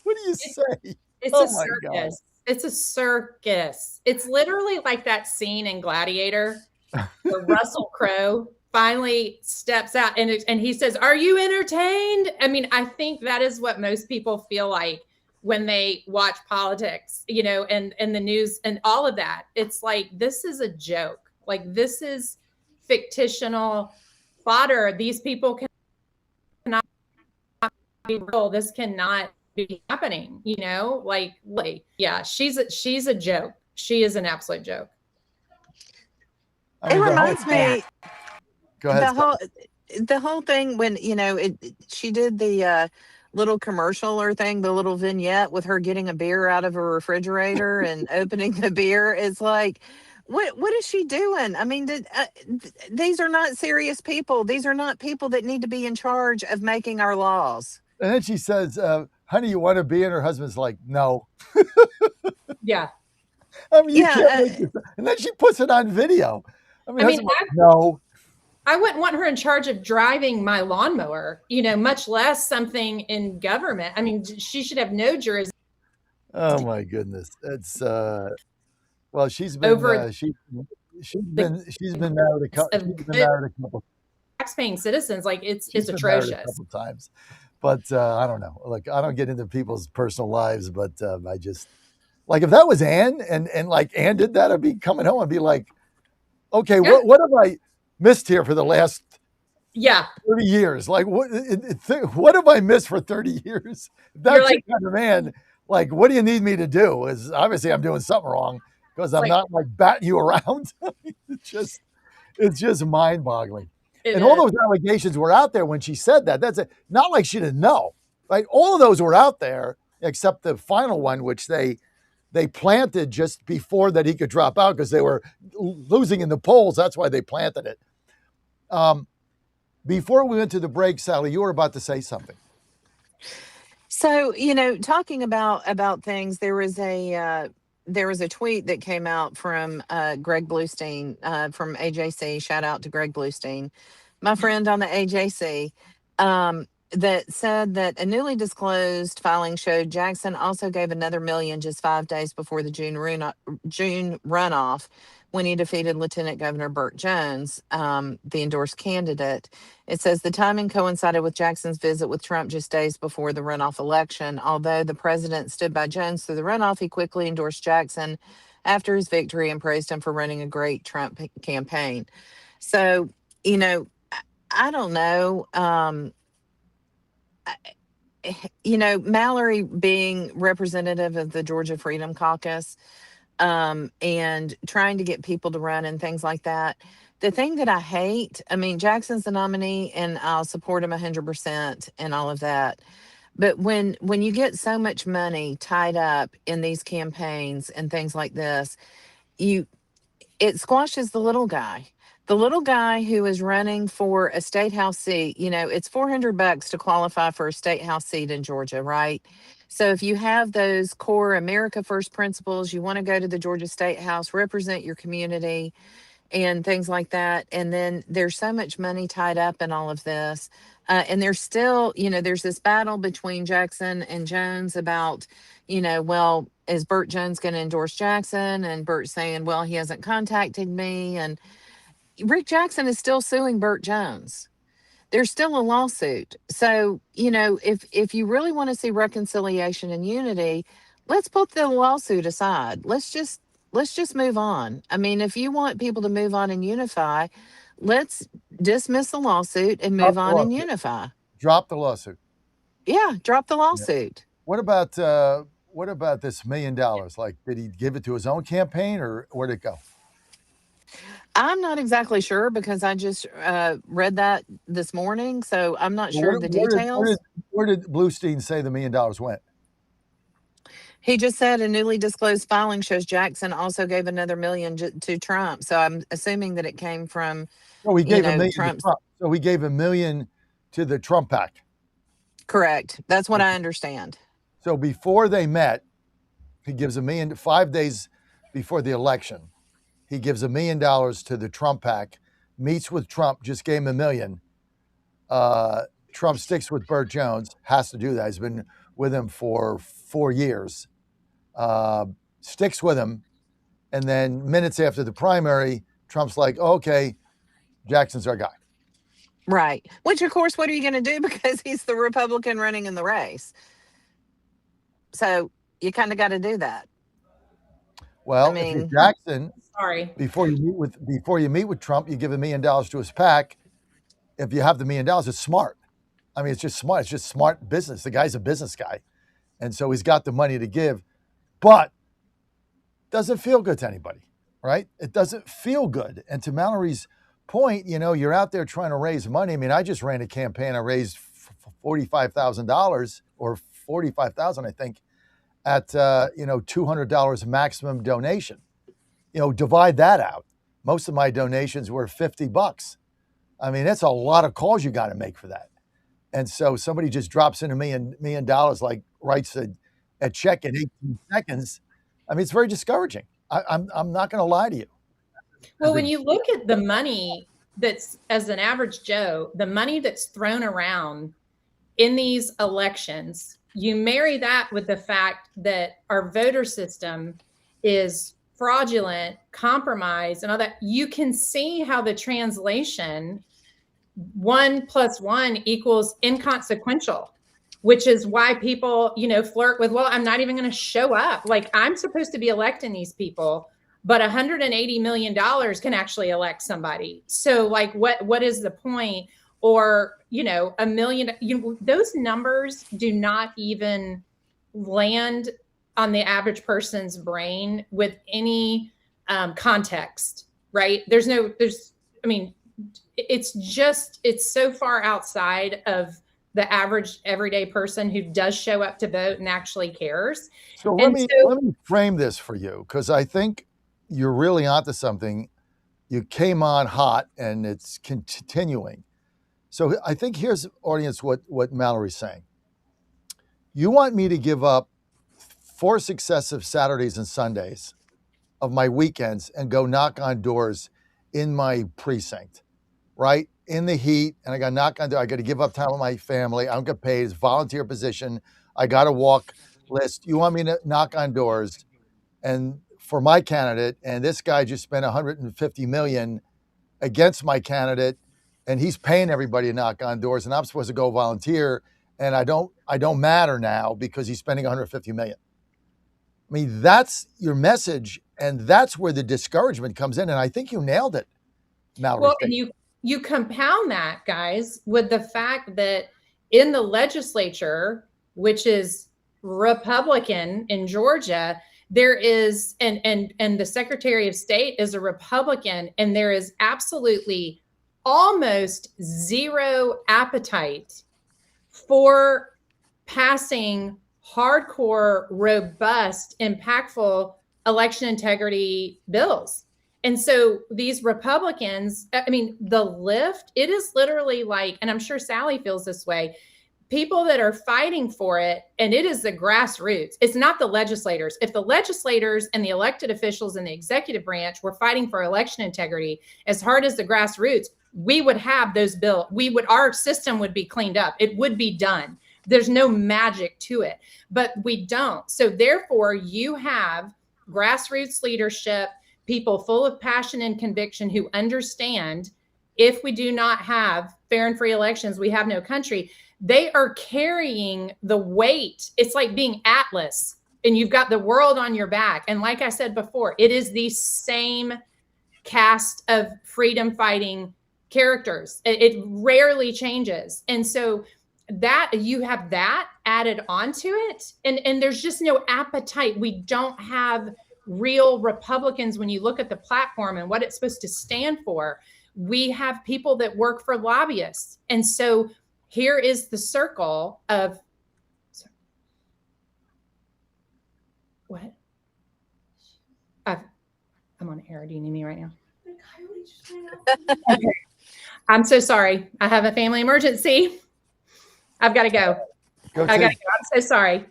S18: do you say?
S7: It's
S18: Oh
S7: a
S18: my God.
S7: circus. It's a circus. It's literally like that scene in Gladiator where Russell Crowe finally steps out and he says, "Are you entertained?" I mean, I think that is what most people feel like when they watch politics, and the news and all of that. It's like, this is a joke. Like, this is fictional fodder. These people cannot be real. This cannot be happening, like, yeah, she's a joke. She is an absolute joke.
S11: It reminds me.
S18: Go ahead.
S11: The whole thing when she did the little commercial or thing, the little vignette with her getting a beer out of a refrigerator and opening the beer is like, what is she doing? I mean, these are not serious people. These are not people that need to be in charge of making our laws.
S18: And then she says, "Honey, you want to be?" And her husband's like, "No."
S7: Yeah.
S18: I mean, you can't make this. And then she puts it on video. No.
S7: I wouldn't want her in charge of driving my lawnmower, much less something in government. I mean, she should have no jurisdiction.
S18: Oh my goodness. It's well, she's been married a couple
S7: tax-paying citizens. Like it's
S18: been married
S7: atrocious.
S18: a couple times. But I don't know. Like, I don't get into people's personal lives, but I just, like, if that was Ann and like Ann did that, I'd be coming home and be like, okay, what have I missed here for the last 30 years? Like, what have I missed for 30 years? That's your kind of man. Like, what do you need me to do? Is obviously I'm doing something wrong because I'm not like batting you around. It's just mind-boggling. And all those allegations were out there when she said that. That's not like she didn't know, right? All of those were out there except the final one, which they planted just before that he could drop out because they were losing in the polls. That's why they planted it. Before we went to the break, Sally, you were about to say something.
S11: So, talking about things, there was a tweet that came out from Greg Bluestein from AJC. Shout out to Greg Bluestein, my friend on the AJC, that said that a newly disclosed filing showed Jackson also gave another $1 million just 5 days before the June runoff when he defeated Lieutenant Governor Burt Jones, the endorsed candidate. It says the timing coincided with Jackson's visit with Trump just days before the runoff election. Although the president stood by Jones through the runoff, he quickly endorsed Jackson after his victory and praised him for running a great Trump campaign. So, I don't know. Mallory being representative of the Georgia Freedom Caucus, and trying to get people to run and things like that. The thing that I hate, I mean, Jackson's the nominee and I'll support him 100% and all of that. But when you get so much money tied up in these campaigns and things like this, it squashes the little guy. The little guy who is running for a state house seat, it's $400 to qualify for a state house seat in Georgia, right? So if you have those core America First principles, you want to go to the Georgia State House, represent your community and things like that. And then there's so much money tied up in all of this. And there's still, there's this battle between Jackson and Jones about, well, is Burt Jones going to endorse Jackson? And Burt saying, well, he hasn't contacted me. And Rick Jackson is still suing Burt Jones. There's still a lawsuit. So, if you really want to see reconciliation and unity, let's put the lawsuit aside. Let's just let's just move on. I mean, if you want people to move on and unify, let's dismiss the lawsuit and
S18: Drop
S11: move
S18: the
S11: on and
S18: lawsuit.
S11: unify.
S18: Drop the lawsuit.
S11: Yeah, drop the
S18: Yeah.
S11: lawsuit.
S18: What about this $1 million? Like, did he give it to his own campaign, or where'd it go?
S11: I'm not exactly sure because I just read that this morning, so I'm not sure of the details.
S18: Where did Bluestein say the $1 million went?
S11: He just said a newly disclosed filing shows Jackson also gave another million to Trump. So I'm assuming that it came from,
S18: Oh, he gave $1 million to
S11: Trump's.
S18: Trump. So he gave $1 million to the Trump PAC.
S11: Correct. That's what I understand.
S18: So before they met, he gives $1 million 5 days before the election. He gives $1 million to the Trump PAC, meets with Trump, just gave him $1 million. Trump sticks with Burt Jones, has to do that. He's been with him for 4 years. Sticks with him. And then minutes after the primary, Trump's like, okay, Jackson's our guy.
S11: Right. Which, of course, what are you going to do? Because he's the Republican running in the race. So you kind of got to do that.
S18: Well, if you're Jackson,
S7: sorry,
S18: before you meet with Trump, you give $1 million to his PAC. If you have the $1 million, it's smart. I mean, it's just smart. It's just smart business. The guy's a business guy, and so he's got the money to give, but doesn't feel good to anybody, right? It doesn't feel good. And to Mallory's point, you're out there trying to raise money. I mean, I just ran a campaign. I raised $45,000 or $45,000, I think, at $200 maximum donation. Divide that out. Most of my donations were $50. I mean, that's a lot of calls you got to make for that. And so somebody just drops in $1 million, like writes a check in 18 seconds. I mean, it's very discouraging. I'm not going to lie to you.
S7: Well, when you look at the money that's, as an average Joe, the money that's thrown around in these elections, you marry that with the fact that our voter system is fraudulent, compromised, and all that, you can see how the translation 1 + 1 = inconsequential, which is why people, flirt with, well, I'm not even going to show up. Like, I'm supposed to be electing these people, but $180 million can actually elect somebody. So like, what is the point? Or, $1 million, those numbers do not even land on the average person's brain with any context, right? It's so far outside of the average everyday person who does show up to vote and actually cares.
S18: So let me frame this for you, because I think you're really onto something. You came on hot and it's continuing. So I think here's, audience, what Mallory's saying. You want me to give up 4 successive Saturdays and Sundays of my weekends and go knock on doors in my precinct, right? In the heat, and I got to knock on doors. I got to give up time with my family. I don't get paid. It's a volunteer position. I got to walk list. You want me to knock on doors and for my candidate, and this guy just spent $150 million against my candidate, and he's paying everybody to knock on doors, and I'm supposed to go volunteer, and I don't matter now because he's spending $150 million. I mean, that's your message, and that's where the discouragement comes in, and I think you nailed it, Mallory.
S7: Well, and you compound that, guys, with the fact that in the legislature, which is Republican in Georgia, there is, and the Secretary of State is a Republican, and there is absolutely almost zero appetite for passing hardcore, robust, impactful election integrity bills. And so these Republicans, I mean, the lift, it is literally like, and I'm sure Sally feels this way, people that are fighting for it, and it is the grassroots. It's not the legislators. If the legislators and the elected officials in the executive branch were fighting for election integrity as hard as the grassroots, we would have those bills. Our system would be cleaned up. It would be done. There's no magic to it, but we don't. So therefore, you have grassroots leadership, people full of passion and conviction who understand if we do not have fair and free elections, we have no country. They are carrying the weight. It's like being Atlas and you've got the world on your back. And like I said before, it is the same cast of freedom fighting characters. It rarely changes. And so that you have that added onto it, and there's just no appetite. We don't have real Republicans when you look at the platform and what it's supposed to stand for. We have people that work for lobbyists. And so here is the circle of what? I'm on air. Do you need me right now? Okay. I'm so sorry. I have a family emergency. I've got to go. I got to go. I'm so sorry.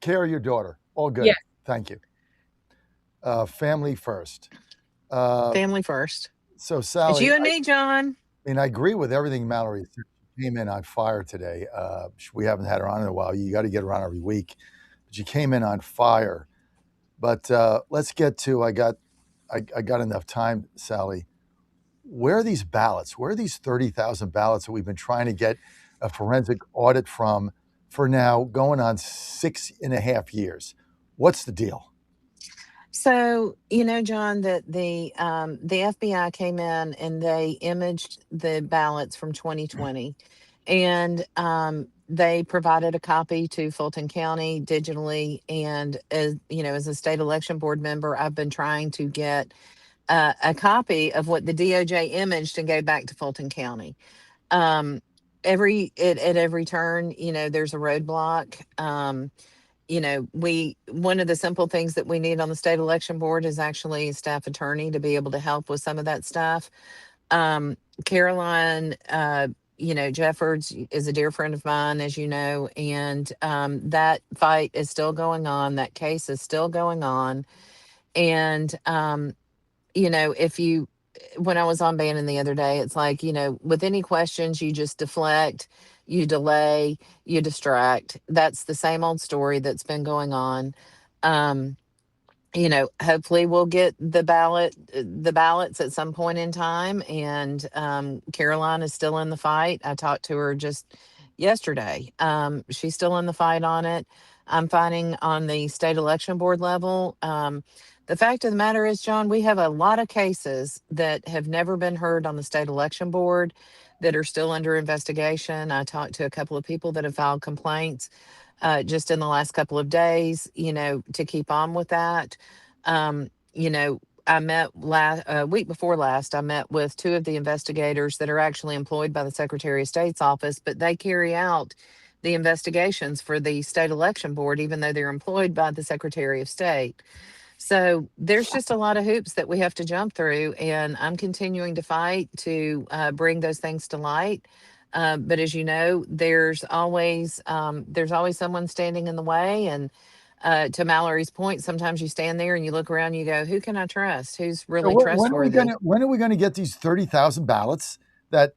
S18: Care of your daughter. All good.
S7: Yes.
S18: Thank you. Family first.
S11: Family first.
S18: So, Sally.
S11: It's you and me, John.
S18: I mean, I agree with everything Mallory said. She came in on fire today. We haven't had her on in a while. You got to get her on every week. But she came in on fire. But let's get to, I got enough time, Sally. Where are these ballots? Where are these 30,000 ballots that we've been trying to get a forensic audit from for now going on 6.5 years? What's the deal?
S11: So, John, that the FBI came in and they imaged the ballots from 2020, and they provided a copy to Fulton County digitally. And as a state election board member, I've been trying to get a copy of what the DOJ imaged and gave back to Fulton County. At every turn, there's a roadblock. One of the simple things that we need on the state election board is actually a staff attorney to be able to help with some of that stuff. Caroline, Jeffords is a dear friend of mine, as you know, and that fight is still going on. That case is still going on. And, when I was on Bannon the other day, it's like, with any questions, you just deflect, you delay, you distract. That's the same old story that's been going on. Hopefully we'll get the ballots at some point in time. And Caroline is still in the fight. I talked to her just yesterday. She's still in the fight on it. I'm fighting on the state election board level. The fact of the matter is, John, we have a lot of cases that have never been heard on the state election board that are still under investigation. I talked to a couple of people that have filed complaints just in the last couple of days, to keep on with that. I met week before last, I met with two of the investigators that are actually employed by the Secretary of State's office, but they carry out the investigations for the state election board, even though they're employed by the Secretary of State. So there's just a lot of hoops that we have to jump through, and I'm continuing to fight to bring those things to light. But as you know, there's always someone standing in the way. And to Mallory's point, sometimes you stand there and you look around and you go, who can I trust? Who's really trustworthy?
S18: When are we going to get these 30,000 ballots that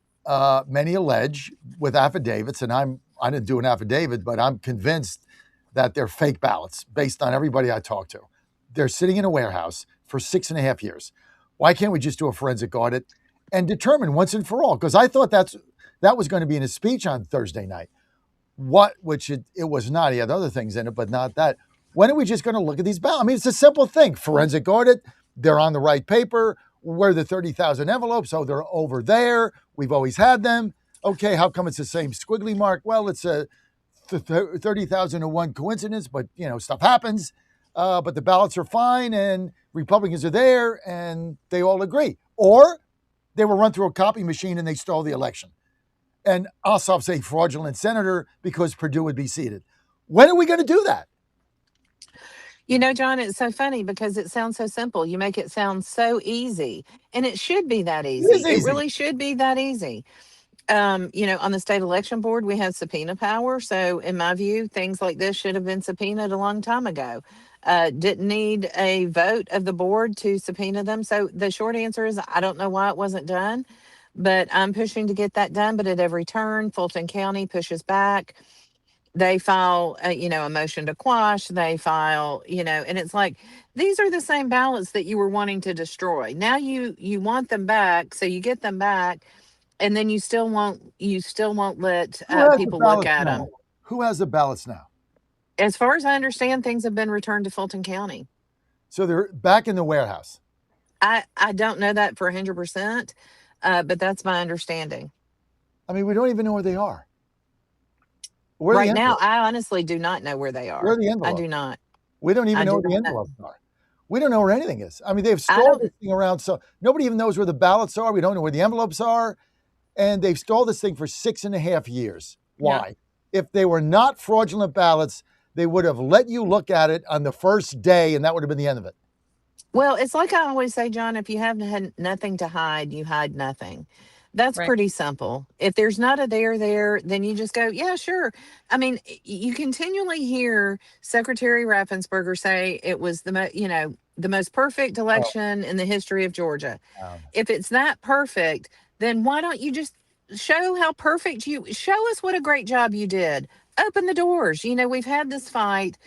S18: many allege with affidavits? And I didn't do an affidavit, but I'm convinced that they're fake ballots based on everybody I talked to. They're sitting in a warehouse for 6.5 years. Why can't we just do a forensic audit and determine once and for all? Because I thought that was going to be in his speech on Thursday night. Which it was not. He had other things in it, but not that. When are we just going to look at these ballots? I mean, it's a simple thing. Forensic audit. They're on the right paper. Where are the 30,000 envelopes? Oh, they're over there. We've always had them. Okay, how come it's the same squiggly mark? Well, it's a 30,001 coincidence, but stuff happens. But the ballots are fine, and Republicans are there, and they all agree. Or they were run through a copy machine and they stole the election. And Ossoff say fraudulent senator because Perdue would be seated. When are we going to do that?
S11: John, it's so funny because it sounds so simple. You make it sound so easy, and it should be that easy. It really should be that easy. On the state election board, we have subpoena power. So in my view, things like this should have been subpoenaed a long time ago. Didn't need a vote of the board to subpoena them. So the short answer is I don't know why it wasn't done, but I'm pushing to get that done. But at every turn, Fulton County pushes back. They file, a motion to quash. They file, and it's like, these are the same ballots that you were wanting to destroy. Now you want them back. So you get them back. And then you still won't let people look at them.
S18: Who has the ballots now?
S11: As far as I understand, things have been returned to Fulton County.
S18: So they're back in the warehouse.
S11: I don't know that for 100%, but that's my understanding.
S18: I mean, we don't even know where they are. Where are
S11: Right
S18: the
S11: now,
S18: envelopes?
S11: I honestly do not know where they
S18: Where
S11: are.
S18: are the
S11: I
S18: envelopes?
S11: do not.
S18: We don't even
S11: I
S18: know
S11: do
S18: where the
S11: not know.
S18: envelopes are. We don't know where anything is. I mean, they've
S11: I
S18: stalled
S11: don't.
S18: this thing around, so nobody even knows where the ballots are. We don't know where the envelopes are. And they've stalled this thing for 6.5 years.
S11: Yeah.
S18: Why? If they were not fraudulent ballots, they would have let you look at it on the first day, and that would have been the end of it.
S11: Well, it's like I always say, John, if you have nothing to hide, you hide nothing. That's
S7: Right.
S11: pretty simple. If there's not a there, then you just go, yeah, sure. I mean, you continually hear Secretary Raffensperger say it was the most perfect election in the history of Georgia. If it's that perfect, then why don't you just show how perfect show us what a great job you did. Open the doors. We've had this fight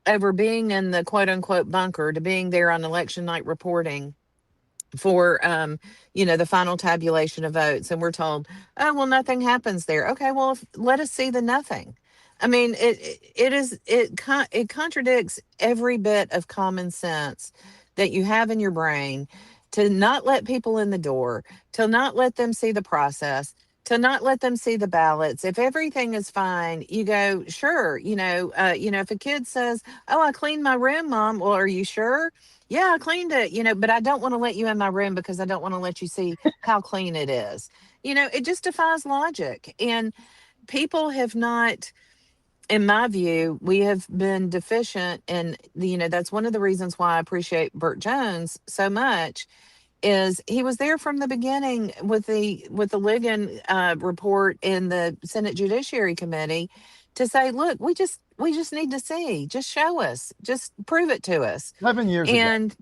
S11: over being in the quote unquote bunker to being there on election night reporting for the final tabulation of votes, and we're told, oh well, nothing happens there. Okay, well, let us see the nothing. I mean, it contradicts every bit of common sense that you have in your brain, to not let people in the door, to not let them see the process, to not let them see the ballots. If everything is fine, you go, sure. If a kid says, oh, I cleaned my room, Mom, well, are you sure? Yeah, I cleaned it, but I don't want to let you in my room because I don't want to let you see how clean it is. It just defies logic. And people have not, in my view, we have been deficient. And, that's one of the reasons why I appreciate Burt Jones so much, is he was there from the beginning with the Ligon report in the Senate Judiciary Committee to say, look, we just need to see, just show us, just prove it to us.
S18: 7 years
S11: And
S18: ago,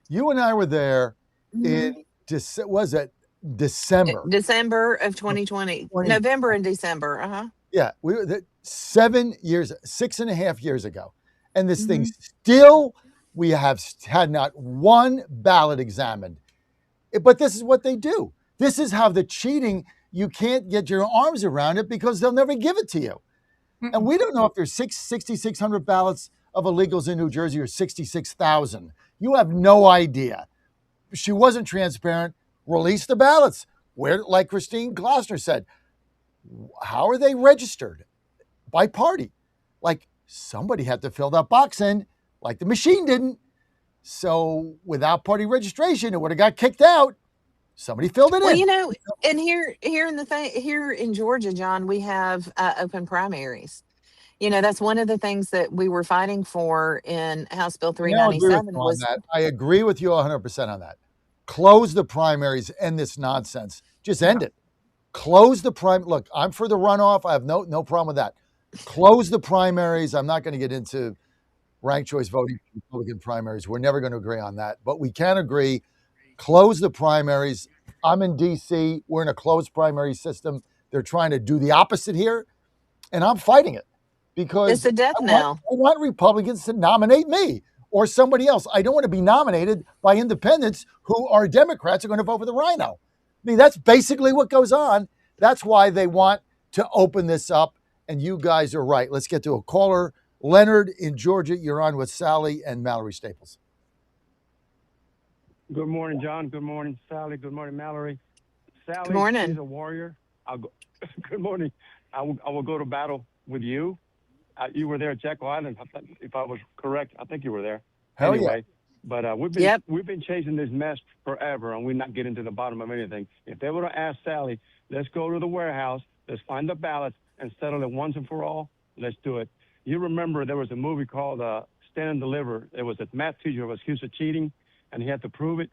S18: you and I were there in December.
S11: December of 2020, November and December.
S18: Yeah, we were 6.5 years ago, and this thing
S11: Mm-hmm.
S18: still, we have had not one ballot examined. But this is what they do. This is how the cheating, you can't get your arms around it because they'll never give it to you. And we don't know if there's 6,600 ballots of illegals in New Jersey or 66,000. You have no idea. She wasn't transparent. Release the ballots. Where, like Christine Glossner said, how are they registered? By party. Like, somebody had to fill that box in, like the machine didn't. So without party registration, it would have got kicked out. Somebody filled it in.
S11: And here in Georgia, John, we have open primaries. That's one of the things that we were fighting for in House Bill
S18: I agree with
S11: 397
S18: you on
S11: was
S18: that. I agree with you 100% on that. Close the primaries, end this nonsense. Just end it. Close the Look, I'm for the runoff. I have no problem with that. Close the primaries. I'm not going to get into ranked choice voting for Republican primaries. We're never going to agree on that. But we can agree, close the primaries. I'm in D.C. We're in a closed primary system. They're trying to do the opposite here, and I'm fighting it because
S11: it's a death knell.
S18: I want Republicans to nominate me or somebody else. I don't want to be nominated by independents who are Democrats are going to vote for the rhino. I mean, that's basically what goes on. That's why they want to open this up, and you guys are right. Let's get to a caller. Leonard in Georgia, you're on with Sally and Mallory Staples.
S5: Good morning, John. Good morning, Sally. Good morning, Mallory. Sally
S11: Good morning.
S5: is a warrior. Good morning. I will go to battle with you. You were there at Jekyll Island, if I was correct. I think you were there.
S18: Hell
S5: anyway,
S18: yeah.
S5: But we've been chasing this mess forever, and we're not getting to the bottom of anything. If they would have asked Sally, let's go to the warehouse, let's find the ballots, and settle it once and for all, let's do it. You remember there was a movie called Stand and Deliver. It was a math teacher who was accused of cheating, and he had to prove it.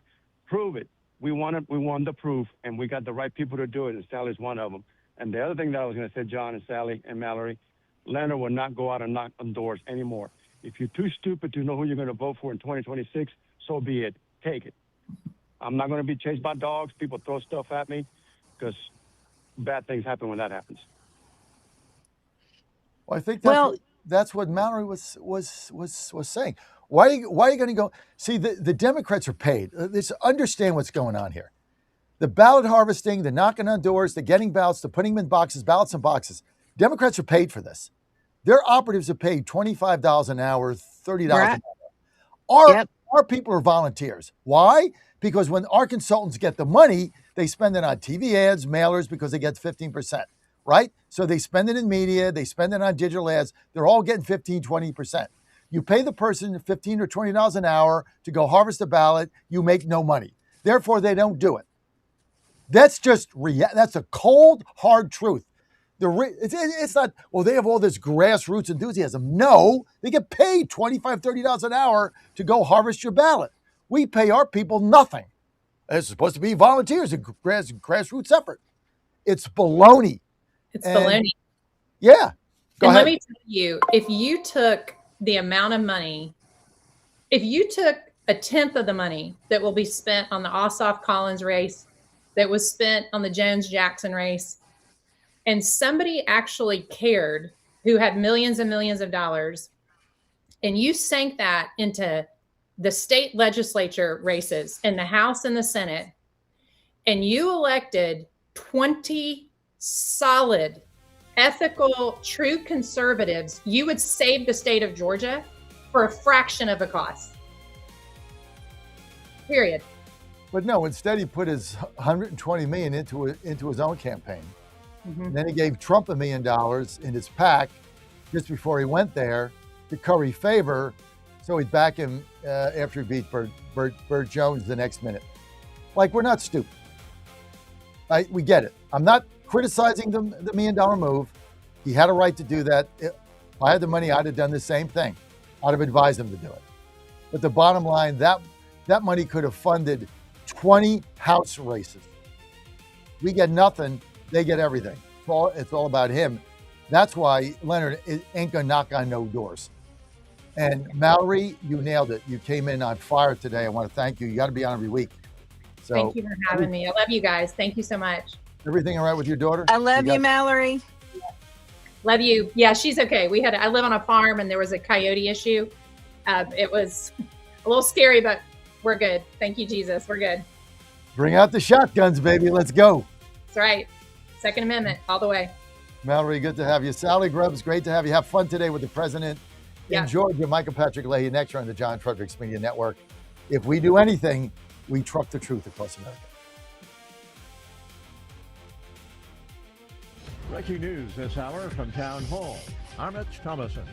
S5: Prove it. We won the proof, and we got the right people to do it, and Sally's one of them. And the other thing that I was going to say, John and Sally and Mallory, Leonard will not go out and knock on doors anymore. If you're too stupid to know who you're going to vote for in 2026, so be it. Take it. I'm not going to be chased by dogs. People throw stuff at me because bad things happen when that happens.
S18: Well, I think that's what Mallory was saying. Why are you going to go? See, the Democrats are paid. Let's understand what's going on here. The ballot harvesting, the knocking on doors, the getting ballots, the putting them in boxes, ballots in boxes. Democrats are paid for this. Their operatives are paid $25 an hour, $30
S11: Right.
S18: an hour.
S11: Yep.
S18: Our people are volunteers. Why? Because when our consultants get the money, they spend it on TV ads, mailers, because they get 15%, right? So they spend it in media, they spend it on digital ads. They're all getting 15, 20%. You pay the person $15 or $20 an hour to go harvest a ballot, you make no money. Therefore, they don't do it. That's just that's a cold, hard truth. It's not, well, they have all this grassroots enthusiasm. No, they get paid $25, $30 an hour to go harvest your ballot. We pay our people nothing. It's supposed to be volunteers, a grassroots effort. It's baloney.
S7: It's baloney.
S18: Yeah. Go ahead.
S7: Let me tell you, if you took the amount of money, if you took a tenth of the money that will be spent on the Ossoff Collins race, that was spent on the Jones Jackson race, and somebody actually cared who had millions and millions of dollars, and you sank that into the state legislature races in the House and the Senate, and you elected 20 solid, ethical, true conservatives, you would save the state of Georgia for a fraction of the cost. Period.
S18: But no, instead he put his $120 million into his own campaign. And then he gave Trump $1 million in his PAC just before he went there to curry favor, so he'd back him after he beat Burt Jones the next minute. Like, we're not stupid. We get it. I'm not criticizing the $1 million move. He had a right to do that. If I had the money, I'd have done the same thing. I'd have advised him to do it. But the bottom line, that money could have funded 20 House races. We get nothing. They get everything. It's all about him. That's why Leonard ain't gonna knock on no doors. And Mallory, you nailed it. You came in on fire today. I want to thank you. You got to be on every week. So
S7: thank you for having me. I love you guys. Thank you so much.
S18: Everything all right with your daughter?
S11: I love you, Mallory.
S7: Love you. Yeah, she's okay. I live on a farm and there was a coyote issue. It was a little scary, but we're good. Thank you, Jesus. We're good.
S18: Bring out the shotguns, baby. Let's go.
S7: That's right. Second Amendment all the way.
S18: Mallory, good to have you. Sally Grubbs, great to have you. Have fun today with the president.
S7: Yeah.
S18: In Georgia, Michael Patrick Leahy next on the John Fredericks Media Network. If we do anything, we truck the truth across America.
S6: Breaking news this hour from Town Hall. I'm Rich Thomason.